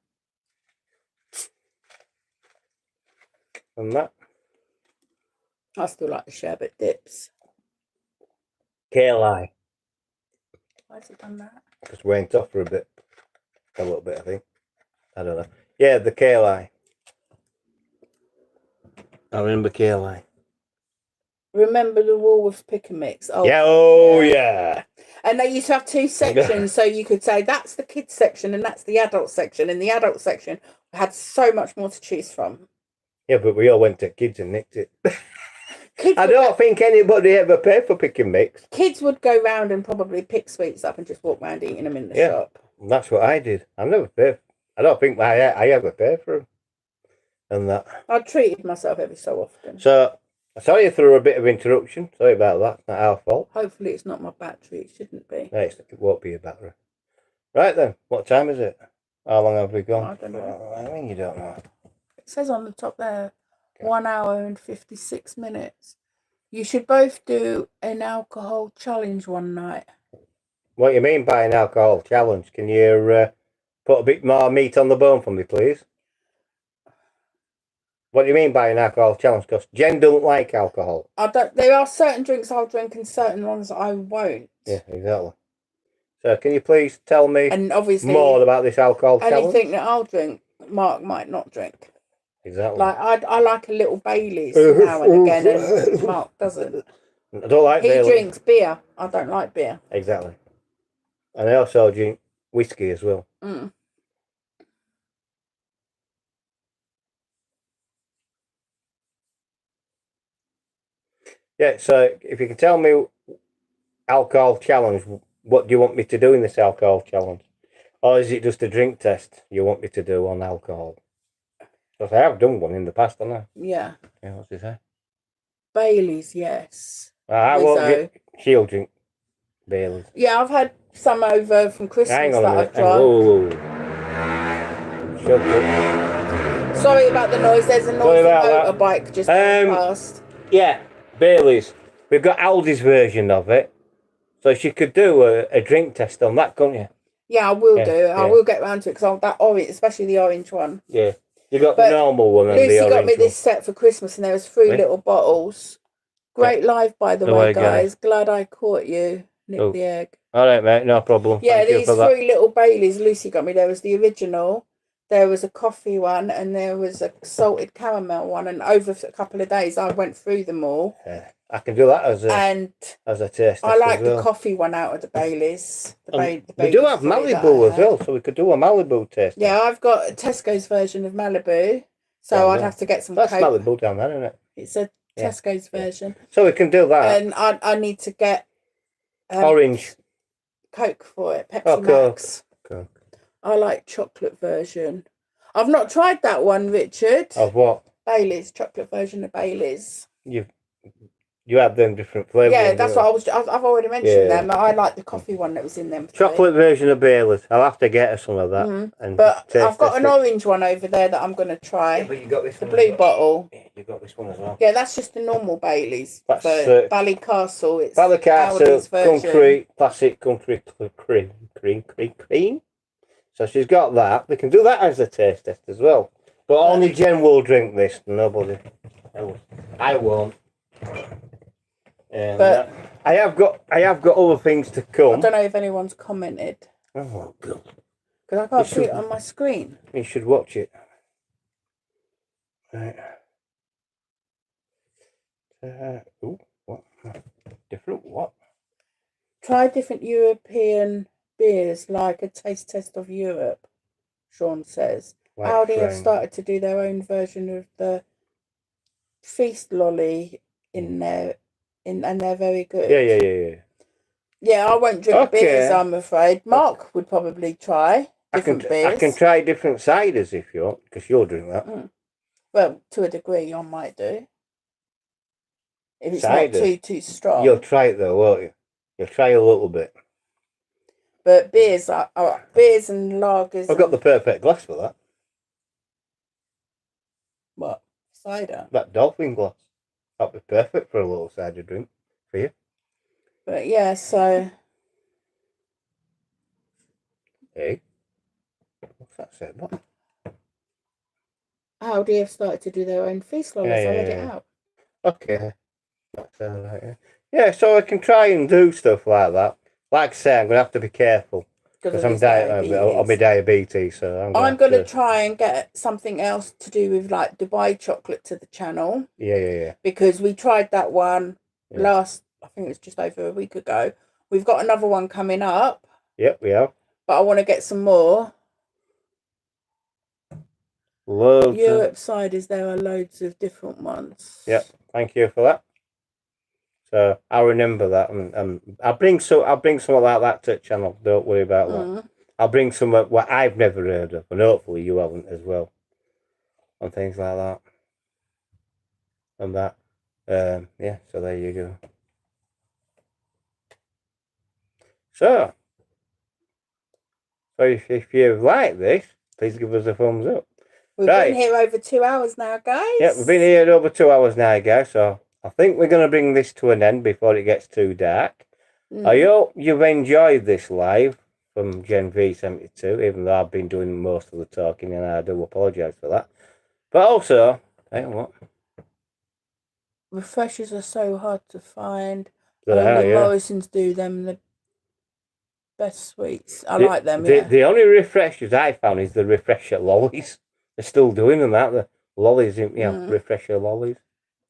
And that. I still like the sherbet dips. Kale eye. Why has it done that? Just went off for a bit. A little bit, I think. I don't know. Yeah, the kale eye. I remember kale eye. Remember the Woolworths pick and mix? Oh, Yeah, oh yeah. And they used to have two sections, so you could say that's the kids section and that's the adult section. And the adult section had so much more to choose from. Yeah, but we all went to kids and nicked it. Kids I don't think anybody ever paid for pick and mix. Kids would go round and probably pick sweets up and just walk round eating them in the shop. And that's what I did. I never paid. I don't think I ever paid for them. And that. I treated myself every so often. So, sorry for a bit of interruption. Sorry about that. It's not our fault. Hopefully it's not my battery. It shouldn't be. No, it won't be a battery. Right then. What time is it? How long have we gone? I don't know. I mean, you don't know. It says on the top there, 1 hour and 56 minutes. You should both do an alcohol challenge one night. What do you mean by an alcohol challenge? Can you put a bit more meat on the bone for me, please? What do you mean by an alcohol challenge? Because Jen don't like alcohol. There are certain drinks I'll drink and certain ones I won't. Yeah, exactly. So can you please tell me And obviously more about this alcohol challenge? anything that I'll drink, Mark might not drink. Exactly. Like I like a little Baileys now and again, and Mark doesn't. I don't like He Baileys. drinks beer. I don't like beer. Exactly. And I also drink whiskey as well. Mm. Yeah, so if you can tell me alcohol challenge, what do you want me to do in this alcohol challenge? Or is it just a drink test you want me to do on alcohol? Because I have done one in the past, haven't I? Yeah. Yeah, what's it say? Baileys, yes. I won't get, she'll drink Baileys. Yeah, I've had some over from Christmas Hang on that a minute. I've drunk. Whoa. She'll drink. Sorry about the noise. There's a Sorry noisy about that. motorbike just going past. Yeah, Baileys. We've got Aldi's version of it. So she could do a drink test on that, couldn't you? Yeah, I will Yeah, do. I yeah. will get round to it because that orange, especially the orange one. Yeah. You got But the normal one and Lucy the orange got me one. this set for Christmas, and there was 3 little bottles. Great live, by the way, guys. Glad I caught you. Nick the egg. All right, mate. No problem. Yeah, Thank you these for that. 3 little Baileys Lucy got me. There was the original, there was a coffee one, and there was a salted caramel one. And over a couple of days, I went through them all. Yeah, I can do that as a taste. I like well. the coffee one out of the Baileys. We do have Malibu as well, so we could do a Malibu taste. Yeah, I've got a Tesco's version of Malibu, so I'd have to get some That's Coke. Malibu down there, isn't it? It's a Tesco's version. So we can do that. And I need to get Orange. Coke for it. Pepsi Oh, Coke. Max. Coke. I like chocolate version. I've not tried that one, Richard. Of what? Baileys, chocolate version of Baileys. You have them different flavours. Yeah, that's what I've already mentioned them. I like the coffee one that was in them. Chocolate version of Baileys. I'll have to get her some of that. And but I've got an orange one over there that I'm going to try. Yeah, but you got this the blue bottle. Yeah, you got this one as well. Yeah, that's just the normal Baileys. That's Ballycastle. It's Ballycastle version. country classic country cream. So she's got that. We can do that as a taste test as well. But only Jen will drink this. Nobody else. I won't. But I have got other things to come. I don't know if anyone's commented. Oh god! Because I can't see it on my screen. You should watch it. Right. What? Different what? Try different European beers, like a taste test of Europe. Sean says. Aldi have started to do their own version of the Feast Lolly in there. And they're very good. Yeah. Yeah, I won't drink beers, I'm afraid. Mark would probably try different beers. I can try different ciders if you want, because you'll drink that. Well, to a degree, I might do. If it's Cider. not too strong. You'll try it though, won't you? You'll try a little bit. But beers beers and lagers. I've got the and- perfect glass for that. what, cider. That dolphin glass. That'd be perfect for a little cider drink for you. But yeah, so Hey, what's that said? What? Aldi have started to do their own feast lollies. I read it Yeah. out. Okay. That's right, yeah. Yeah, so I can try and do stuff like that. Like I say, I'm gonna have to be careful because I'm on my diabetes. So I'm gonna try and get something else to do with like Dubai chocolate to the channel. Yeah. Because we tried that one Yeah. last, I think it was just over a week ago. We've got another one coming up, Yep, we have. but I want to get some more. Loads. Europe side is there are loads of different ones. Yep. Thank you for that. So I'll remember that, and I'll bring some like that to the channel. Don't worry about that. I'll bring some what I've never heard of, and hopefully you haven't as well, and things like that, and that. Yeah. So there you go. So if you like this, please give us a thumbs up. We've been here over 2 hours now, guys. Yeah, we've been here over 2 hours now, guys. So I think we're going to bring this to an end before it gets too dark. I hope you've enjoyed this live from JenV72, even though I've been doing most of the talking, and I do apologise for that. But also, hang on, what? Refreshers are so hard to find. They are, Only yeah. Morrison's do them the best sweets. I like them, yeah. The only refreshers I found is the refresher lollies. They're still doing them, aren't they? Lollies, refresher lollies.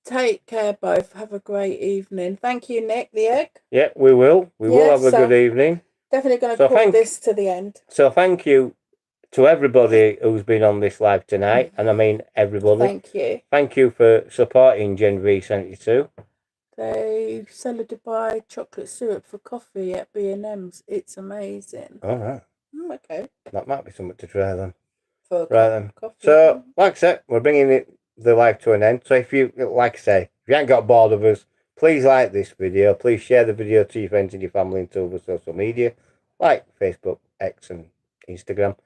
Take care, both. Have a great evening. Thank you, Nick, the egg. Yeah, we will. We will have a good evening. Definitely going to call this to the end. So thank you to everybody who's been on this live tonight. And I mean everybody. Thank you. Thank you for supporting JenV72. They sell a Dubai chocolate syrup for coffee at B&M's. It's amazing. All right. Okay. That might be something to try then. For right then. Coffee. So, like I said, we're bringing the live to an end. So if you, like I say, if you ain't got bored of us, please like this video. Please share the video to your friends and your family and to other social media, like Facebook, X and Instagram.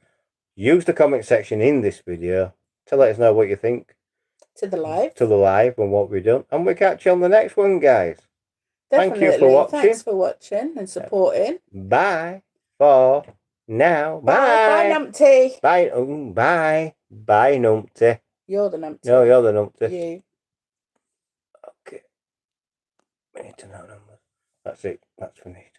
Use the comment section in this video to let us know what you think. To the live and what we've done. And we'll catch you on the next one, guys. Definitely. Thank you for watching. Thanks for watching and supporting. Bye for now. Bye. Bye, Numpty. Bye. Bye. Bye, Numpty. You're the Numpty. No, you're the Numpty. You. Okay. We need to know numbers. That's it. That's finished.